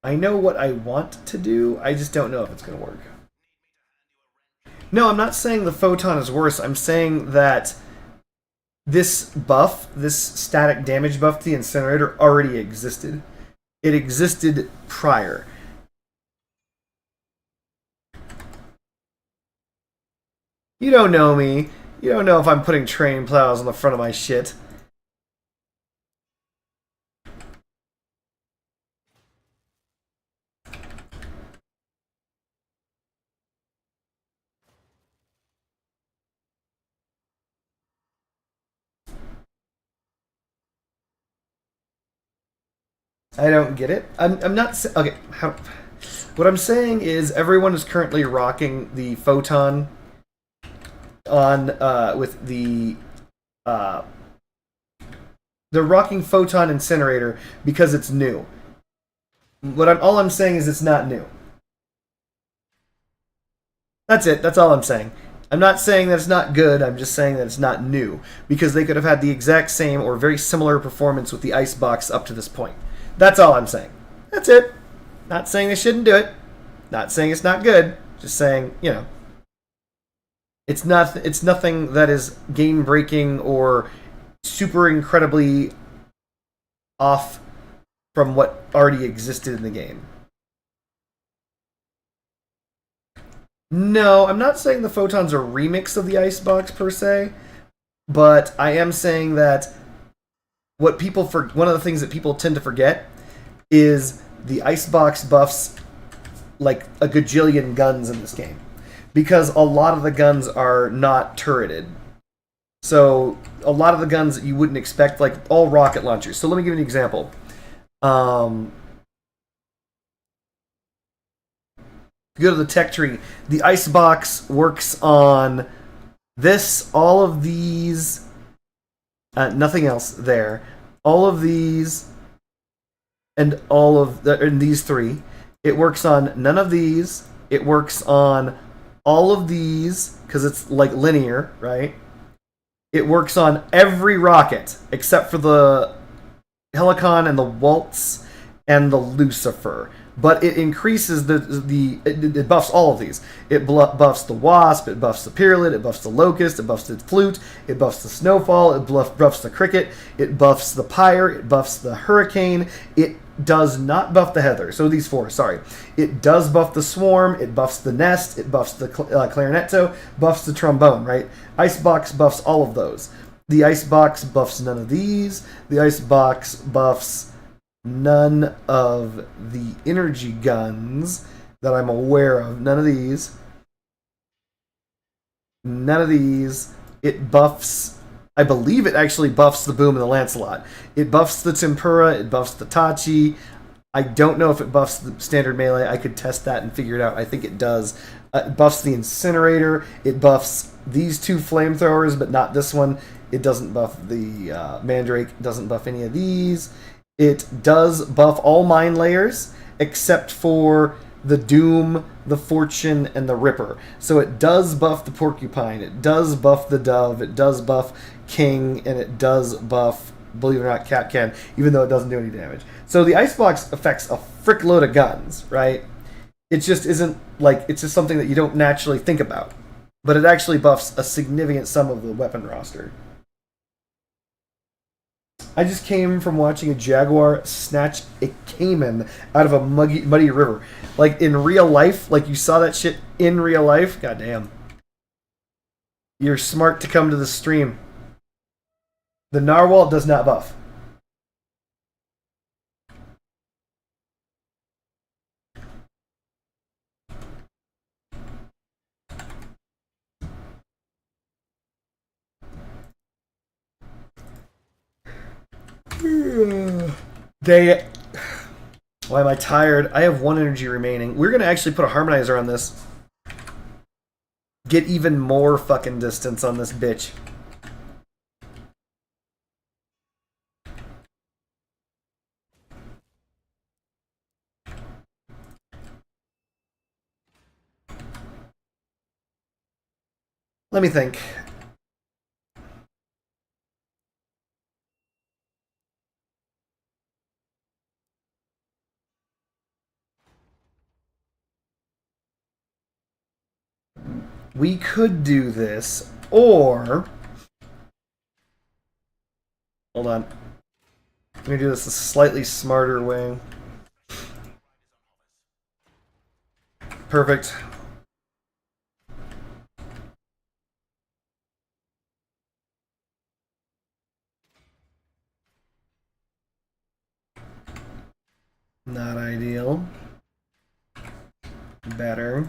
[SPEAKER 1] I know what I want to do, I just don't know if it's going to work. No, I'm not saying the photon is worse. I'm saying that this buff, this static damage buff to the incinerator already existed. It existed prior. You don't know me. You don't know if I'm putting train plows on the front of my shit. I don't get it. I'm not... Okay, what I'm saying is everyone is currently rocking the photon on with the they're rocking photon incinerator because it's new. All I'm saying is it's not new. That's it. That's all I'm saying. I'm not saying that it's not good. I'm just saying that it's not new because they could have had the exact same or very similar performance with the icebox up to this point. That's all I'm saying. That's it. Not saying they shouldn't do it. Not saying it's not good. Just saying, you know, it's nothing that is game breaking or super incredibly off from what already existed in the game. No, I'm not saying the photon's a remix of the icebox per se, but I am saying that one of the things that people tend to forget is the icebox buffs like a gajillion guns in this game, because a lot of the guns are not turreted. So a lot of the guns that you wouldn't expect, like all rocket launchers. So let me give you an example. If you go to the tech tree, the icebox works on this, all of these, nothing else there. All of these, and and these three. It works on none of these. It works on all of these, because it's like linear, right? It works on every rocket, except for the Helicon and the Waltz and the Lucifer. But it increases it buffs all of these. It buffs the Wasp, it buffs the Pyramid, it buffs the Locust, it buffs the Flute, it buffs the Snowfall, it buffs the Cricket, it buffs the Pyre, it buffs the Hurricane, it does not buff the Heather. So these four, sorry. It does buff the Swarm, it buffs the Nest, it buffs the Clarinettor, buffs the Trombone, right? Icebox buffs all of those. The Icebox buffs none of these. The Icebox buffs none of the energy guns that I'm aware of. None of these. None of these. It buffs... I believe it actually buffs the Boom and the Lancelot. It buffs the Tempura. It buffs the Tachi. I don't know if it buffs the standard melee. I could test that and figure it out. I think it does. It buffs the Incinerator. It buffs these two flamethrowers, but not this one. It doesn't buff the Mandrake. It doesn't buff any of these. It does buff all mine layers except for the Doom, the Fortune, and the Ripper. So it does buff the Porcupine, it does buff the Dove, it does buff King, and it does buff, believe it or not, Catcan, even though it doesn't do any damage. So the Icebox affects a frick load of guns, right? It just isn't like it's just something that you don't naturally think about. But it actually buffs a significant sum of the weapon roster. I just came from watching a jaguar snatch a caiman out of a muddy river. Like in real life, like you saw that shit in real life. Goddamn. You're smart to come to the stream. The narwhal does not buff. They. Why am I tired? I have one energy remaining. We're gonna actually put a harmonizer on this. Get even more fucking distance on this bitch. Let me think. We could do this, or hold on. I'm gonna do this a slightly smarter way. Perfect. Not ideal. Better.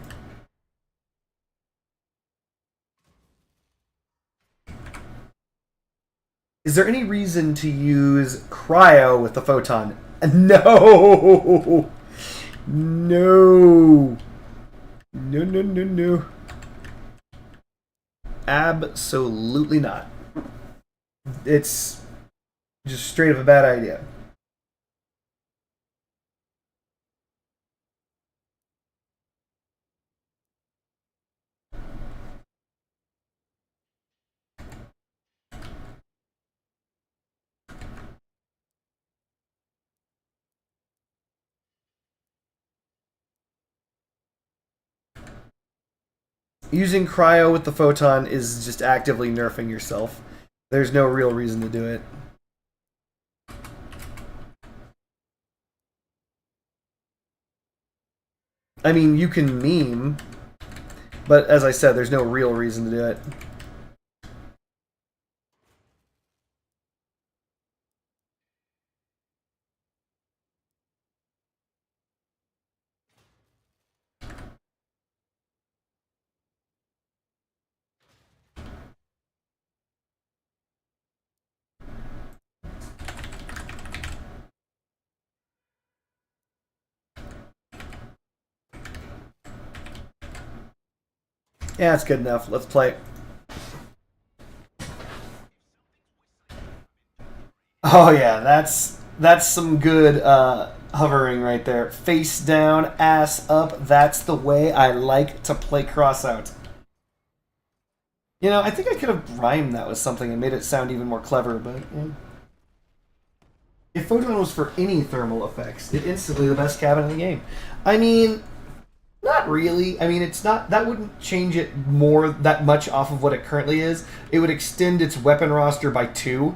[SPEAKER 1] Is there any reason to use cryo with the photon? No! No! No, no, no, no. Absolutely not. It's just straight up a bad idea. Using cryo with the photon is just actively nerfing yourself. There's no real reason to do it. I mean, you can meme, but as I said, there's no real reason to do it. Yeah, that's good enough. Let's play. Oh yeah, that's some good hovering right there. Face down, ass up. That's the way I like to play cross out. You know, I think I could have rhymed that with something and made it sound even more clever, but yeah. If Photon was for any thermal effects, it's instantly the best cabin in the game. I mean, not really. I mean, it's not. That wouldn't change it more that much off of what it currently is. It would extend its weapon roster by 2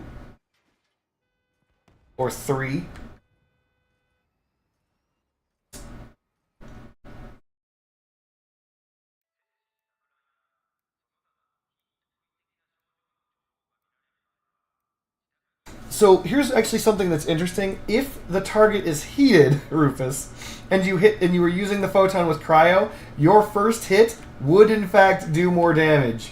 [SPEAKER 1] or 3. So here's actually something that's interesting. If the target is heated, Rufus, and you were using the photon with cryo, your first hit would in fact do more damage.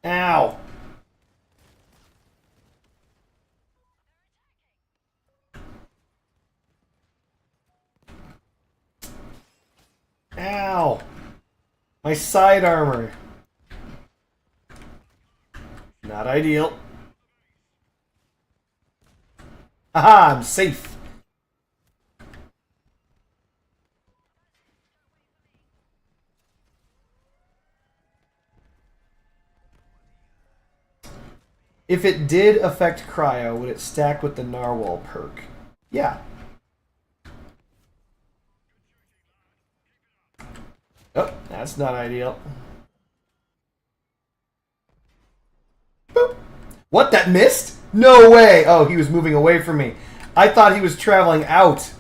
[SPEAKER 1] Ow. Ow! My side armor. Not ideal. Haha, I'm safe. If it did affect cryo, would it stack with the narwhal perk? Yeah. Oh, that's not ideal. Boop. What, that missed? No way! Oh, he was moving away from me. I thought he was traveling out.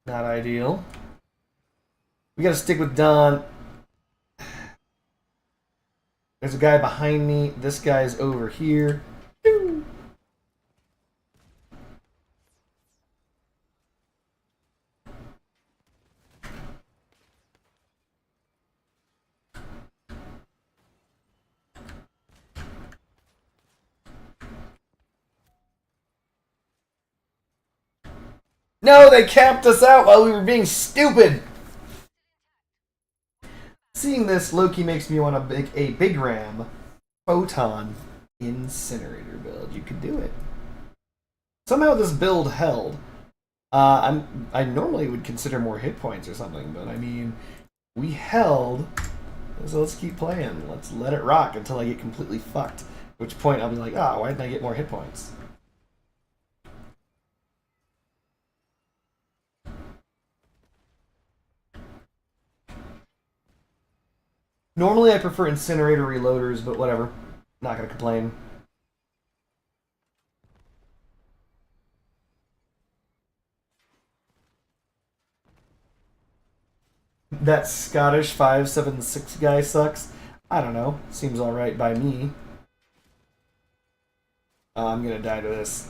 [SPEAKER 1] Not ideal. We gotta stick with Don. There's a guy behind me. This guy's over here. No, they capped us out while we were being stupid. Seeing this, Loki makes me want a big ram photon incinerator build. You could do it. Somehow this build held. I normally would consider more hit points or something, but I mean, we held. So let's keep playing. Let's let it rock until I get completely fucked. At which point I'll be like, ah, why didn't I get more hit points? Normally I prefer incinerator reloaders, but whatever. Not gonna complain. That Scottish 576 guy sucks. I don't know. Seems alright by me. I'm gonna die to this.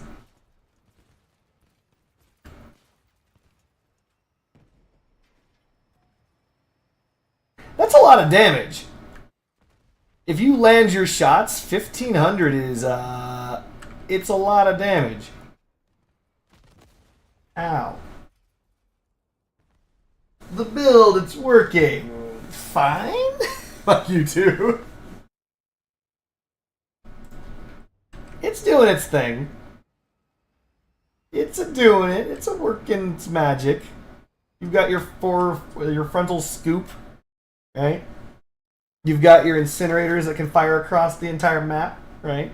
[SPEAKER 1] That's a lot of damage. If you land your shots, 1500 is, it's a lot of damage. Ow. The build, it's working. Fine? Fuck you too. It's doing its thing. It's a doing it. It's a working its magic. You've got your frontal scoop, right? You've got your incinerators that can fire across the entire map, right?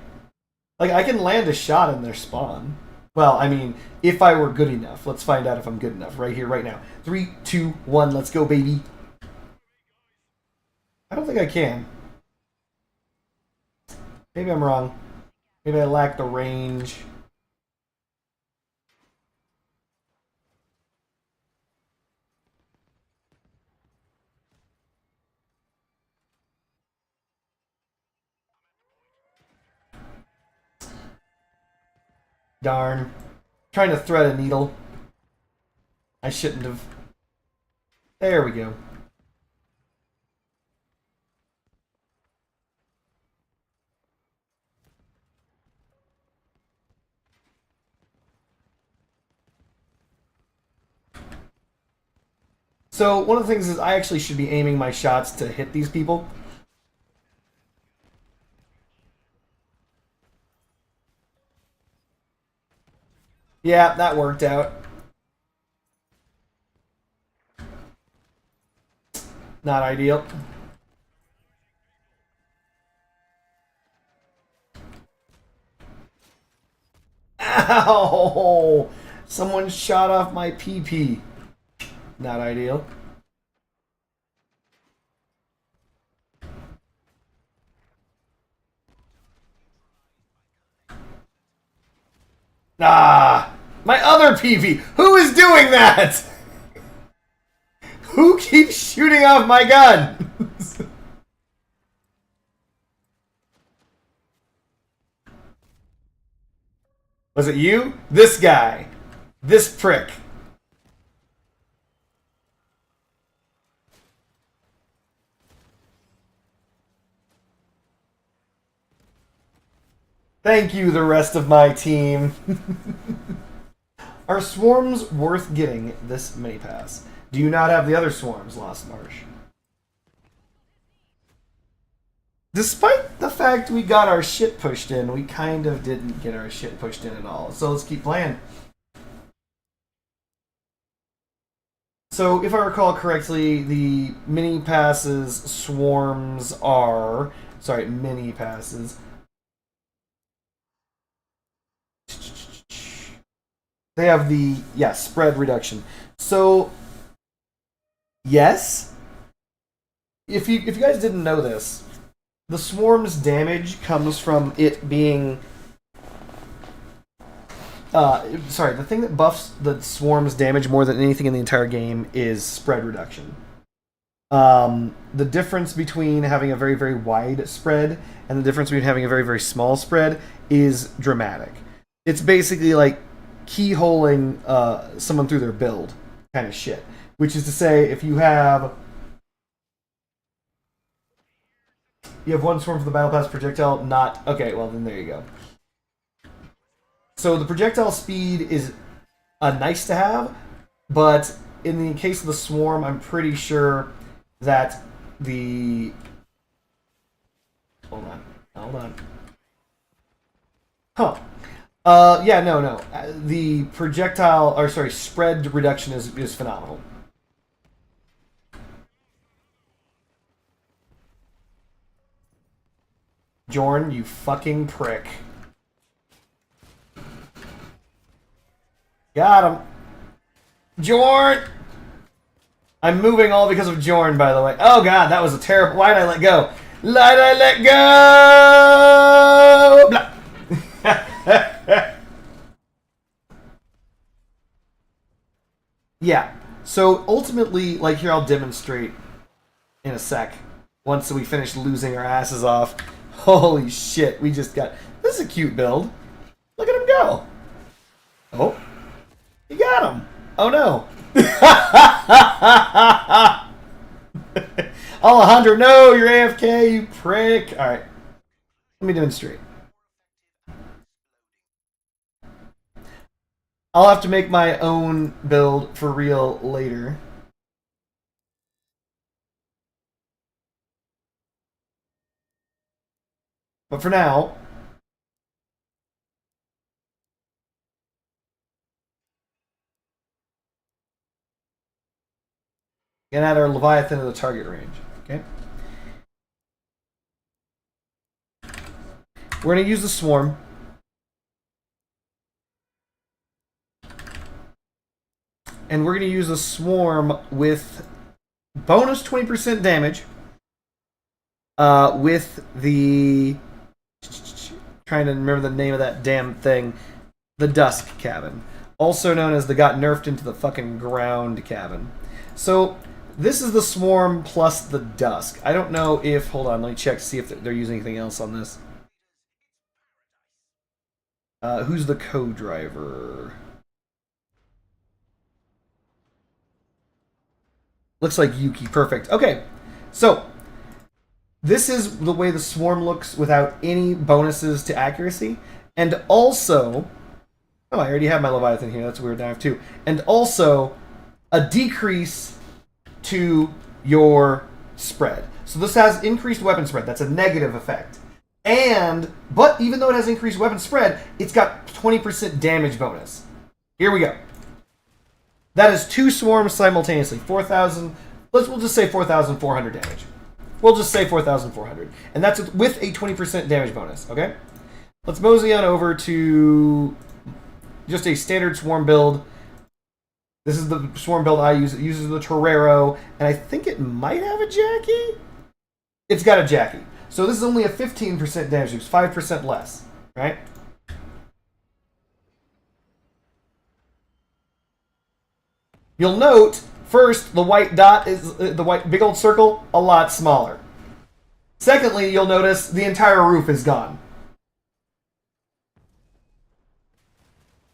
[SPEAKER 1] Like, I can land a shot in their spawn. Well, I mean, if I were good enough. Let's find out if I'm good enough right here, right now. 3, 2, 1, let's go, baby. I don't think I can. Maybe I'm wrong. Maybe I lack the range. Darn. Trying to thread a needle. I shouldn't have. There we go. So one of the things is I actually should be aiming my shots to hit these people. Yeah, that worked out. Not ideal. Ow! Someone shot off my PP. Not ideal. Ah! My other PP! Who is doing that? Who keeps shooting off my gun? Was it you? This guy. This prick. Thank you, the rest of my team. Are swarms worth getting this mini pass? Do you not have the other swarms, Lost Marsh? Despite the fact we got our shit pushed in, we kind of didn't get our shit pushed in at all. So let's keep playing. So if I recall correctly, the mini passes swarms are... Sorry, mini passes. They have the, spread reduction. So, yes. If you guys didn't know this, the swarm's damage comes from it being... the thing that buffs the swarm's damage more than anything in the entire game is spread reduction. The difference between having a very, very wide spread and the difference between having a very, very small spread is dramatic. It's basically like keyholing someone through their build kind of shit. Which is to say, if you have one swarm for the battle pass projectile, not... Okay, well then there you go. So the projectile speed is nice to have, but in the case of the swarm, I'm pretty sure that the... Hold on. Huh. No. The projectile, spread reduction is phenomenal. Jorn, you fucking prick. Got him. Jorn! I'm moving all because of Jorn, by the way. Oh god, that was a terrible... Why did I let go? Why did I let go? Blah. Yeah. So ultimately, like here, I'll demonstrate in a sec. Once we finish losing our asses off. Holy shit, we just got... This is a cute build. Look at him go. Oh. You got him. Oh no. Alejandro, no, you're AFK, you prick. Alright. Let me demonstrate. I'll have to make my own build for real later. But for now... Gonna add our Leviathan to the target range. Okay. We're gonna use the swarm. And we're gonna use the swarm with bonus 20% damage. With the... Trying to remember the name of that damn thing. The Dusk Cabin. Also known as the got nerfed into the fucking ground cabin. So... This is the swarm plus the dusk. I don't know if... Hold on, let me check to see if they're using anything else on this. Who's the co-driver? Looks like Yuki. Perfect. Okay, so this is the way the swarm looks without any bonuses to accuracy. And also... Oh, I already have my Leviathan here. That's weird. Now I have two. And also a decrease... to your spread. So this has increased weapon spread. That's a negative effect. But even though it has increased weapon spread, it's got 20% damage bonus. Here we go. That is two swarms simultaneously. 4,000... We'll just say 4,400 damage. We'll just say 4,400. And that's with a 20% damage bonus, okay? Let's mosey on over to just a standard swarm build. This is the swarm build I use. It uses the Torero, and I think it might have a Jackie? It's got a Jackie. So this is only a 15% damage boost, 5% less, right? You'll note, first, the white dot is, the white big old circle, a lot smaller. Secondly, you'll notice the entire roof is gone.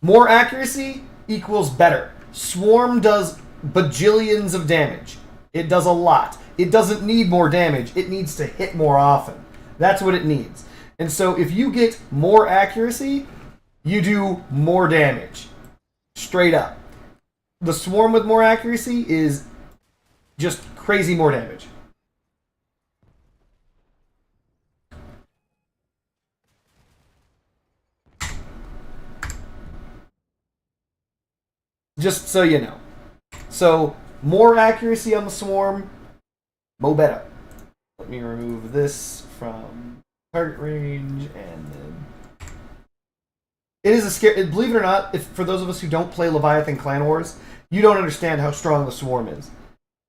[SPEAKER 1] More accuracy equals better. Swarm does bajillions of damage. It does a lot. It doesn't need more damage. It needs to hit more often. That's what it needs. And so if you get more accuracy, you do more damage. Straight up. The swarm with more accuracy is just crazy more damage. Just so you know. So, more accuracy on the swarm, mo better. Let me remove this from target range, and then... It is a scary... Believe it or not, if for those of us who don't play Leviathan Clan Wars, you don't understand how strong the swarm is.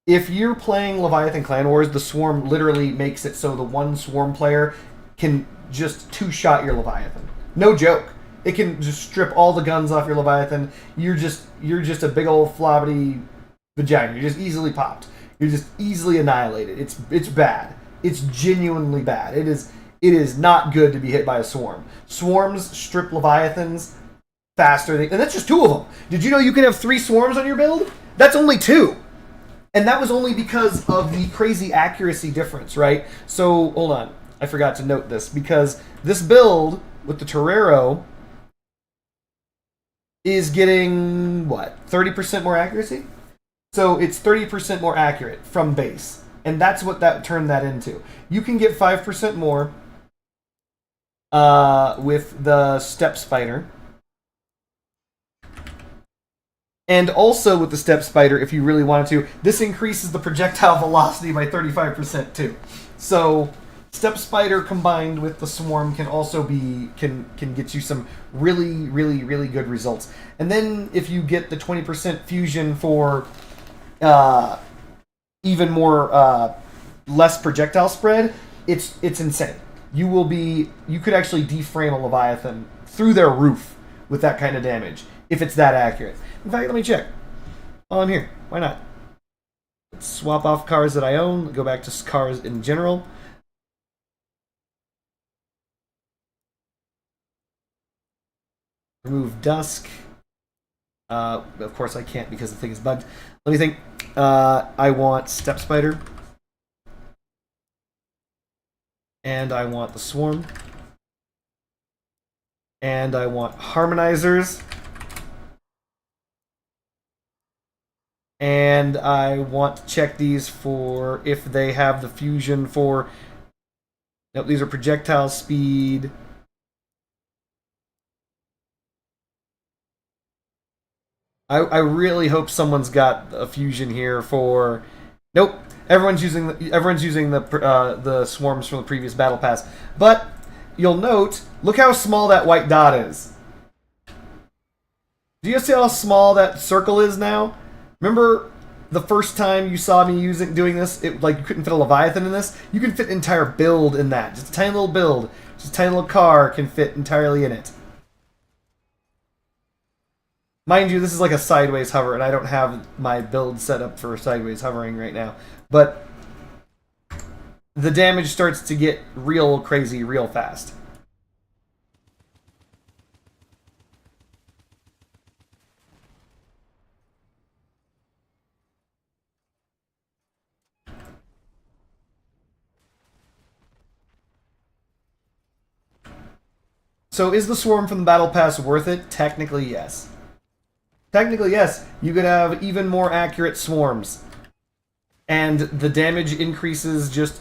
[SPEAKER 1] If you're playing Leviathan Clan Wars, the swarm literally makes it so the one swarm player can just two-shot your Leviathan. No joke. It can just strip all the guns off your Leviathan. You're just a big old flobbity vagina. You're just easily popped. You're just easily annihilated. It's bad. It's genuinely bad. It is not good to be hit by a swarm. Swarms strip Leviathans faster than, and that's just 2 of them. Did you know you can have 3 swarms on your build? That's only 2. And that was only because of the crazy accuracy difference, right? So, hold on. I forgot to note this, because this build with the Torero is getting, what, 30% more accuracy? So it's 30% more accurate from base. And that's what that turned that into. You can get 5% more with the Step Spider. And also with the Step Spider, if you really wanted to, this increases the projectile velocity by 35% too. So Step Spider combined with the Swarm can also be can get you some really, really, really good results. And then if you get the 20% fusion for even more less projectile spread, it's insane. You could actually deframe a Leviathan through their roof with that kind of damage if it's that accurate. In fact, let me check. While I'm here, why not? Let's swap off cars that I own, go back to cars in general. Remove Dusk. Of course I can't because the thing is bugged. Let me think. I want Step Spider. And I want the Swarm. And I want Harmonizers. And I want to check these for if they have the fusion for... Nope, these are projectile speed. I really hope someone's got a fusion here for... Nope, everyone's using the swarms from the previous battle pass. But you'll note, look how small that white dot is. Do you see how small that circle is now? Remember the first time you saw me doing this? You couldn't fit a Leviathan in this. You can fit an entire build in that. Just a tiny little build, just a tiny little car can fit entirely in it. Mind you, this is like a sideways hover, and I don't have my build set up for sideways hovering right now. But the damage starts to get real crazy real fast. So is the Swarm from the Battle Pass worth it? Technically, yes. Technically, yes. You could have even more accurate swarms. And the damage increases just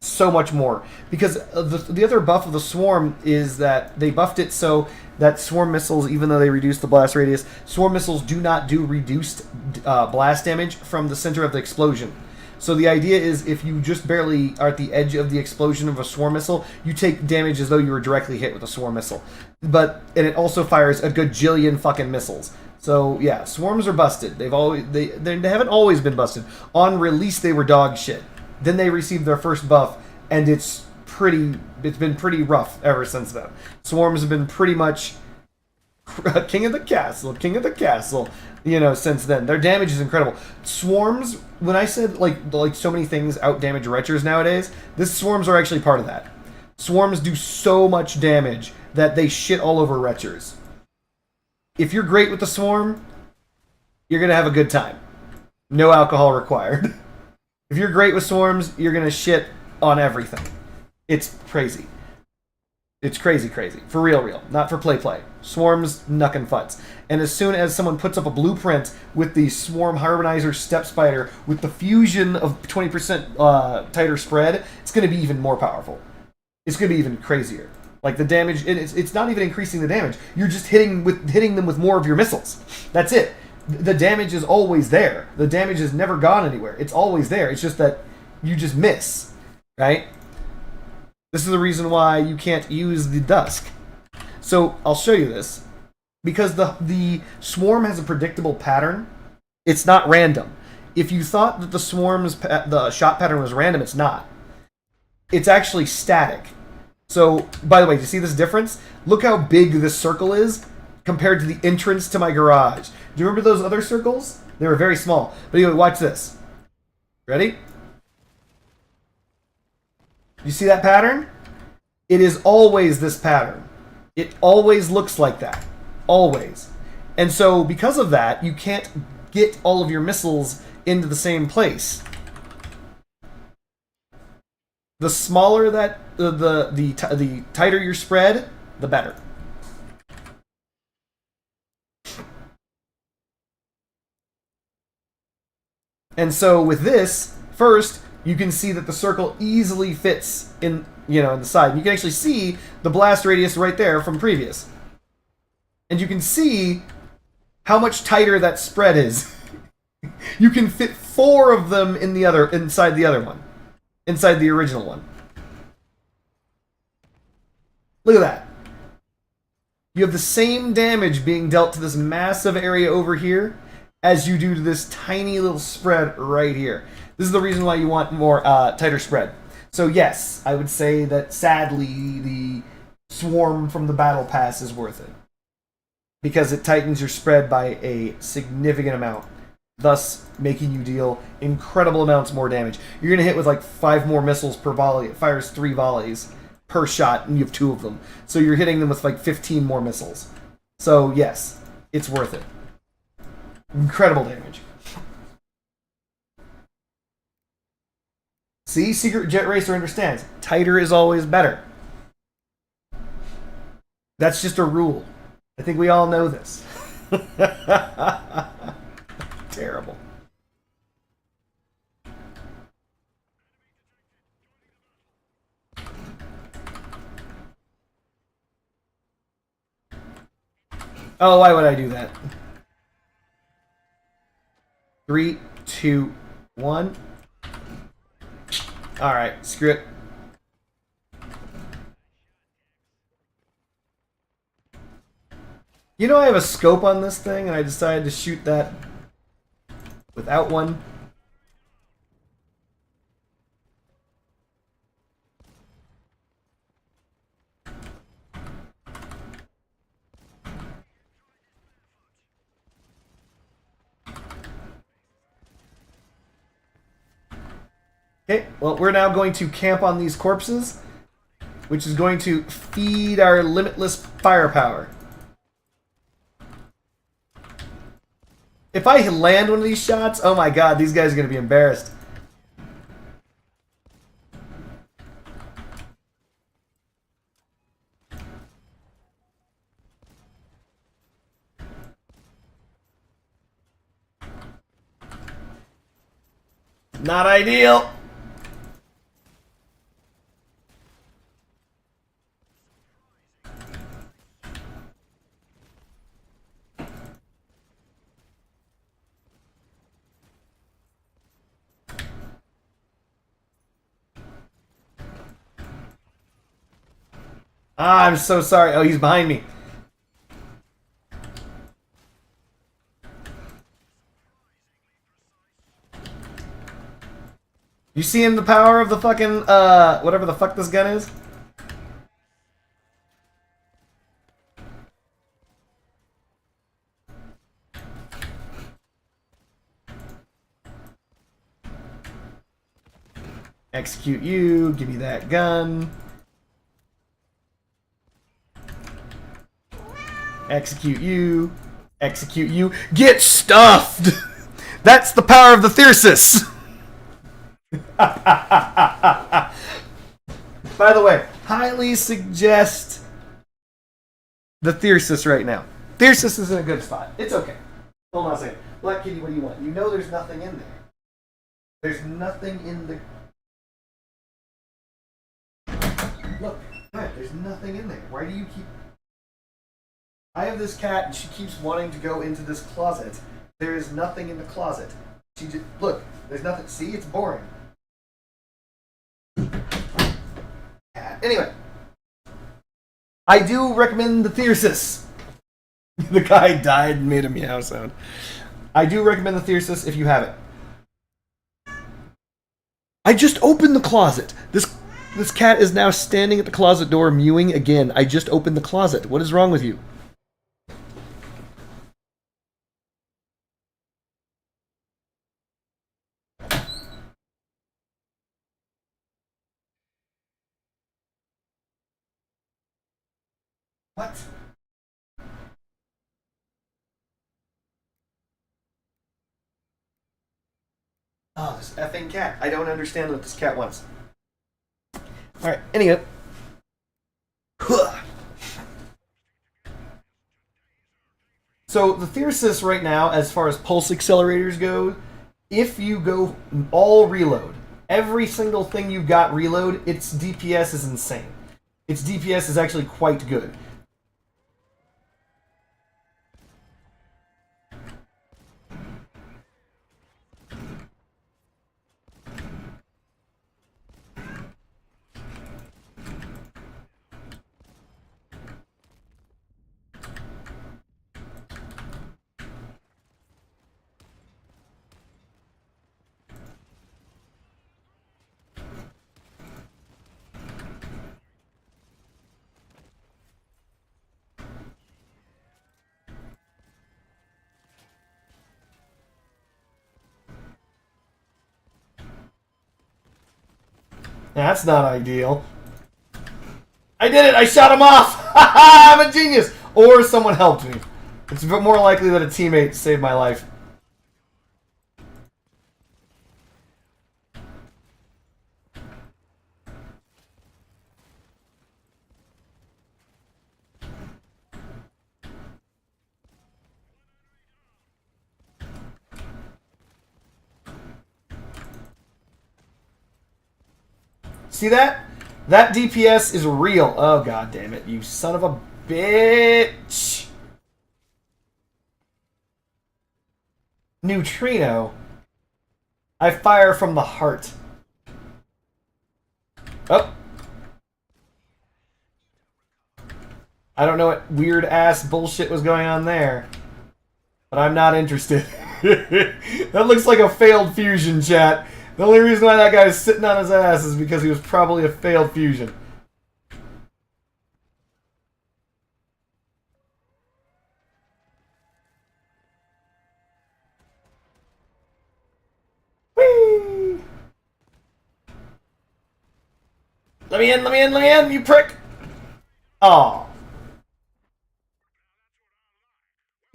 [SPEAKER 1] so much more. Because the other buff of the Swarm is that they buffed it so that Swarm missiles, even though they reduce the blast radius, Swarm missiles do not do reduced blast damage from the center of the explosion. So the idea is if you just barely are at the edge of the explosion of a Swarm missile, you take damage as though you were directly hit with a Swarm missile. And it also fires a gajillion fucking missiles. So yeah, Swarms are busted. They haven't always been busted. On release, they were dog shit. Then they received their first buff, and it's been pretty rough ever since then. Swarms have been pretty much king of the castle, since then. Their damage is incredible. Swarms, when I said like so many things out damage retchers nowadays, swarms are actually part of that. Swarms do so much damage that they shit all over retchers. If you're great with the Swarm, you're going to have a good time. No alcohol required. If you're great with Swarms, you're going to shit on everything. It's crazy. It's crazy, crazy. For real. Not for play. Swarms, knuckin' futz. And as soon as someone puts up a blueprint with the Swarm Harmonizer Step Spider with the fusion of 20% tighter spread, it's going to be even more powerful. It's going to be even crazier. Like the damage, it's not even increasing the damage. You're just hitting them with more of your missiles. That's it. The damage is always there. The damage has never gone anywhere. It's always there. It's just that you just miss, right? This is the reason why you can't use the Dusk. So I'll show you this. Because the swarm has a predictable pattern, it's not random. If you thought that the shot pattern was random, it's not. It's actually static. So, by the way, do you see this difference? Look how big this circle is compared to the entrance to my garage. Do you remember those other circles? They were very small. But anyway, watch this. Ready? You see that pattern? It is always this pattern. It always looks like that. Always. And so, because of that, you can't get all of your missiles into the same place. The smaller that the tighter your spread, the better. And so with this, first you can see that the circle easily fits in, in the side. You can actually see the blast radius right there from previous. And you can see how much tighter that spread is. You can fit 4 of them inside the other one. Inside the original one. Look at that. You have the same damage being dealt to this massive area over here as you do to this tiny little spread right here. This is the reason why you want more tighter spread. So yes, I would say that sadly the swarm from the battle pass is worth it. Because it tightens your spread by a significant amount, thus making you deal incredible amounts more damage. You're going to hit with like 5 more missiles per volley. It fires 3 volleys per shot, and you have 2 of them. So you're hitting them with like 15 more missiles. So yes, it's worth it. Incredible damage. See, Secret Jet Racer understands. Tighter is always better. That's just a rule. I think we all know this. Terrible. Oh, why would I do that? 3, 2, 1. Alright, screw it. You know I have a scope on this thing, and I decided to shoot that without one. Okay, well, we're now going to camp on these corpses, which is going to feed our limitless firepower. If I land one of these shots, oh my god, these guys are going to be embarrassed. Not ideal. Ah, I'm so sorry. Oh, he's behind me. You seeing the power of the fucking, whatever the fuck this gun is? Execute you. Give me that gun. Execute you. Execute you. Get stuffed! That's the power of the Thyrsus! By the way, highly suggest the Thyrsus right now. Thyrsus is in a good spot. It's okay. Hold on a second. Black Kitty, what do you want? You know there's nothing in there. There's nothing in the... Look, there's nothing in there. Why do you keep... I have this cat and she keeps wanting to go into this closet. There is nothing in the closet. She just... Look, there's nothing. See, it's boring. Anyway. I do recommend the Thyrsus. The guy died and made a meow sound. I do recommend the Thyrsus if you have it. I just opened the closet. This cat is now standing at the closet door mewing again. I just opened the closet. What is wrong with you? What? Oh, this effing cat. I don't understand what this cat wants. Alright, anyway. So the Thyrsus right now, as far as pulse accelerators go, if you go all reload, every single thing you've got reload, its DPS is insane. Its DPS is actually quite good. That's not ideal. I did it! I shot him off! I'm a genius! Or someone helped me. It's more likely that a teammate saved my life. See that? That DPS is real. Oh, god damn it. You son of a bitch. Neutrino. I fire from the heart. Oh. I don't know what weird ass bullshit was going on there. But I'm not interested. That looks like a failed fusion, chat. The only reason why that guy is sitting on his ass is because he was probably a failed fusion. Whee! Let me in, let me in, let me in, you prick! Aw.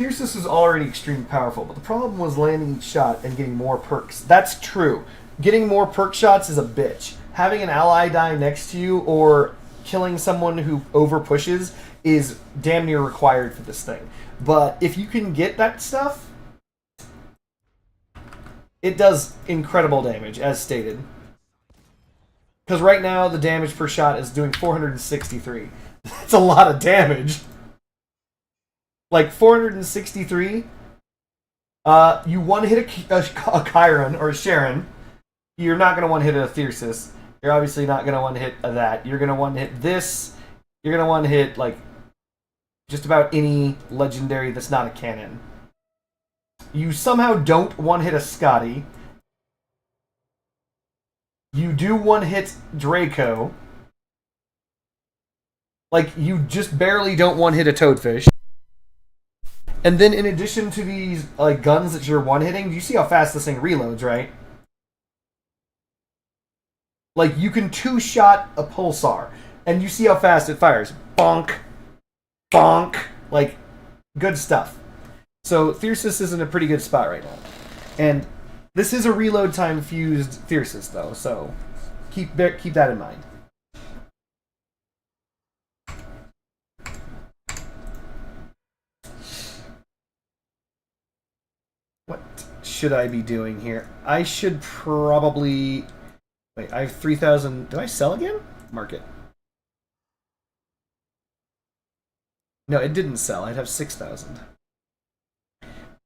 [SPEAKER 1] Thyrsus is already extremely powerful, but the problem was landing each shot and getting more perks. That's true. Getting more perk shots is a bitch. Having an ally die next to you or killing someone who over pushes is damn near required for this thing. But if you can get that stuff, it does incredible damage, as stated. Because right now the damage per shot is doing 463. That's a lot of damage. Like 463, you one hit a Chiron or a Sharon. You're not going to one hit a Thyrsus. You're obviously not going to one hit that. You're going to one hit this. You're going to one hit like just about any legendary that's not a cannon. You somehow don't one hit a Scotty. You do one hit Draco. Like you just barely don't one hit a Toadfish. And then in addition to these like guns that you're one-hitting, you see how fast this thing reloads, right? Like, you can two-shot a pulsar, and you see how fast it fires. Bonk. Bonk. Like, good stuff. So, Thyrsus is in a pretty good spot right now. And this is a reload time fused Thyrsus, though, so keep that in mind. should I be doing here? I should probably... Wait, I have 3,000... Did I sell again? Market. No, it didn't sell. I'd have 6,000.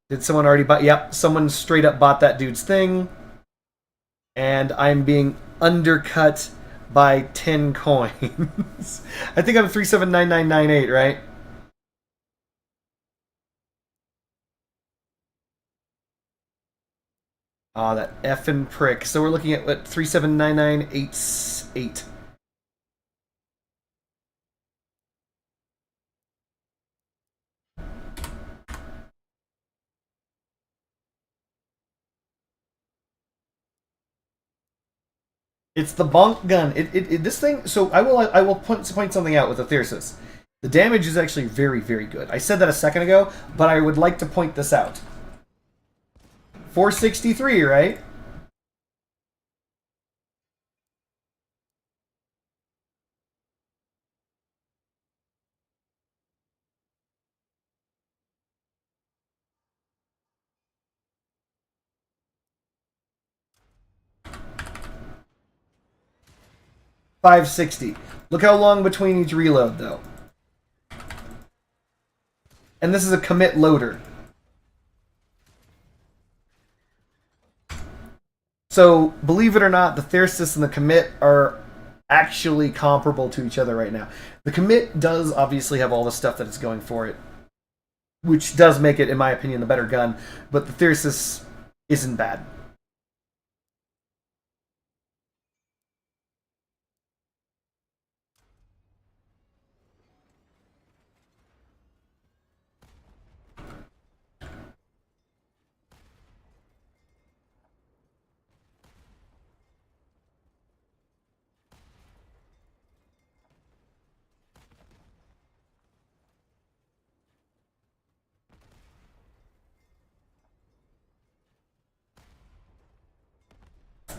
[SPEAKER 1] Did someone already buy... Yep, someone straight up bought that dude's thing. And I'm being undercut by 10 coins. I think I'm 379998, right? Ah, that effing prick. So we're looking at what 379988. It's the bonk gun. This thing. So I will point something out with the Thyrsus. The damage is actually very, very good. I said that a second ago, but I would like to point this out. 463, right? $560. Look how long between each reload, though. And this is a commit loader. So, believe it or not, the Thyrsus and the commit are actually comparable to each other right now. The commit does obviously have all the stuff that it's going for it, which does make it, in my opinion, the better gun, but the Thyrsus isn't bad.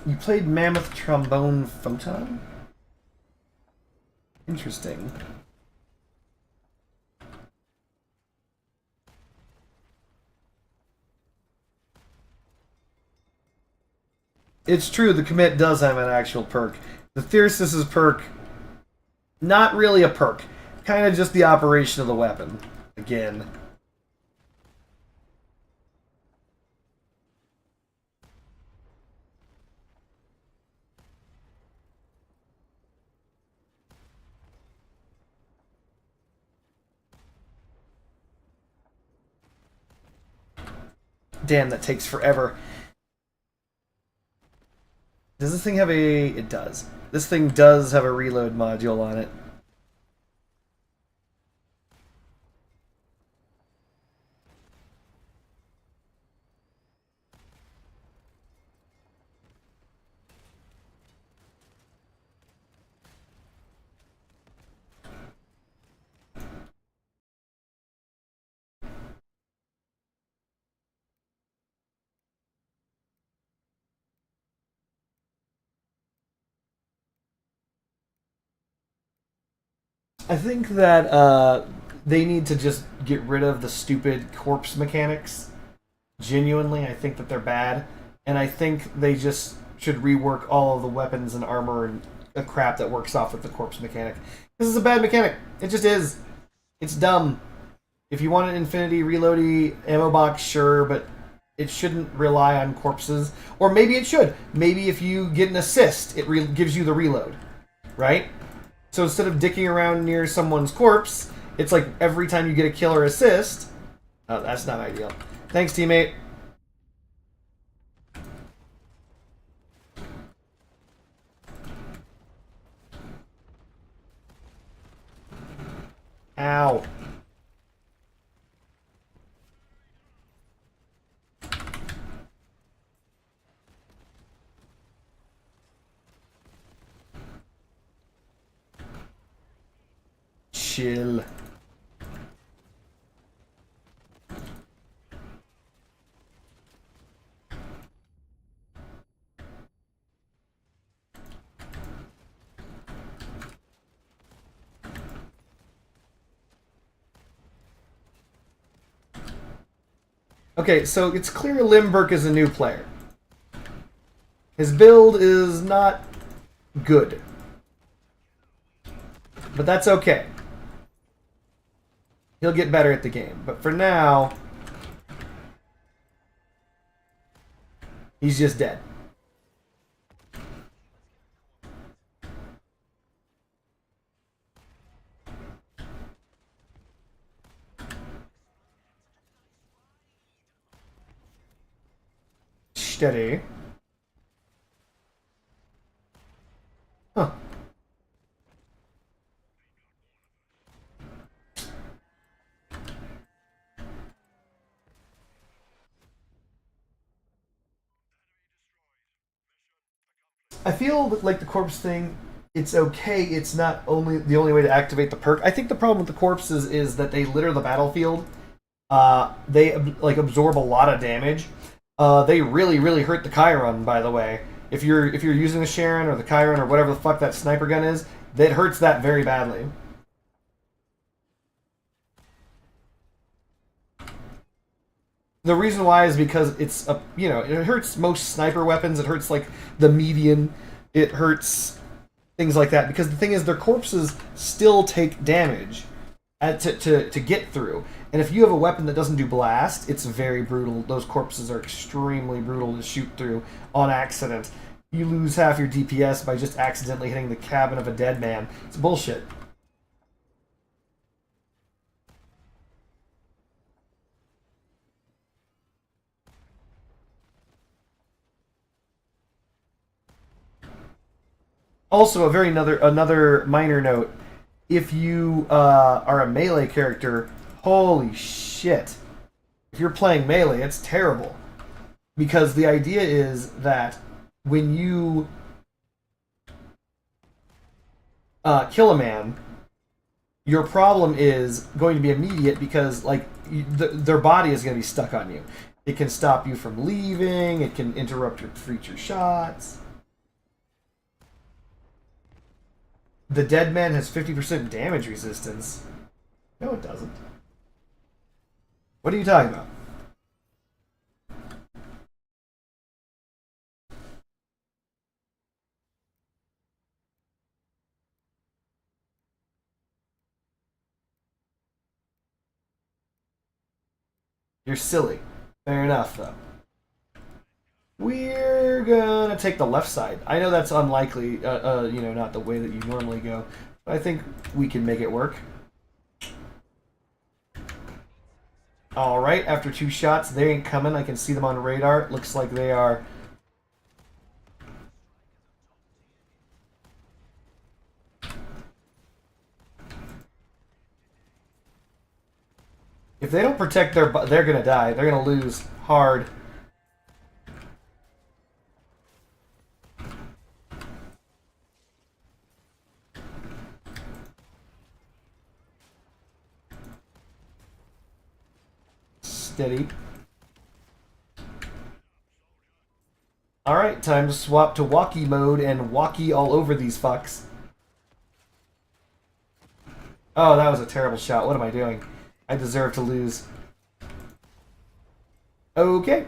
[SPEAKER 1] You played Mammoth Trombone Photon? Interesting. It's true, the commit does have an actual perk. The Thyrsus' perk, not really a perk. Kind of just the operation of the weapon. Again. Damn, that takes forever. Does this thing have a... It does. This thing does have a reload module on it. I think that they need to just get rid of the stupid corpse mechanics. Genuinely, I think that they're bad. And I think they just should rework all of the weapons and armor and the crap that works off with the corpse mechanic. This is a bad mechanic. It just is. It's dumb. If you want an infinity reloady ammo box, sure, but it shouldn't rely on corpses. Or maybe it should. Maybe if you get an assist, it gives you the reload. Right? So instead of dicking around near someone's corpse, it's like every time you get a kill or assist... Oh, that's not ideal. Thanks, teammate. Ow. Chill. Okay, so it's clear Limburg is a new player. His build is not good. But that's okay. He'll get better at the game. But for now, he's just dead. Steady. Huh. I feel like the corpse thing, it's okay. It's not only the only way to activate the perk. I think the problem with the corpses is that they litter the battlefield. They like absorb a lot of damage. They really hurt the Chiron. By the way, if you're using the Sharon or the Chiron or whatever the fuck that sniper gun is, that hurts that very badly. The reason why is because it's a it hurts most sniper weapons. It hurts like the median. It hurts things like that because the thing is their corpses still take damage to get through. And if you have a weapon that doesn't do blast, it's very brutal. Those corpses are extremely brutal to shoot through on accident. You lose half your DPS by just accidentally hitting the cabin of a dead man. It's bullshit. Also, a very another minor note: if you are a melee character, holy shit! If you're playing melee, it's terrible because the idea is that when you kill a man, your problem is going to be immediate because like their body is going to be stuck on you. It can stop you from leaving. It can interrupt your future shots. The dead man has 50% damage resistance. No, it doesn't. What are you talking about? You're silly. Fair enough, though. We're gonna take the left side. I know that's unlikely, not the way that you normally go, but I think we can make it work. Alright, after 2 shots, they ain't coming. I can see them on radar. Looks like they are. If they don't protect they're gonna die. They're gonna lose hard. Steady. Alright, time to swap to walkie mode and walkie all over these fucks. Oh, that was a terrible shot. What am I doing? I deserve to lose. Okay.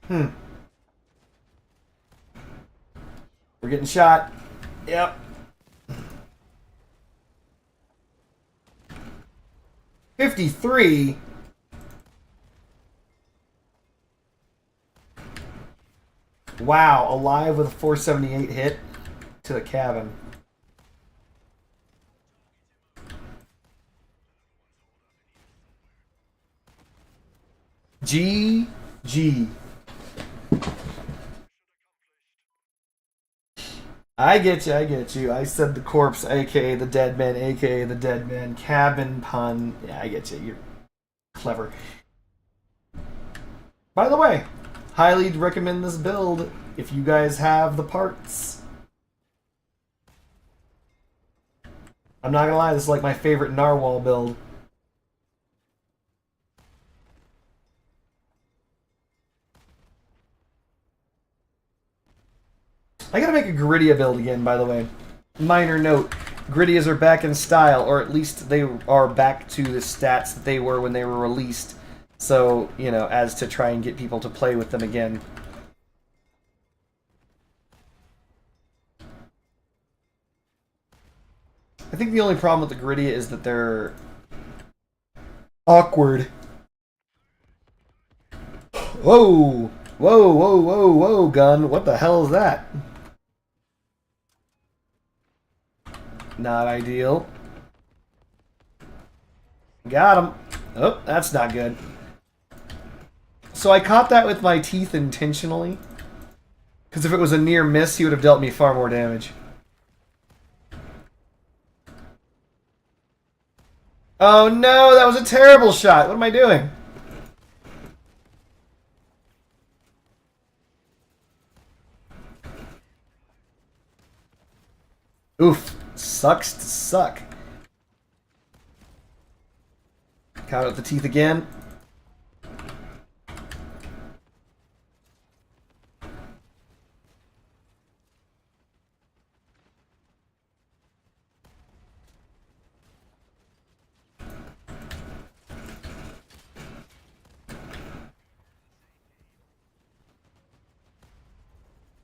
[SPEAKER 1] Hmm. We're getting shot. Yep. $53. Wow, alive with a 478 hit to the cabin. GG. I get you, I get you. I said the corpse, aka the dead man, aka the dead man cabin pun. Yeah, I get you. You're clever. By the way, highly recommend this build if you guys have the parts. I'm not gonna lie, this is like my favorite narwhal build. I gotta make a Gridea build again, by the way. Minor note. Grideas are back in style, or at least they are back to the stats that they were when they were released. So, you know, as to try and get people to play with them again. I think the only problem with the Gridea is that they're awkward. Whoa! Whoa, whoa, whoa, whoa, gun. What the hell is that? Not ideal. Got him. Oh, that's not good. So I caught that with my teeth intentionally. Because if it was a near miss, he would have dealt me far more damage. Oh no, that was a terrible shot. What am I doing? Oof. Sucks to suck. Count out the teeth again.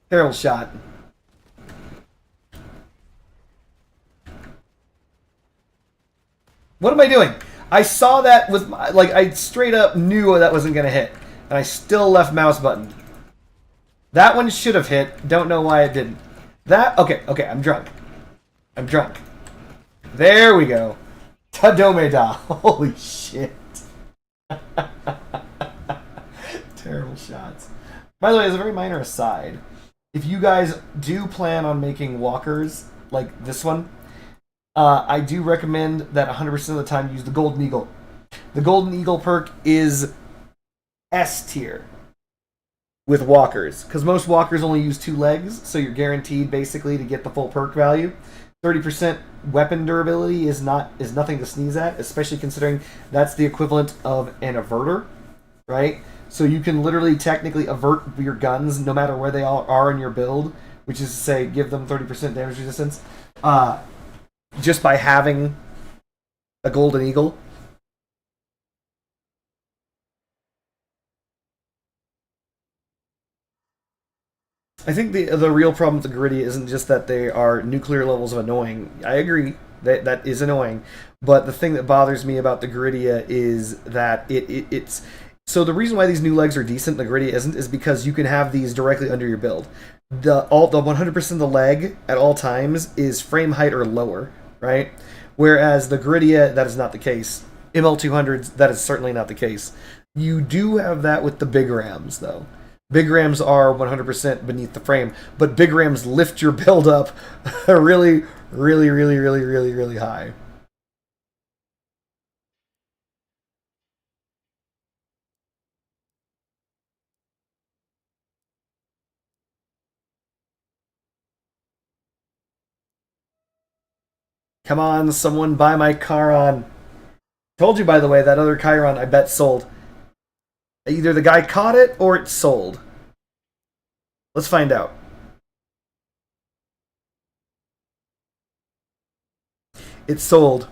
[SPEAKER 1] Terrible shot. What am I doing? I saw that with my, like, I straight up knew that wasn't going to hit. And I still left mouse button. That one should have hit. Don't know why it didn't. That, okay, I'm drunk. I'm drunk. There we go. Tadomeda. Holy shit. Terrible shots. By the way, as a very minor aside, if you guys do plan on making walkers like this one, I do recommend that 100% of the time use the Golden Eagle. The Golden Eagle perk is S tier with walkers, because most walkers only use 2 legs, so you're guaranteed basically to get the full perk value. 30% weapon durability is nothing to sneeze at, especially considering that's the equivalent of an averter, right? So you can literally technically avert your guns no matter where they all are in your build, which is to say give them 30% damage resistance, just by having a Golden Eagle. I think the real problem with the Gridea isn't just that they are nuclear levels of annoying. I agree that is annoying, but the thing that bothers me about the Gridea is that it's so the reason why these new legs are decent, the Gridea isn't, is because you can have these directly under your build. The 100% of the leg at all times is frame height or lower, right? Whereas the Gridea, that is not the case. ML200s, that is certainly not the case. You do have that with the big rams, though. Big rams are 100% beneath the frame, but big rams lift your build up really, really, really, really, really, really high. Come on, someone buy my Chiron. Told you, by the way, that other Chiron I bet sold. Either the guy caught it or it sold. Let's find out. It sold.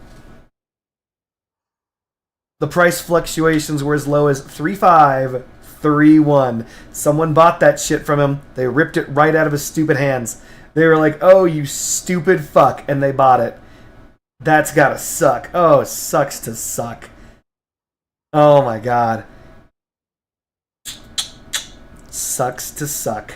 [SPEAKER 1] The price fluctuations were as low as 3.5, 3.1. Someone bought that shit from him. They ripped it right out of his stupid hands. They were like, oh, you stupid fuck, and they bought it. That's gotta suck. Oh, it sucks to suck. Oh my god. Sucks to suck.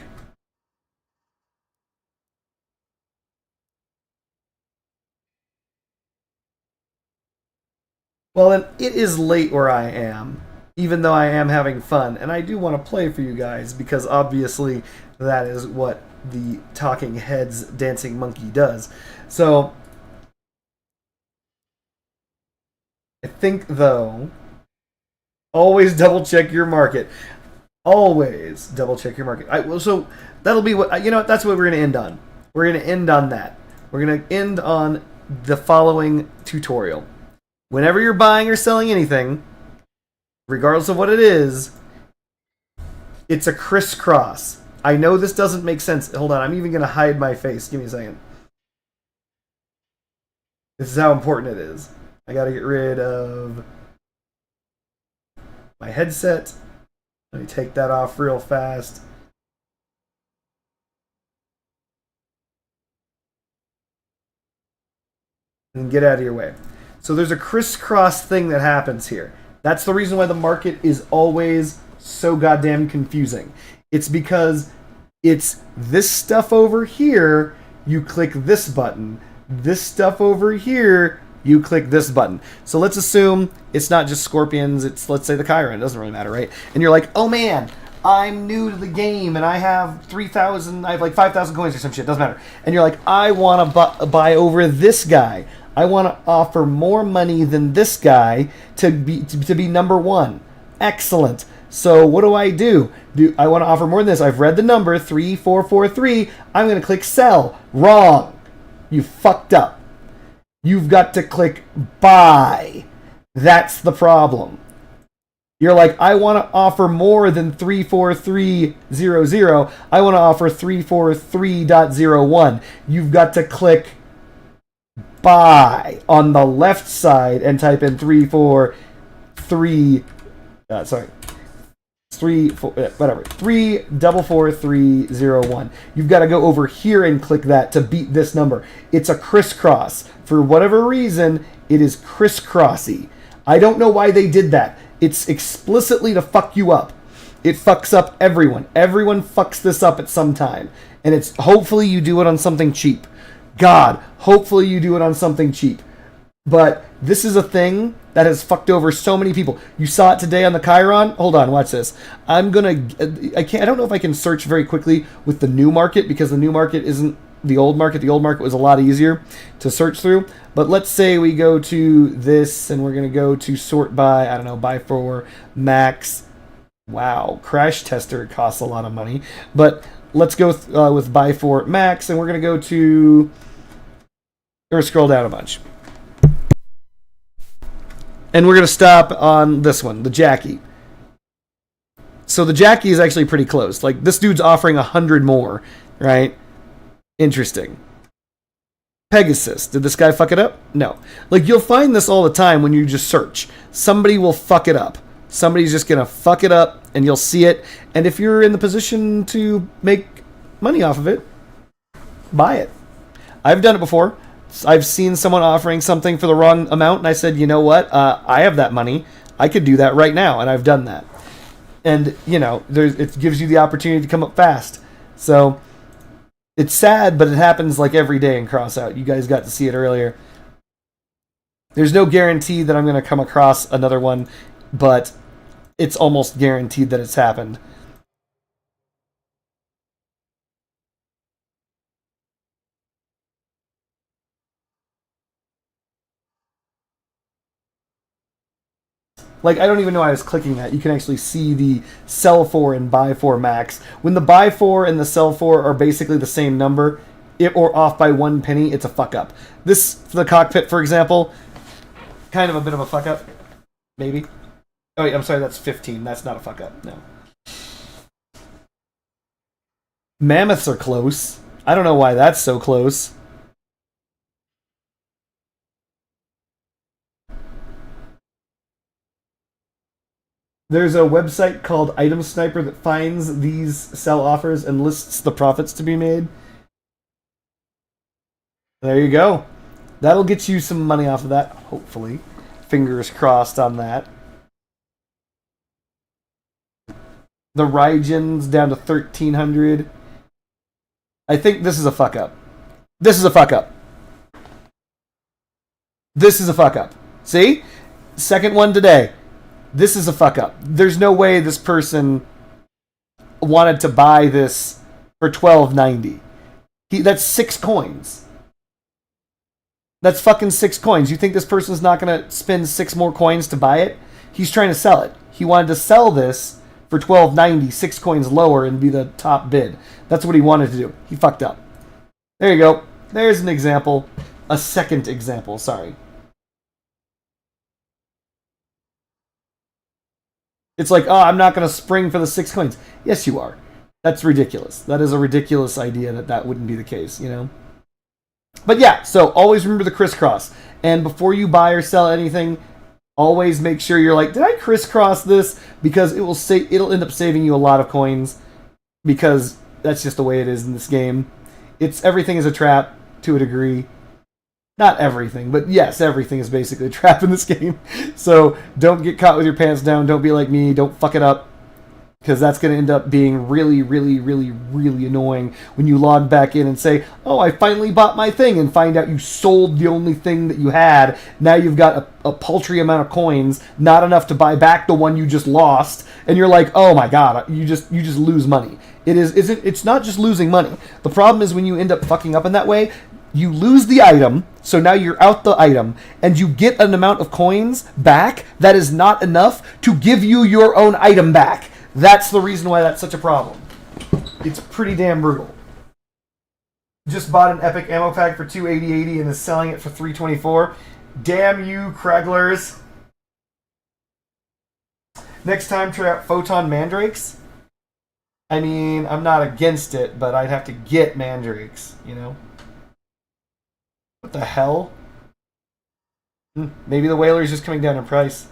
[SPEAKER 1] Well, then, it is late where I am, even though I am having fun, and I do want to play for you guys, because obviously that is what the Talking Heads Dancing Monkey does. So, I think, though, always double check your market. Always double check your market. So, that'll be what, you know what, that's what we're going to end on. We're going to end on that. We're going to end on the following tutorial. Whenever you're buying or selling anything, regardless of what it is, it's a crisscross. I know this doesn't make sense. Hold on, I'm even going to hide my face. Give me a second. This is how important it is. I got to get rid of my headset. Let me take that off real fast. And get out of your way. So there's a crisscross thing that happens here. That's the reason why the market is always so goddamn confusing. It's because it's this stuff over here, you click this button. This stuff over here, you click this button. So let's assume it's not just scorpions, it's, let's say, the Chiron. It doesn't really matter, right? And you're like, oh man, I'm new to the game and I have 3,000, I have like 5,000 coins or some shit, doesn't matter. And you're like, I want to buy over this guy. I want to offer more money than this guy to be number one. Excellent. So what do? I want to offer more than this. I've read the number 3443. I'm going to click sell. Wrong. You fucked up. You've got to click buy. That's the problem. You're like, I want to offer more than 34300. I want to offer 343.01. You've got to click buy on the left side and type in 3444301. You've got to go over here and click that to beat this number. It's a crisscross. For whatever reason, it is crisscrossy. I don't know why they did that. It's explicitly to fuck you up. It fucks up everyone. Everyone fucks this up at some time. And it's hopefully you do it on something cheap. God, hopefully you do it on something cheap. But this is a thing that has fucked over so many people. You saw it today on the Chiron. Hold on, watch this. I don't know if I can search very quickly with the new market because the new market isn't the old market. The old market was a lot easier to search through. But let's say we go to this and we're going to go to sort by, I don't know, buy for max. Wow, crash tester costs a lot of money. But let's go with buy for max and we're going to go to, or scroll down a bunch. And we're going to stop on this one, the Jackie. So the Jackie is actually pretty close. Like, this dude's offering 100 more, right? Interesting. Pegasus. Did this guy fuck it up? No. Like, you'll find this all the time when you just search. Somebody will fuck it up. Somebody's just going to fuck it up, and you'll see it. And if you're in the position to make money off of it, buy it. I've done it before. I've seen someone offering something for the wrong amount, and I said, you know what? I have that money. I could do that right now, and I've done that. And, you know, it gives you the opportunity to come up fast. So, it's sad, but it happens like every day in Crossout. You guys got to see it earlier. There's no guarantee that I'm going to come across another one, but it's almost guaranteed that it's happened. Like, I don't even know I was clicking that. You can actually see the sell for and buy for max. When the buy for and the sell for are basically the same number, or off by 1 penny, it's a fuck up. This, the cockpit, for example, kind of a bit of a fuck up. Maybe. Oh, wait, I'm sorry, that's 15. That's not a fuck up. No. Mammoths are close. I don't know why that's so close. There's a website called Item Sniper that finds these sell offers and lists the profits to be made. There you go. That'll get you some money off of that, hopefully. Fingers crossed on that. The Rygens down to 1,300. I think this is a fuck up. This is a fuck up. This is a fuck up. See? Second one today. This is a fuck up. There's no way this person wanted to buy this for $12.90. That's 6 coins. That's fucking 6 coins. You think this person's not going to spend 6 more coins to buy it? He's trying to sell it. He wanted to sell this for $12.90, 6 coins lower, and be the top bid. That's what he wanted to do. He fucked up. There you go. There's an example. A second example, sorry. It's like, oh, I'm not going to spring for the 6 coins. Yes, you are. That's ridiculous. That is a ridiculous idea that that wouldn't be the case, you know? But yeah, so always remember the crisscross. And before you buy or sell anything, always make sure you're like, did I crisscross this? Because it'll end up saving you a lot of coins, because that's just the way it is in this game. It's everything is a trap to a degree. Not everything, but yes, everything is basically a trap in this game. So don't get caught with your pants down. Don't be like me. Don't fuck it up, because that's going to end up being really, really, really, really annoying when you log back in and say, oh, I finally bought my thing, and find out you sold the only thing that you had. Now you've got a paltry amount of coins, not enough to buy back the one you just lost, and you're like, oh my god, you just lose money. It's not just losing money. The problem is when you end up fucking up in that way, you lose the item, so now you're out the item, and you get an amount of coins back that is not enough to give you your own item back. That's the reason why that's such a problem. It's pretty damn brutal. Just bought an epic ammo pack for $280 and is selling it for $324. Damn you, Craiglers. Next time, try out Photon Mandrakes. I mean, I'm not against it, but I'd have to get Mandrakes, you know? What the hell? Maybe the Whaler is just coming down in price.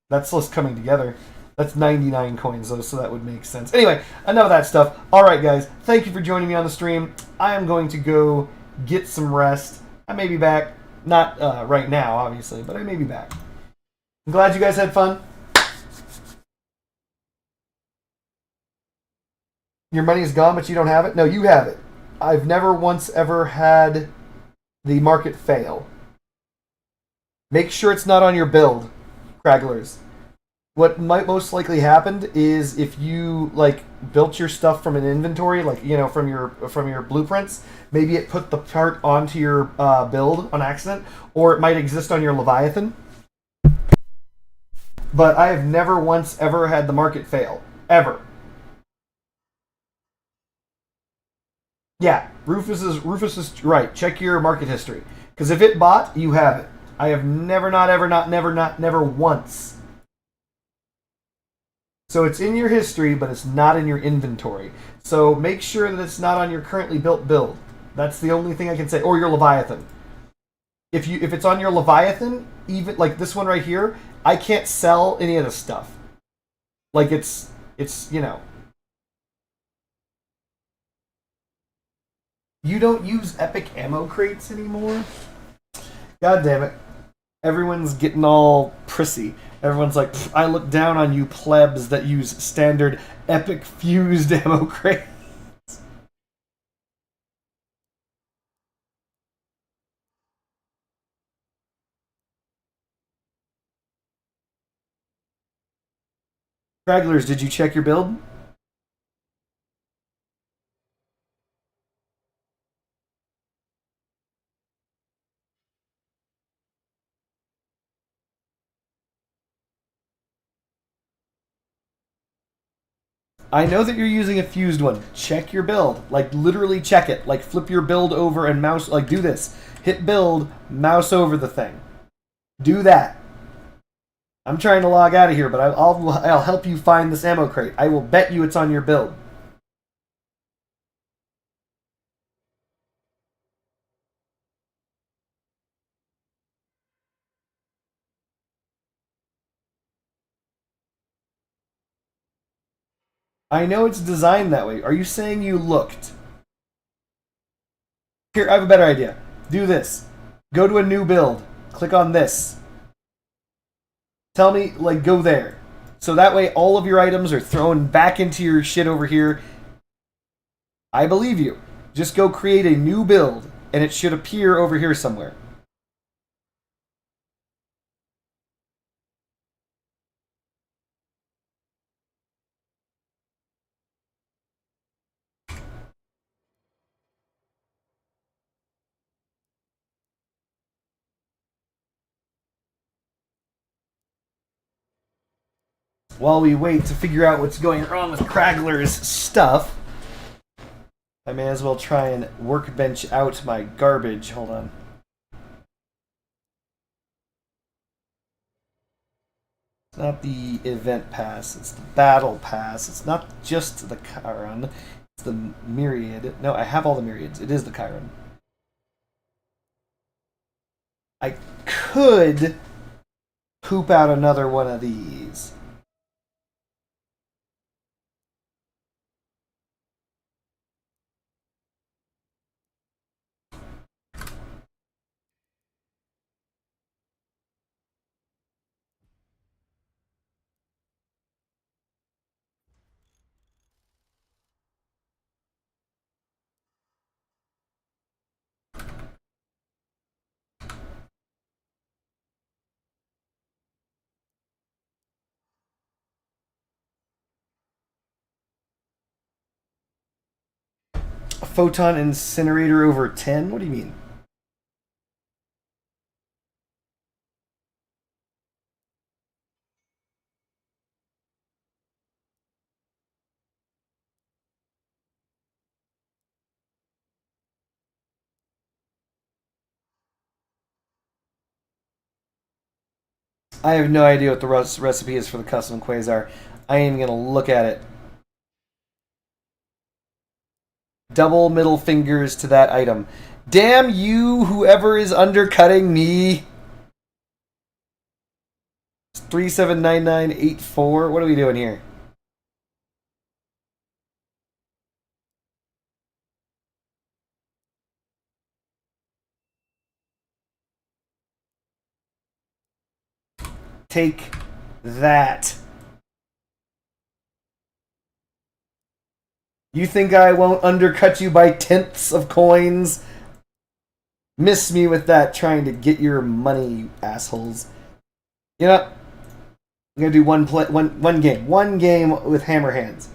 [SPEAKER 1] That's just coming together. That's 99 coins, though, so that would make sense. Anyway, enough of that stuff. All right, guys. Thank you for joining me on the stream. I am going to go get some rest. I may be back. Not right now, obviously, but I may be back. I'm glad you guys had fun. Your money is gone, but you don't have it? No, you have it. I've never once ever had the market fail. Make sure it's not on your build, Craiglers. What might most likely happened is if you like built your stuff from an inventory, like you know from your blueprints, maybe it put the part onto your build on accident, or it might exist on your Leviathan. But I have never once ever had the market fail, ever. Yeah, Rufus is right. Check your market history, because if it bought, you have it. I have never, not ever, not never, not never once. So it's in your history, but it's not in your inventory. So make sure that it's not on your currently built build. That's the only thing I can say. Or your Leviathan. If it's on your Leviathan, even like this one right here, I can't sell any of this stuff. Like it's you know. You don't use epic ammo crates anymore? God damn it. Everyone's getting all prissy. Everyone's like, I look down on you plebs that use standard epic fused ammo crates. Stragglers, did you check your build? I know that you're using a fused one. Check your build. Like, literally check it. Like, flip your build over and mouse... Like, do this. Hit build, mouse over the thing. Do that. I'm trying to log out of here, but I'll help you find this ammo crate. I will bet you it's on your build. I know it's designed that way. Are you saying you looked? Here, I have a better idea. Do this. Go to a new build. Click on this. Tell me, like, go there. So that way all of your items are thrown back into your shit over here. I believe you. Just go create a new build, and it should appear over here somewhere. While we wait to figure out what's going wrong with Craggler's stuff, I may as well try and workbench out my garbage. Hold on. not the event pass. It's the battle pass. It's not just the Chiron. It's the myriad. No, I have all the myriads. It is the Chiron. I could poop out another one of these. A photon incinerator over 10? What do you mean? I have no idea what the recipe is for the custom quasar. I ain't even gonna look at it. Double middle fingers to that item. Damn you, whoever is undercutting me. 379984. What are we doing here? Take that. You think I won't undercut you by tenths of coins? Miss me with that trying to get your money, you assholes. You know, I'm gonna do one game. One game with hammer hands.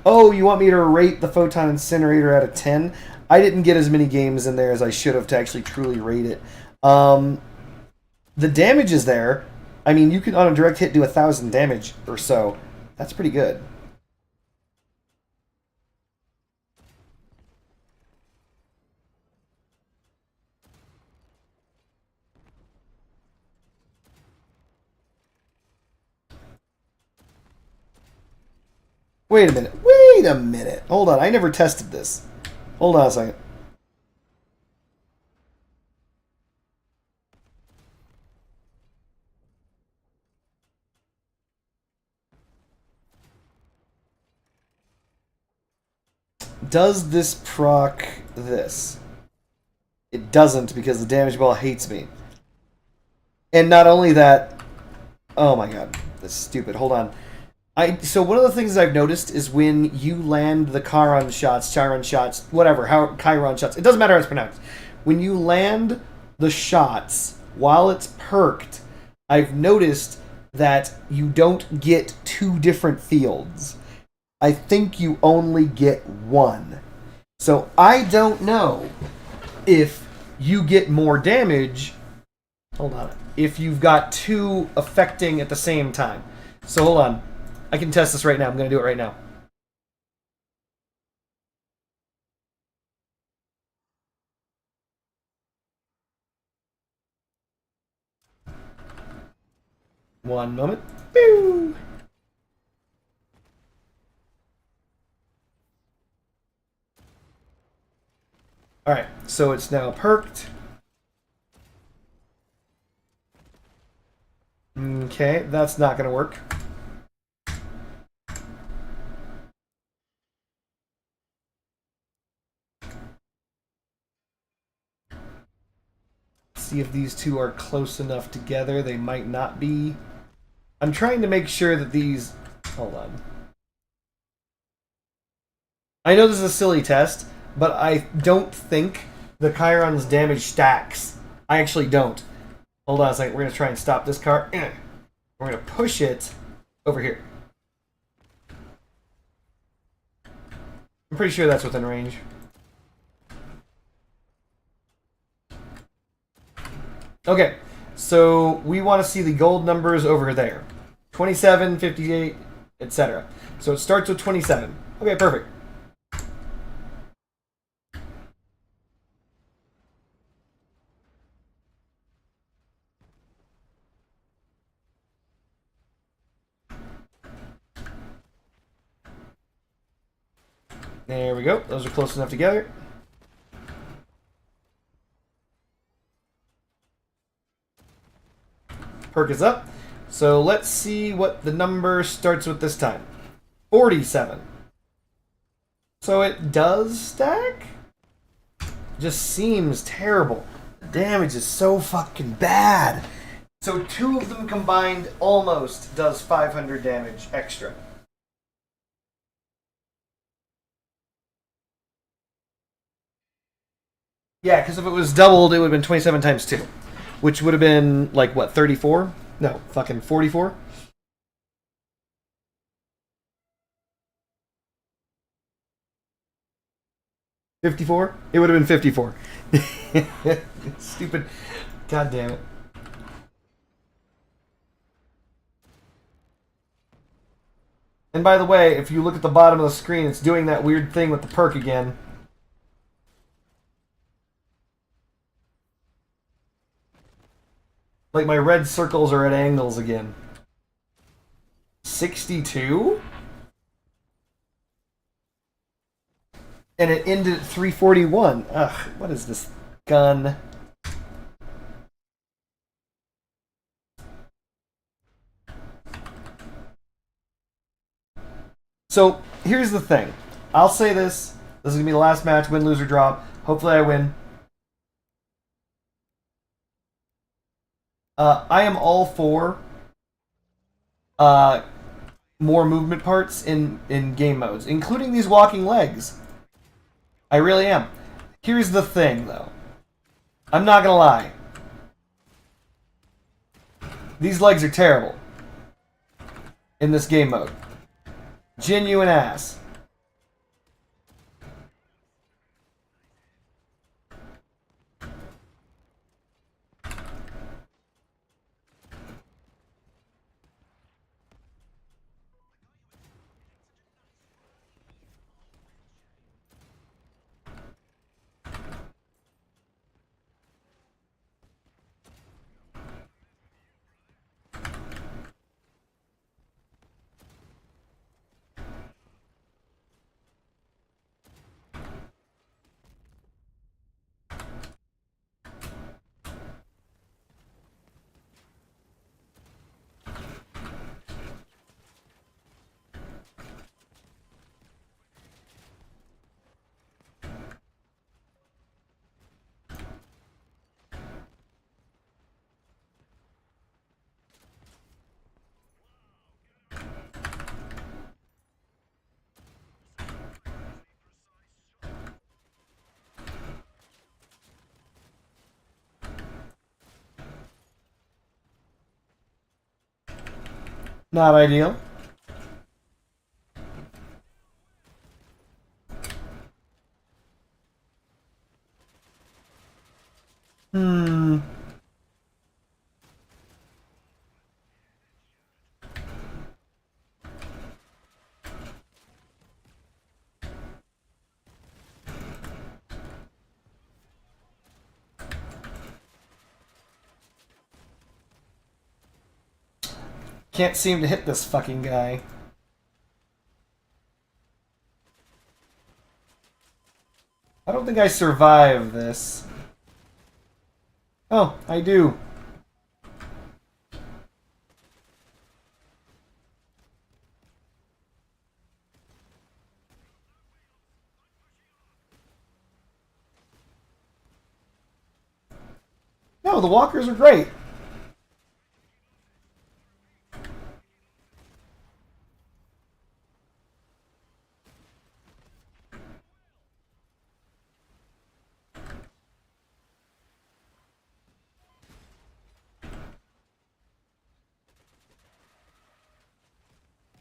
[SPEAKER 1] Oh, you want me to rate the photon incinerator out of 10? I didn't get as many games in there as I should have to actually truly rate it. The damage is there. I mean, you can on a direct hit do 1,000 damage or so. That's pretty good. Wait a minute. Wait a minute. Hold on. I never tested this. Hold on a second. Does this proc this? It doesn't because the damage ball hates me. And not only that, oh my god, that's stupid. Hold on. So one of the things I've noticed is when you land the Chiron shots, whatever, how Chiron shots, it doesn't matter how it's pronounced. When you land the shots while it's perked, I've noticed that you don't get two different fields. I think you only get one. So I don't know if you get more damage. Hold on. If you've got two affecting at the same time. So hold on. I can test this right now. I'm going to do it right now. One moment. Boo! Alright, so it's now perked. Okay, that's not going to work. See if these two are close enough together. They might not be. I'm trying to make sure that these... Hold on. I know this is a silly test, but I don't think the Chiron's damage stacks. I actually don't. Hold on a second. We're going to try and stop this car. We're going to push it over here. I'm pretty sure that's within range. Okay, so we want to see the gold numbers over there. 27, 58, etc. So it starts with 27. Okay, perfect. There we go. Those are close enough together. Perk is up. So let's see what the number starts with this time. 47. So it does stack? Just seems terrible. The damage is so fucking bad. So 2 of them combined almost does 500 damage extra. Yeah, because if it was doubled, it would have been 27 times 2. Which would have been, like, what, 34? No, fucking 44? $54? It would have been 54. Stupid. God damn it. And by the way, if you look at the bottom of the screen, it's doing that weird thing with the perk again. Like my red circles are at angles again. 62? And it ended at 341. Ugh, what is this gun? So, here's the thing. I'll say this. This is going to be the last match, win, lose, or draw. Hopefully I win. I am all for more movement parts in game modes, including these walking legs. I really am. Here's the thing, though. I'm not gonna lie. These legs are terrible in this game mode. Genuine ass. Not ideal. Can't seem to hit this fucking guy. I don't think I survive this. Oh, I do. No, the walkers are great.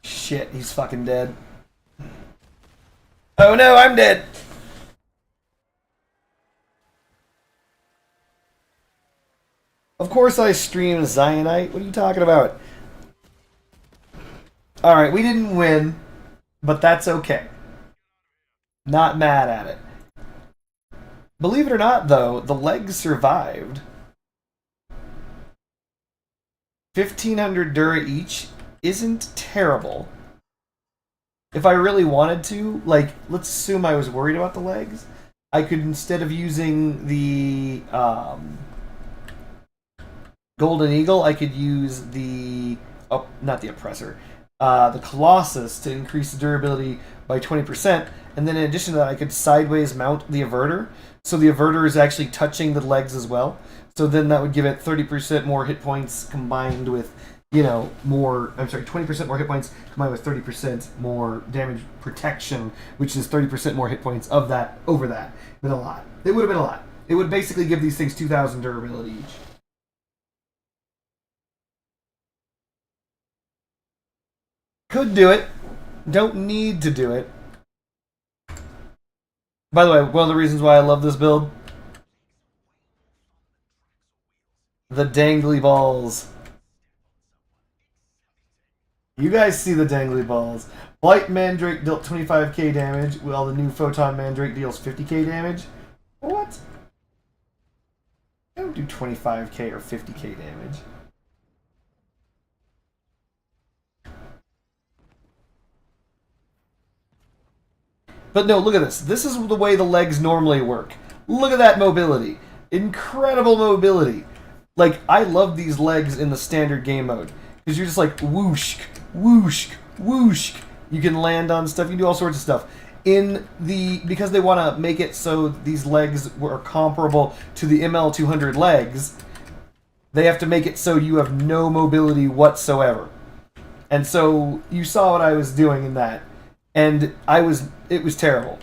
[SPEAKER 1] Shit, he's fucking dead. Oh no, I'm dead. Of course I stream Zionite. What are you talking about? Alright, we didn't win, but that's okay. Not mad at it. Believe it or not, though, the legs survived. 1,500 Dura each isn't terrible. if I really wanted to, like, let's assume I was worried about the legs, I could, instead of using the Golden Eagle, I could use the, oh, not the Oppressor, the Colossus to increase the durability by 20%. And then in addition to that, I could sideways mount the Averter. So the Averter is actually touching the legs as well. So then that would give it 30% more hit points combined with, more, I'm sorry, 20% more hit points combined with 30% more damage protection, which is 30% more hit points of that over that. Been a lot. It would have been a lot. It would basically give these things 2,000 durability each. Could do it. Don't need to do it. By the way, one of the reasons why I love this build, the dangly balls. You guys see the dangly balls. Blight Mandrake dealt 25k damage, while the new Photon Mandrake deals 50k damage. What? I don't do 25k or 50k damage. But no, look at this. This is the way the legs normally work. Look at that mobility. Incredible mobility. Like, I love these legs in the standard game mode. Because you're just like, whoosh, whoosh, whoosh. You can land on stuff. You can do all sorts of stuff. Because they want to make it so these legs were comparable to the ML200 legs, they have to make it so you have no mobility whatsoever. And so you saw what I was doing in that. And it was terrible.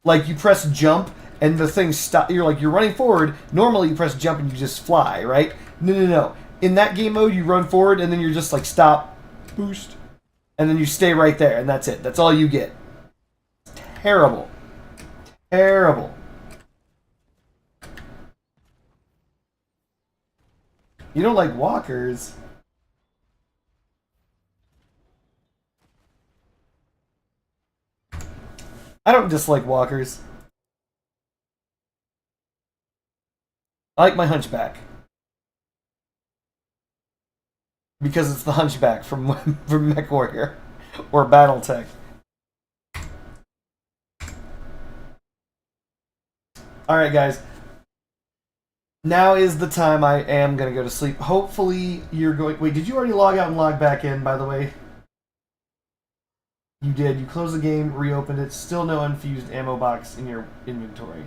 [SPEAKER 1] Like, you press jump and the thing stop. You're running forward. Normally you press jump and you just fly, right? No. In that game mode, you run forward and then you're just like stop, boost, and then you stay right there, and that's it. That's all you get. Terrible. Terrible. You don't like walkers? I don't dislike walkers. I like my hunchback. Because it's the hunchback from MechWarrior or Battletech. Alright, guys. Now is the time I am going to go to sleep. Hopefully you're going... Wait, did you already log out and log back in, by the way? You did. You closed the game, reopened it. Still no unfused ammo box in your inventory.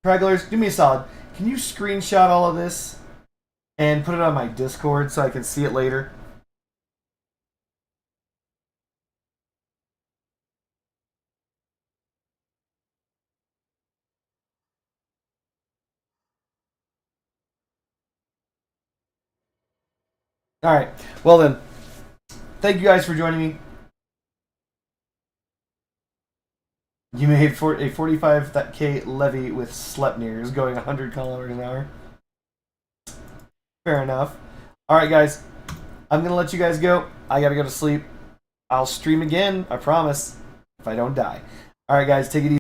[SPEAKER 1] Tragglers, do me a solid. Can you screenshot all of this and put it on my Discord so I can see it later? Alright. Well then, thank you guys for joining me. You made a 45k levy with Sleipnirs going 100 kilometers an hour. Fair enough. Alright, guys. I'm going to let you guys go. I got to go to sleep. I'll stream again, I promise, if I don't die. Alright, guys, take it easy.